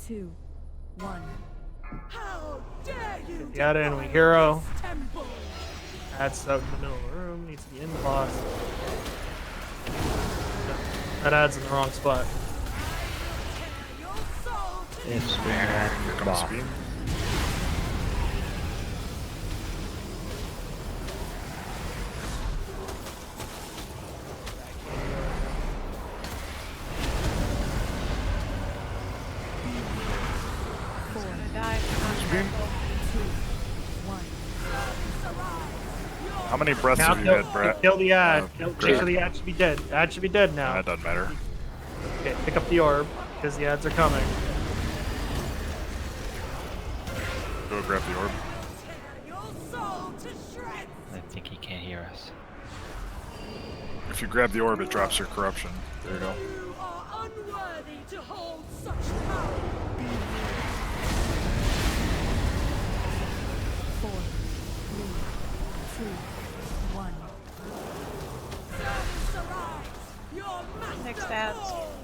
2, 1. How dare you Get the ad in, we hero. this temple? Ad's out in the middle of the room, needs to be in the boss. That ad's in the wrong spot. Your soul to if Spare. Here comes Beam. Four, Gonna die if I'm not careful. 2, 1. How many breaths Now have you had, Brett? kill the ad. Make great. sure the ad should be dead. The ad should be dead now. That doesn't matter. Okay, pick up the orb, because the ads are coming. Go grab the orb. your soul to shreds. I think he can't hear us. If you grab the orb, it drops your corruption. There you go. You are unworthy to hold such power. 4, 3, 2, 1. Service arise. Your master Next ads. falls.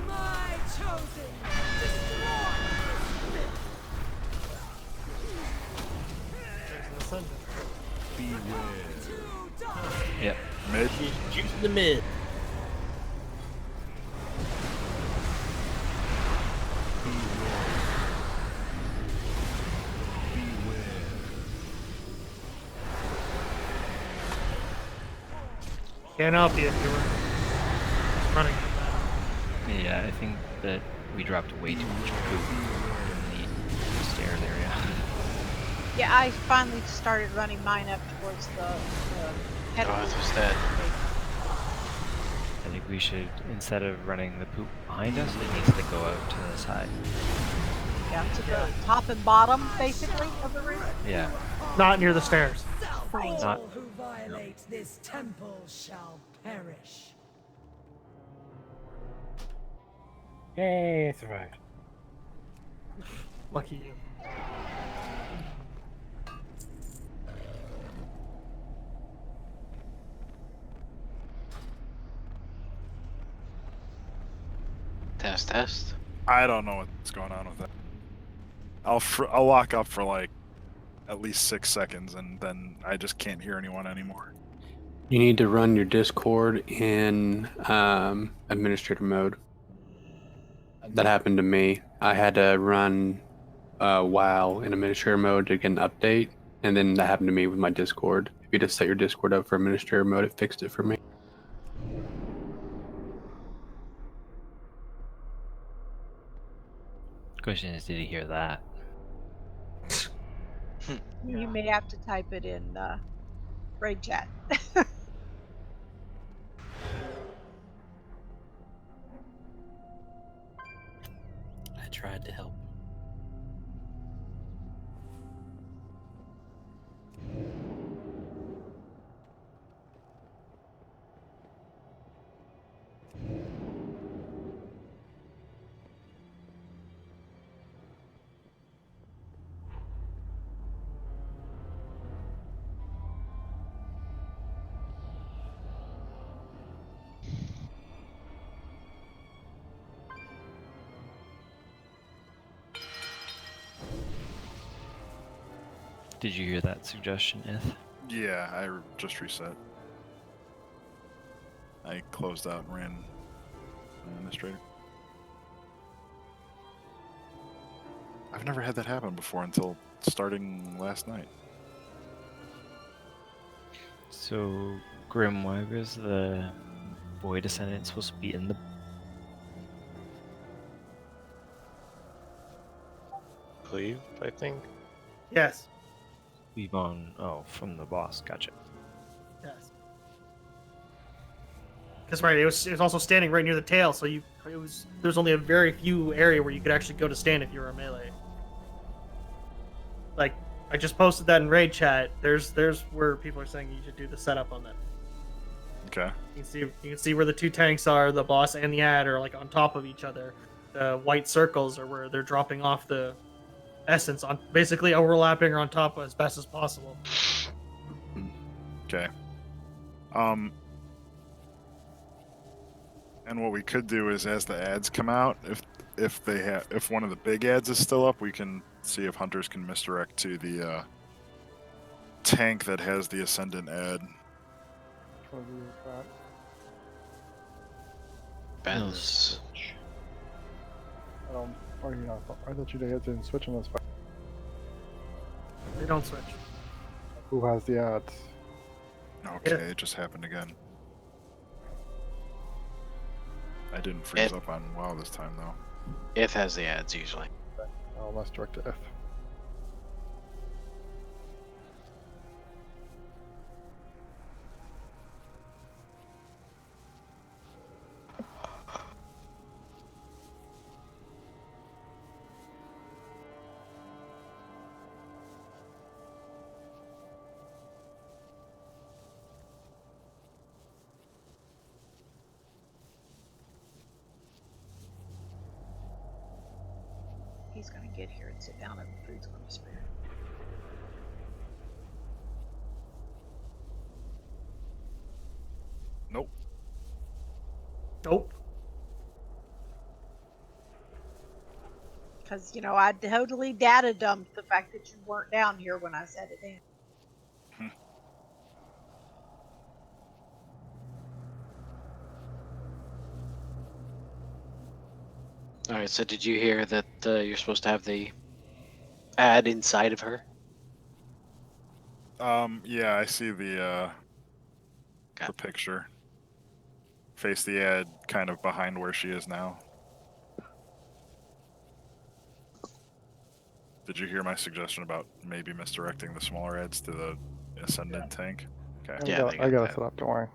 My chosen. Destroy There's the ascendant. Beware. to die. Yep. Mid. Juice in the mid. Can't help you if you're running from that. Yeah, I think that We dropped way too much poop in the stairs area. Yeah, I finally started running mine up towards the head Oh, of I the was dead. I think we should, instead of running the poop behind us, it needs to go out to the side. Yeah, to the top and bottom, basically, of the room. Yeah. Not near the stairs. Three. Not- All who violate this temple shall perish. Yay, I survived. Lucky you. Test. I don't know what's going on with that. I'll lock up for like at least 6 seconds, and then I just can't hear anyone anymore. You need to run your Discord in administrator mode. That happened to me. I had to run WoW in administrator mode to get an update, and then that happened to me with my Discord. If you just set your Discord up for administrator mode, it fixed it for me. Question is, did he hear that? You may have to type it in raid chat. I tried to help. Did you hear that suggestion, Ith? Yeah, I just reset. I closed out and ran administrator. I've never had that happen before until starting last night. So, Grim, why was the boy descendant supposed to be in the... Cleave, I think. Yes. We've on... Oh, from the boss. Gotcha. Yes. That's right. It was also standing right near the tail, so there's only a very few area where you could actually go to stand if you were a melee. Like, I just posted that in raid chat. There's where people are saying you should do the setup on that. Okay. You can see where the two tanks are. The boss and the ad are like on top of each other. The white circles are where they're dropping off the essence on, basically overlapping or on top as best as possible. Okay. And what we could do is, as the ads come out, if one of the big ads is still up, we can see if hunters can misdirect to the tank that has the ascendant ad. Ben's. Or you know, I thought you guys didn't switch on this fight. They don't switch. Who has the ads? Okay, it just happened again. I didn't freeze up on WoW this time though. Ith has the ads usually. I'll must direct to F. He's gonna get here and sit down and the food's gonna be spared. Nope. Nope. Because, you know, I totally data dumped the fact that you weren't down here when I said it in. Alright, so did you hear that you're supposed to have the ad inside of her? Yeah, I see the picture. Face the ad kind of behind where she is now. Did you hear my suggestion about maybe misdirecting the smaller heads to the ascendant tank? Okay. Yeah, I got it set up. Don't worry.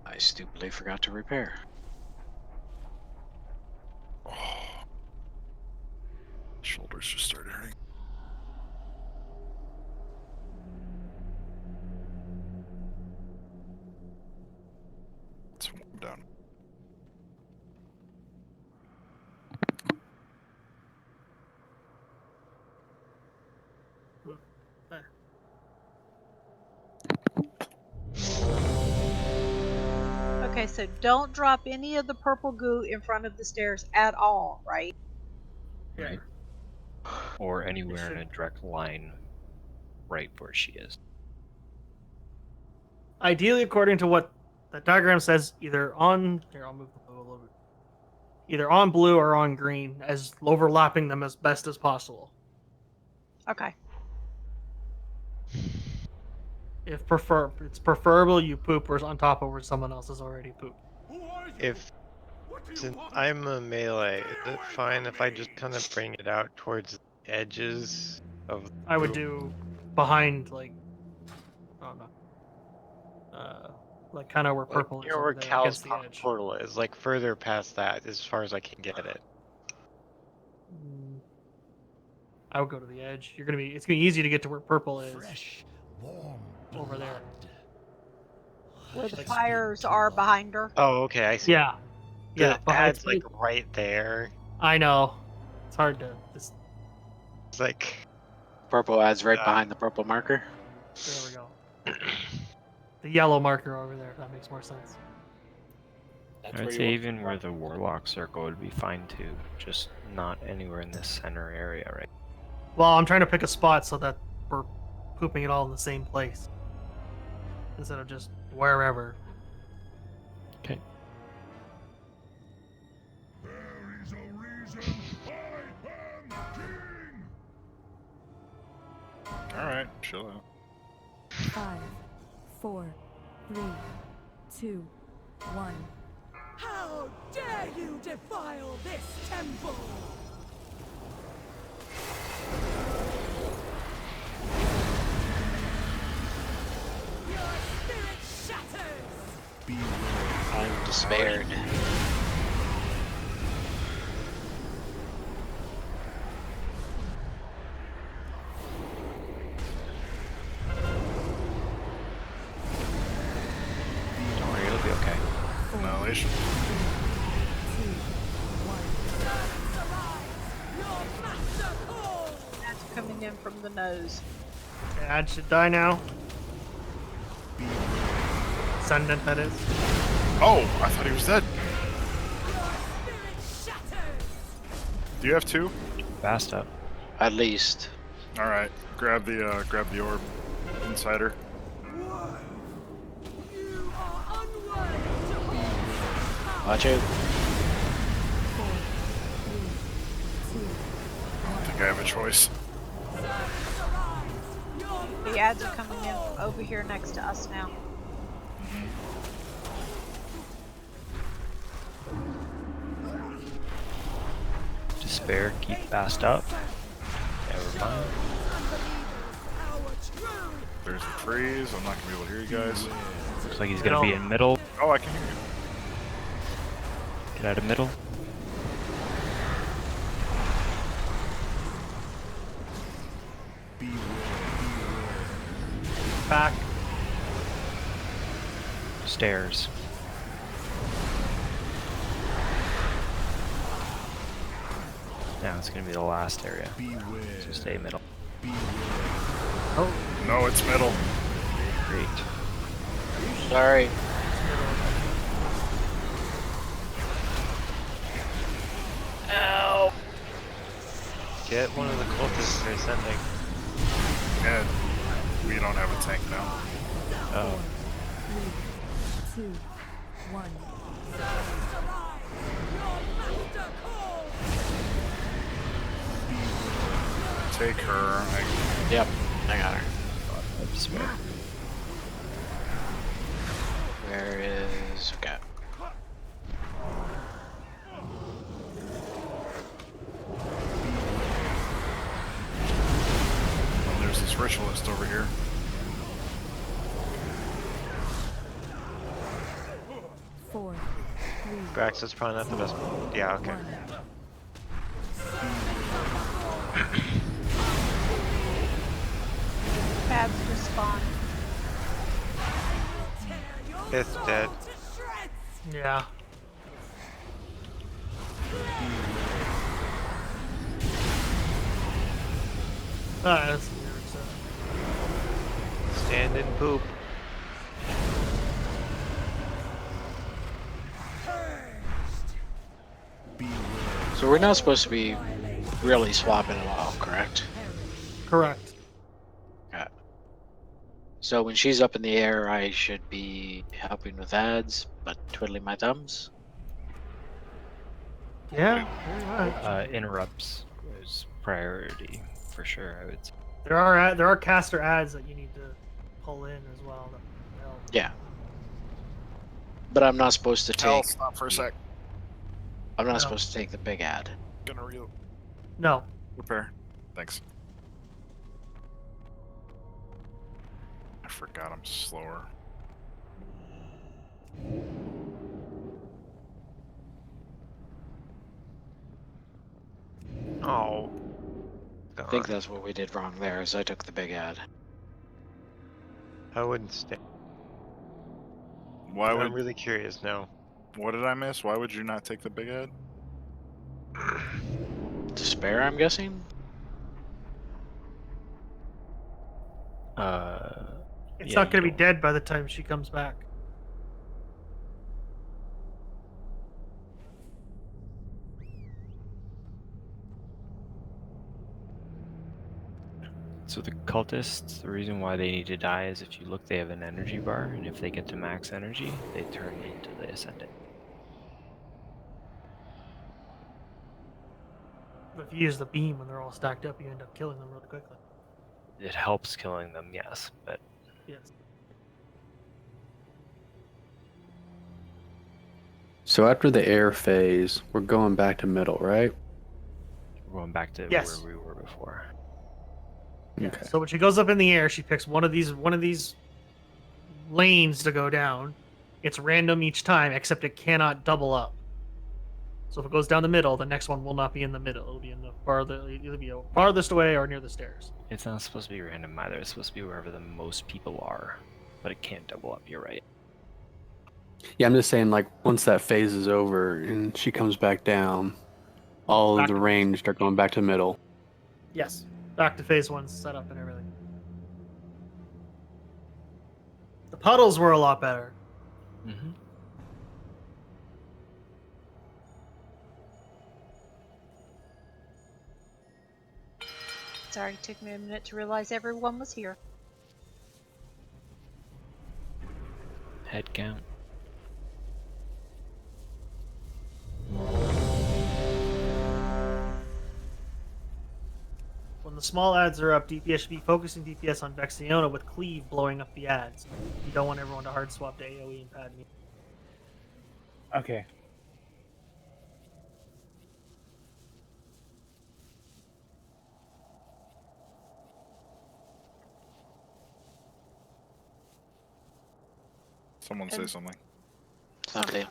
I stupidly forgot to repair. Shoulders just started hurting. Let's warm down. Okay, so don't drop any of the purple goo in front of the stairs at all, right? Right. Or anywhere in a direct line right where she is. Ideally, according to what the diagram says, either on here, I'll move the blue a little bit. Either on blue or on green, as overlapping them as best as possible. Okay. If it's preferable you poop where on top of where someone else has already pooped. If since I'm a melee, is it fine if I just kind of bring it out towards the edges of? I would do behind like, I don't know, like kind of where Like, purple you is know over where there Cal's against the edge. portal is, like further past that, as far as I can get it. I would go to the edge. It's gonna be easy to get to where purple is. Fresh, warm over there. Where the Like, fires are behind her. Oh, okay, I see. Yeah. Yeah. The Behind, ad's like right there. I know. It's hard to. It's like Purple adds right behind the purple marker. There we go. The yellow marker over there. If that makes more sense. I'd say even where the warlock circle would be fine too, just not anywhere in this center area, right? Well, I'm trying to pick a spot so that we're pooping it all in the same place instead of just wherever. Okay. All right, chill out. 5, 4, 3, 2, 1. How dare you defile this temple! Your spirit shatters! I'm despaired. Don't worry, it'll be okay. Annihilation. That's coming in from the nose. Ad should die now. Ascendant, that is. Oh, I thought he was dead. Do you have two? Fast up. At least. All right, grab the orb, insider. Watch out. I don't think I have a choice. The ads are coming in from over here next to us now. Despair, keep fast up. Never mind. There's the freeze. I'm not gonna be able to hear you guys. Looks like he's gonna be in middle. Oh, I can hear you. Get out of middle. Back. Stairs. Now it's gonna be the last area. So stay middle. Oh. No, it's middle. Great. Sorry. Ow! Get one of the cultists they're sending. And we don't have a tank now. Oh. 3, 2, 1. Take her. Yep, I got her. Despair. Where is... Okay. Brax, that's probably not the best. Yeah, okay. Fabs respawn. It's dead. Yeah. That's weird. So. Stand and poop. So we're not supposed to be really swapping them all, correct? Correct. Yeah. So when she's up in the air, I should be helping with ads, but twiddling my thumbs. Yeah, pretty much. Interrupts is priority for sure. I would say. There are caster ads that you need to pull in as well. That help. Yeah. But I'm not supposed to Hell, take. stop for a sec. I'm not No. supposed to take the big ad. Gonna No. repair. Thanks. I forgot I'm slower. Oh. I think that's what we did wrong there, is I took the big ad. I wouldn't stay. Why would? I'm really curious now. What did I miss? Why would you not take the big ad? Despair, I'm guessing? It's Yeah, not going to you be dead by the time she comes back. So the cultists, the reason why they need to die is if you look, they have an energy bar, and if they get to max energy, they turn into the Ascendant. But if you use the beam when they're all stacked up, you end up killing them really quickly. It helps killing them, yes, but Yes. So after the air phase, we're going back to middle, right? we're going back to Yes. where we were before. Yeah. Okay. So when she goes up in the air, she picks one of these lanes to go down. It's random each time, except it cannot double up. So if it goes down the middle, the next one will not be in the middle. It'll be in the either be farthest away or near the stairs. It's not supposed to be random either. It's supposed to be wherever the most people are, but it can't double up. You're right. Yeah, I'm just saying, like, once that phase is over and she comes back down, all Back of the to- ranged are going back to middle. Yes. Back to phase one setup and everything. The puddles were a lot better. Mm-hmm. Sorry, it took me a minute to realize everyone was here. Head count. When the small ads are up, DPS should be focusing DPS on Vexiona with Cleave blowing up the ads. You don't want everyone to hard swap to AoE and pad me. Okay. Someone say something. Something.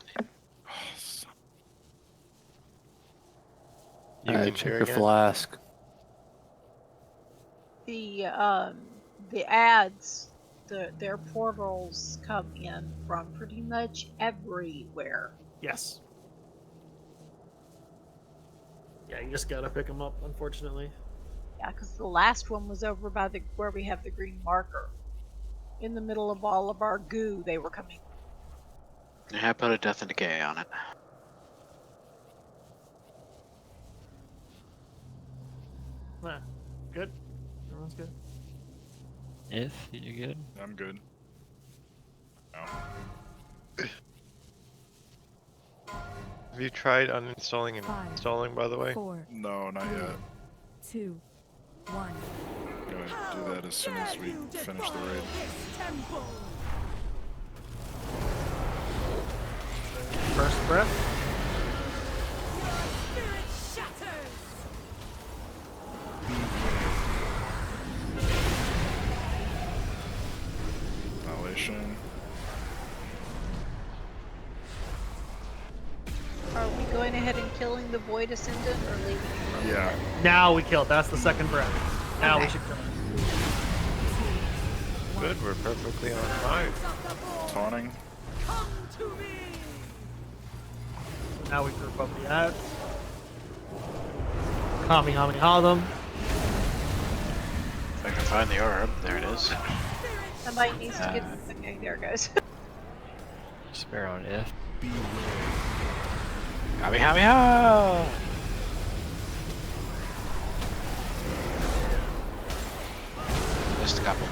You can check hear your again? flask. The ads, their portals come in from pretty much everywhere. Yes. Yeah, you just gotta pick them up, unfortunately. Yeah, because the last one was over by where we have the green marker. In the middle of all of our goo, they were coming. Yeah, I put a death and decay on it. Good. Everyone's good. If you good. I'm good. Have you tried uninstalling and Five, installing, by the way? 4, No, not yet. 2, 1. Gonna do that as soon as we finish the raid. First breath. Annihilation. killing the Void Ascendant or leaving it? Yeah. Now we kill it. That's the second breath. Now we Okay. should kill it. Good, we're perfectly on time. Taunting. So now we group up the ads. Kamehameha them. If I can find the orb, there it is. Somebody needs to get. Okay, there it goes. Spare on if. Kamehameha! Missed a couple.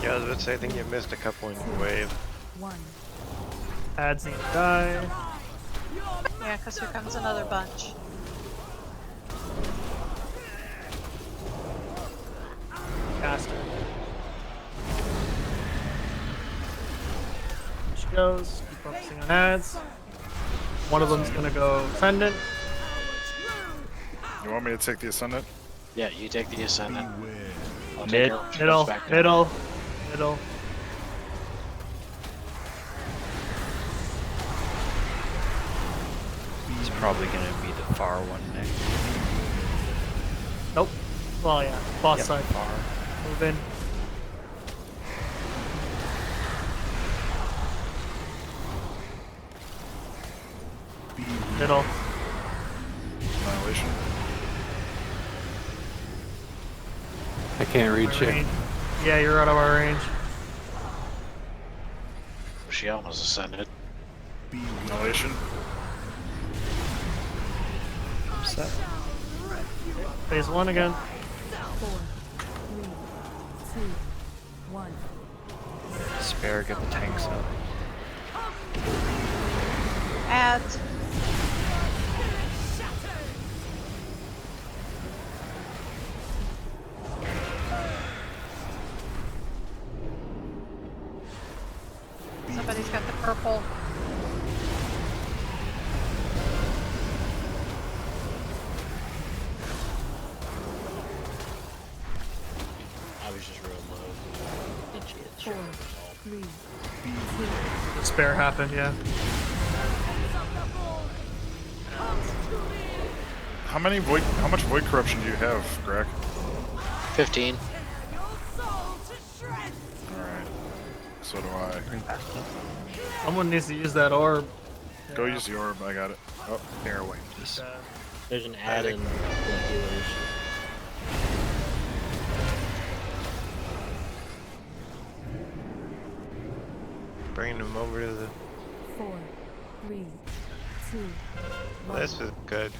Yeah, I was about to say, I think you missed a couple in your wave. 1. Ads need to die. Yeah, because here comes another bunch. Caster. She goes. Keep focusing on ads. One of them's gonna go Ascendant. You want me to take the Ascendant? Yeah, you take the Ascendant. I'll take Mid. her Middle. back down. Middle. Middle. He's probably gonna be the far one next. Nope. Well, yeah. Boss Yep, side. far. Move in. Middle. Annihilation. I can't reach My it. range. Yeah, you're out of our range. She almost ascended. Annihilation. Set. Phase 1 again. 4, 3, 2, 1. Spare, get the tanks up. Ads. Somebody's got the purple. I was just real low. Then she hit 4, shot. 3, 2. The spare happened, yeah. How much void corruption do you have, Greg? 15. Alright. So do I. Someone needs to use that orb. Go use the orb, I got it. Oh, Bear away, please. There's an add in the healers. Bringing them over to the. 4, 3, 2, 1. This is good.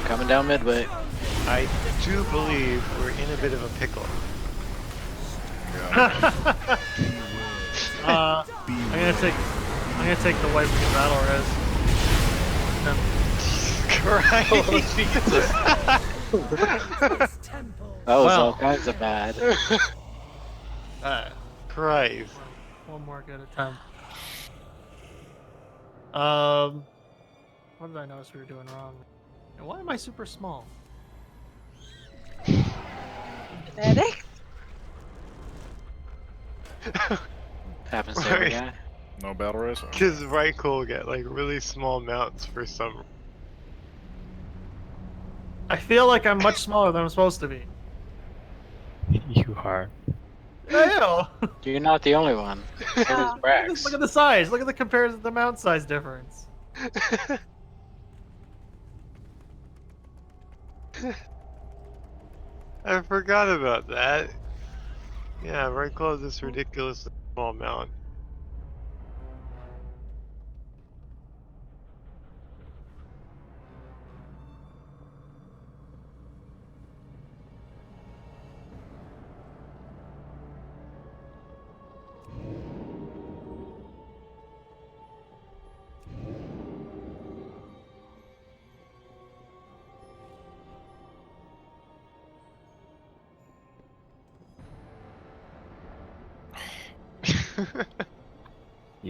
Coming down midway. I do believe we're in a bit of a pickle. I'm gonna take the wipe from the battle res. That was Well. all kinds of bad. Christ. One more good attempt. What did I notice we were doing wrong? And why am I super small? Medic? Happens to every guy. No battle race? Because Reichel get like really small mounts for some. I feel like I'm much smaller than I'm supposed to be. You are. I am. You're not the only one. So is Brax. Look at the size. Look at the comparison, the mount size difference. I forgot about that. Yeah, Reichel has this ridiculously small mount.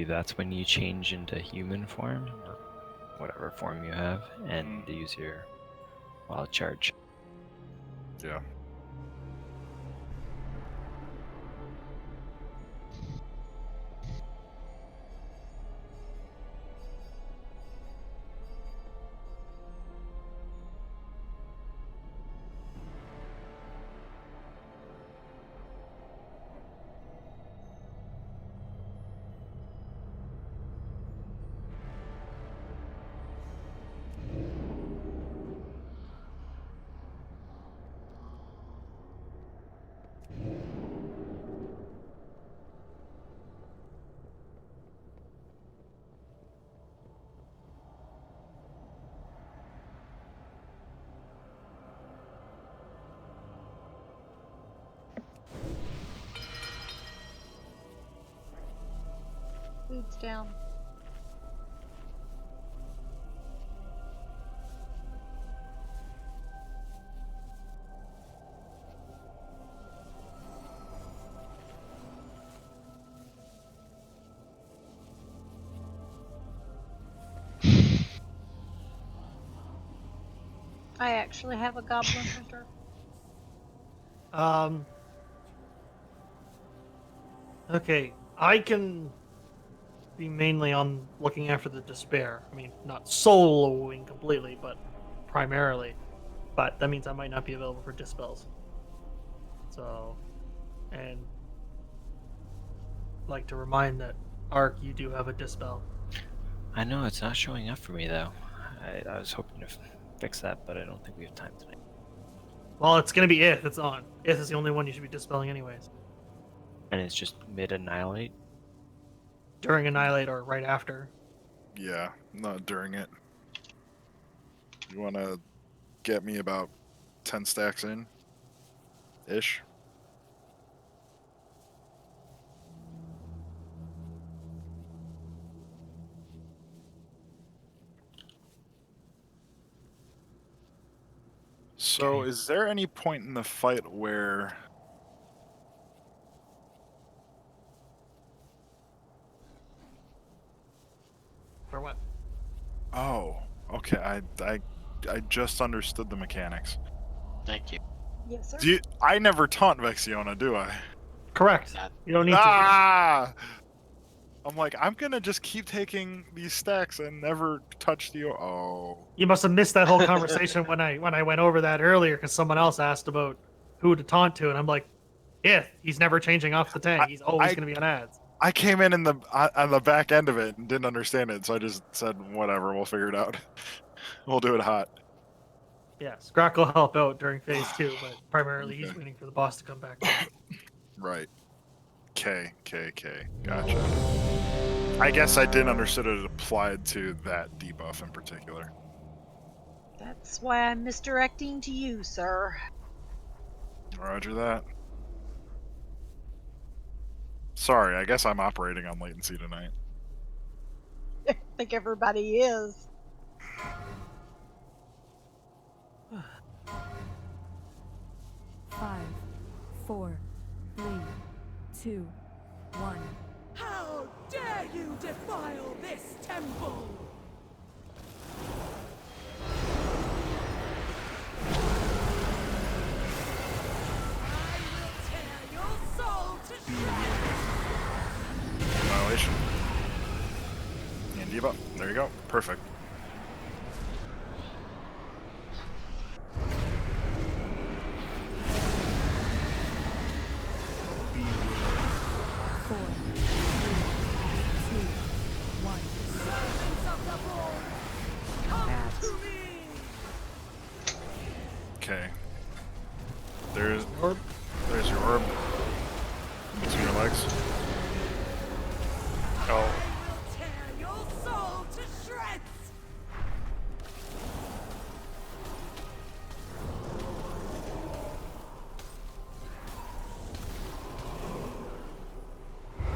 That's when you change into human form, or whatever form you have, and use your wild charge. Yeah. Food's down. I actually have a goblin hunter. Okay, I can be mainly on looking after the despair. I mean, not soloing completely, but primarily. But that means I might not be available for dispels. So, and I'd like to remind that Ark, you do have a dispel. I know it's not showing up for me though. I was hoping to fix that, but I don't think we have time tonight. Well, it's gonna be Ith. It's on. Ith is the only one you should be dispelling anyways. And it's just mid annihilate. During Annihilate or right after. Yeah, not during it. You want to get me about 10 stacks in? Ish. So, is there any point in the fight where... For what? Oh, okay. I just understood the mechanics. Thank you. Yes, sir. I never taunt Vexiona, do I? Correct. You don't need to. I'm like, I'm gonna just keep taking these stacks and never touch the. Oh. You must have missed that whole conversation when I went over that earlier because someone else asked about who to taunt to, and I'm like, Ith. He's never changing off the tank. He's always going to be on ads. I came in the on the back end of it and didn't understand it, so I just said, whatever, we'll figure it out. We'll do it hot. Yes, Grok will help out during phase 2, but primarily he's waiting for the boss to come back. Right. K. Gotcha. I guess I didn't understand it applied to that debuff in particular. That's why I'm misdirecting to you, sir. Roger that. Sorry, I guess I'm operating on latency tonight. I think everybody is. Five, 4, 3, 2, 1. How dare you defile this temple! I will tear your soul to shreds! Annihilation. And debuff. There you go. Perfect. Okay. There's your orb. Between your legs. Oh. Tear your soul to shreds!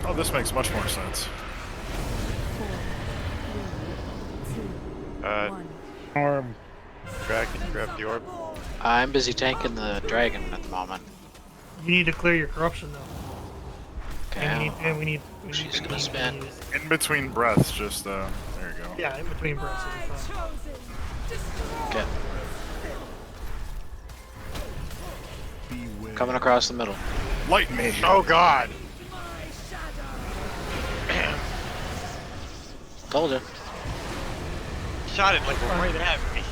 Oh, this makes much more sense. Arm. Dragon, grab the orb. I'm busy tanking the dragon at the moment. You need to clear your corruption, though. Okay. And we need She's gonna spin. In between breaths, just there you go. Yeah, in between breaths. Okay. Coming across the middle. Light me. Oh God. Told you. Shot it like right at me.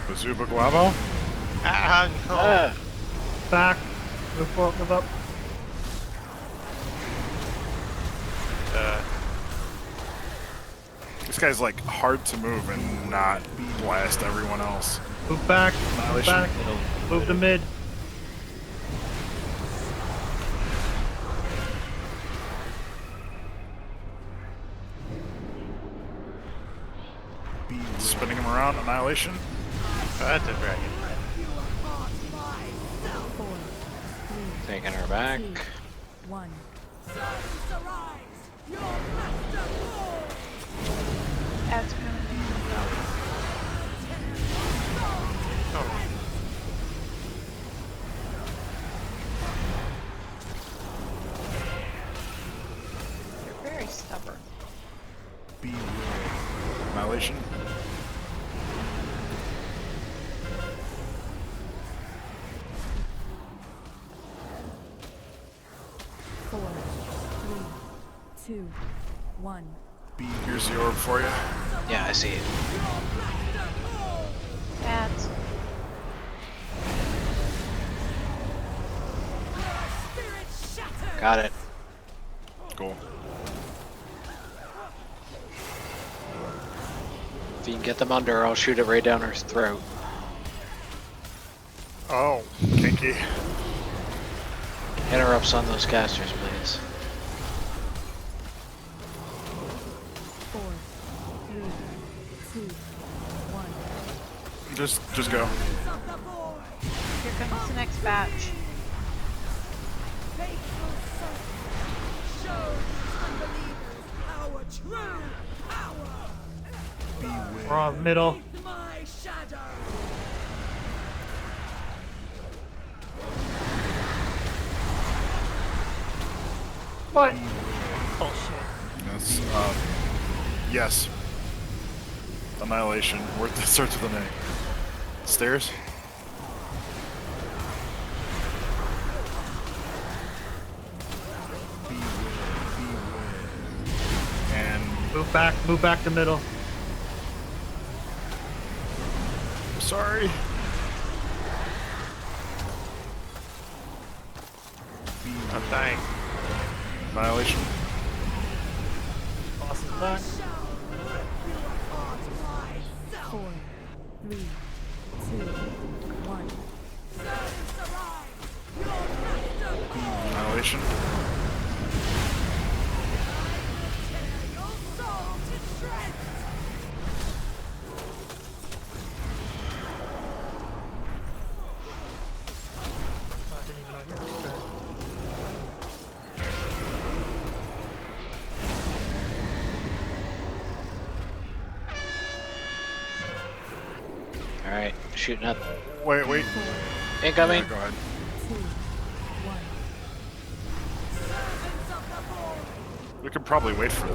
Bazuba Guavo? Ah, no. Back. Move forward, move up. This guy's like hard to move and not blast everyone else. Move back. Move back. Move to mid. Spinning him around, annihilation. That's a dragon. Taking her back. 1. That's gonna be You're very stubborn. Annihilation. Four, three, two, one. Here's the orb for you. Yeah, I see it. That's Got it. Cool. If you can get them under, I'll shoot it right down her throat. Oh, kinky. Interrupts on those casters, please. 4, 3, 2, 1. Just go. here comes the next batch. We're on middle. What? Oh shit. That's yes. Annihilation. Where it starts with an A. Stairs. And Move back to middle. sorry. I'm dying. Annihilation. Boss is back. 4, 3, 2, 1. Annihilation. Alright, shooting up. Wait. Incoming. Yeah, go ahead. 2, 1. We could probably wait for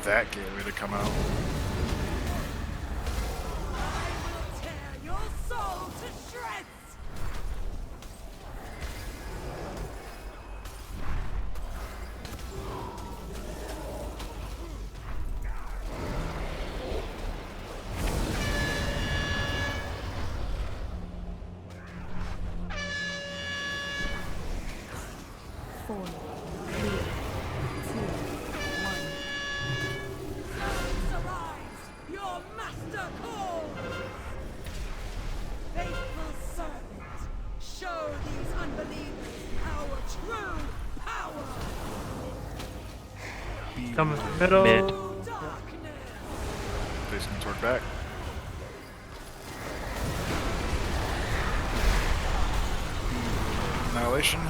that gateway to come out. Four, three, two, one. Your master calls! Faithful servant, show these unbelievers our true power! Coming middle. Mid. Facing toward back. Annihilation.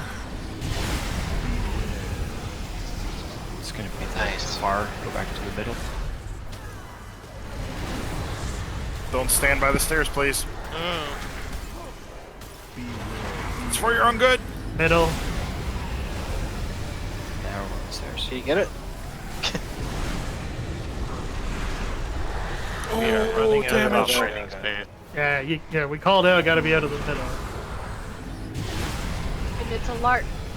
It's gonna be Nice. far. Go back to the middle. Don't stand by the stairs, please. It's for your own good. Middle. Now we're on the stairs. Do you get it? We are running out of damage. operating space. Yeah, we called out. Got to be out of the middle. And it's a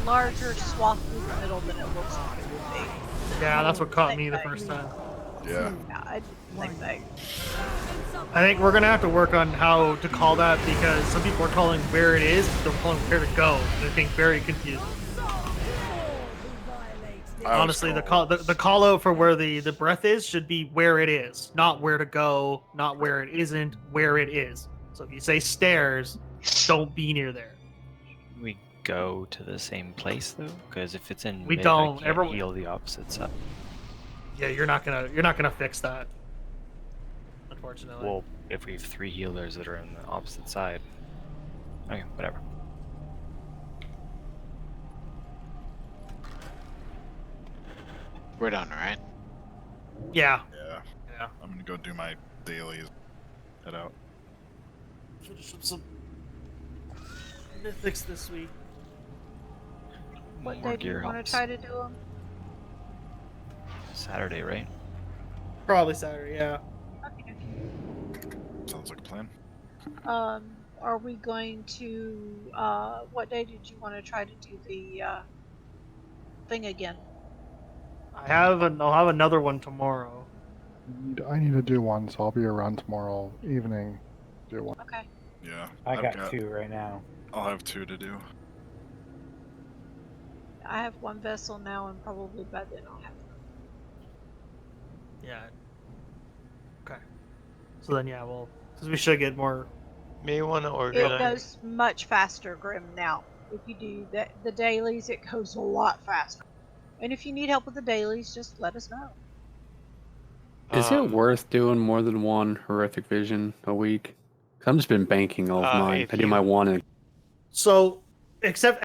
larger swath through the middle than it looks like it would be. Yeah, that's what caught me the first time. Yeah. Yeah, I didn't think I think we're gonna have to work on how to call that because some people are calling where it is, they're calling where to go. They're being very confused. Honestly, the call out for where the breath is should be where it is, not where to go, not where it isn't, where it is. So if you say stairs, don't be near there. We go to the same place though, because if it's in We mid, don't. I can't Everyone- heal the opposite side. Yeah, you're not gonna fix that. Unfortunately. Well, if we have 3 healers that are on the opposite side, okay, whatever. We're done, right? Yeah. Yeah. Yeah. I'm gonna go do my dailies. Head out. Finish up some mythics this week. What More day do you gear want to helps. try to do them? Saturday, right? Probably Saturday, yeah. Okay. Sounds like a plan. Are we going to, what day did you want to try to do the, thing again? I'll have another one tomorrow. I need to do one, so I'll be around tomorrow evening. Do one. Okay. Yeah. I I've got 2 right now. I'll have 2 to do. I have 1 vessel now, and probably by then I'll have 3. Yeah. Okay. So then, yeah, because we should get more. May want to It organize. goes much faster, Grim, now. If you do the dailies, it goes a lot faster. And if you need help with the dailies, just let us know. Is it worth doing more than one horrific vision a week? 'Cause I've just been banking all of mine. I do my 18. one and So, except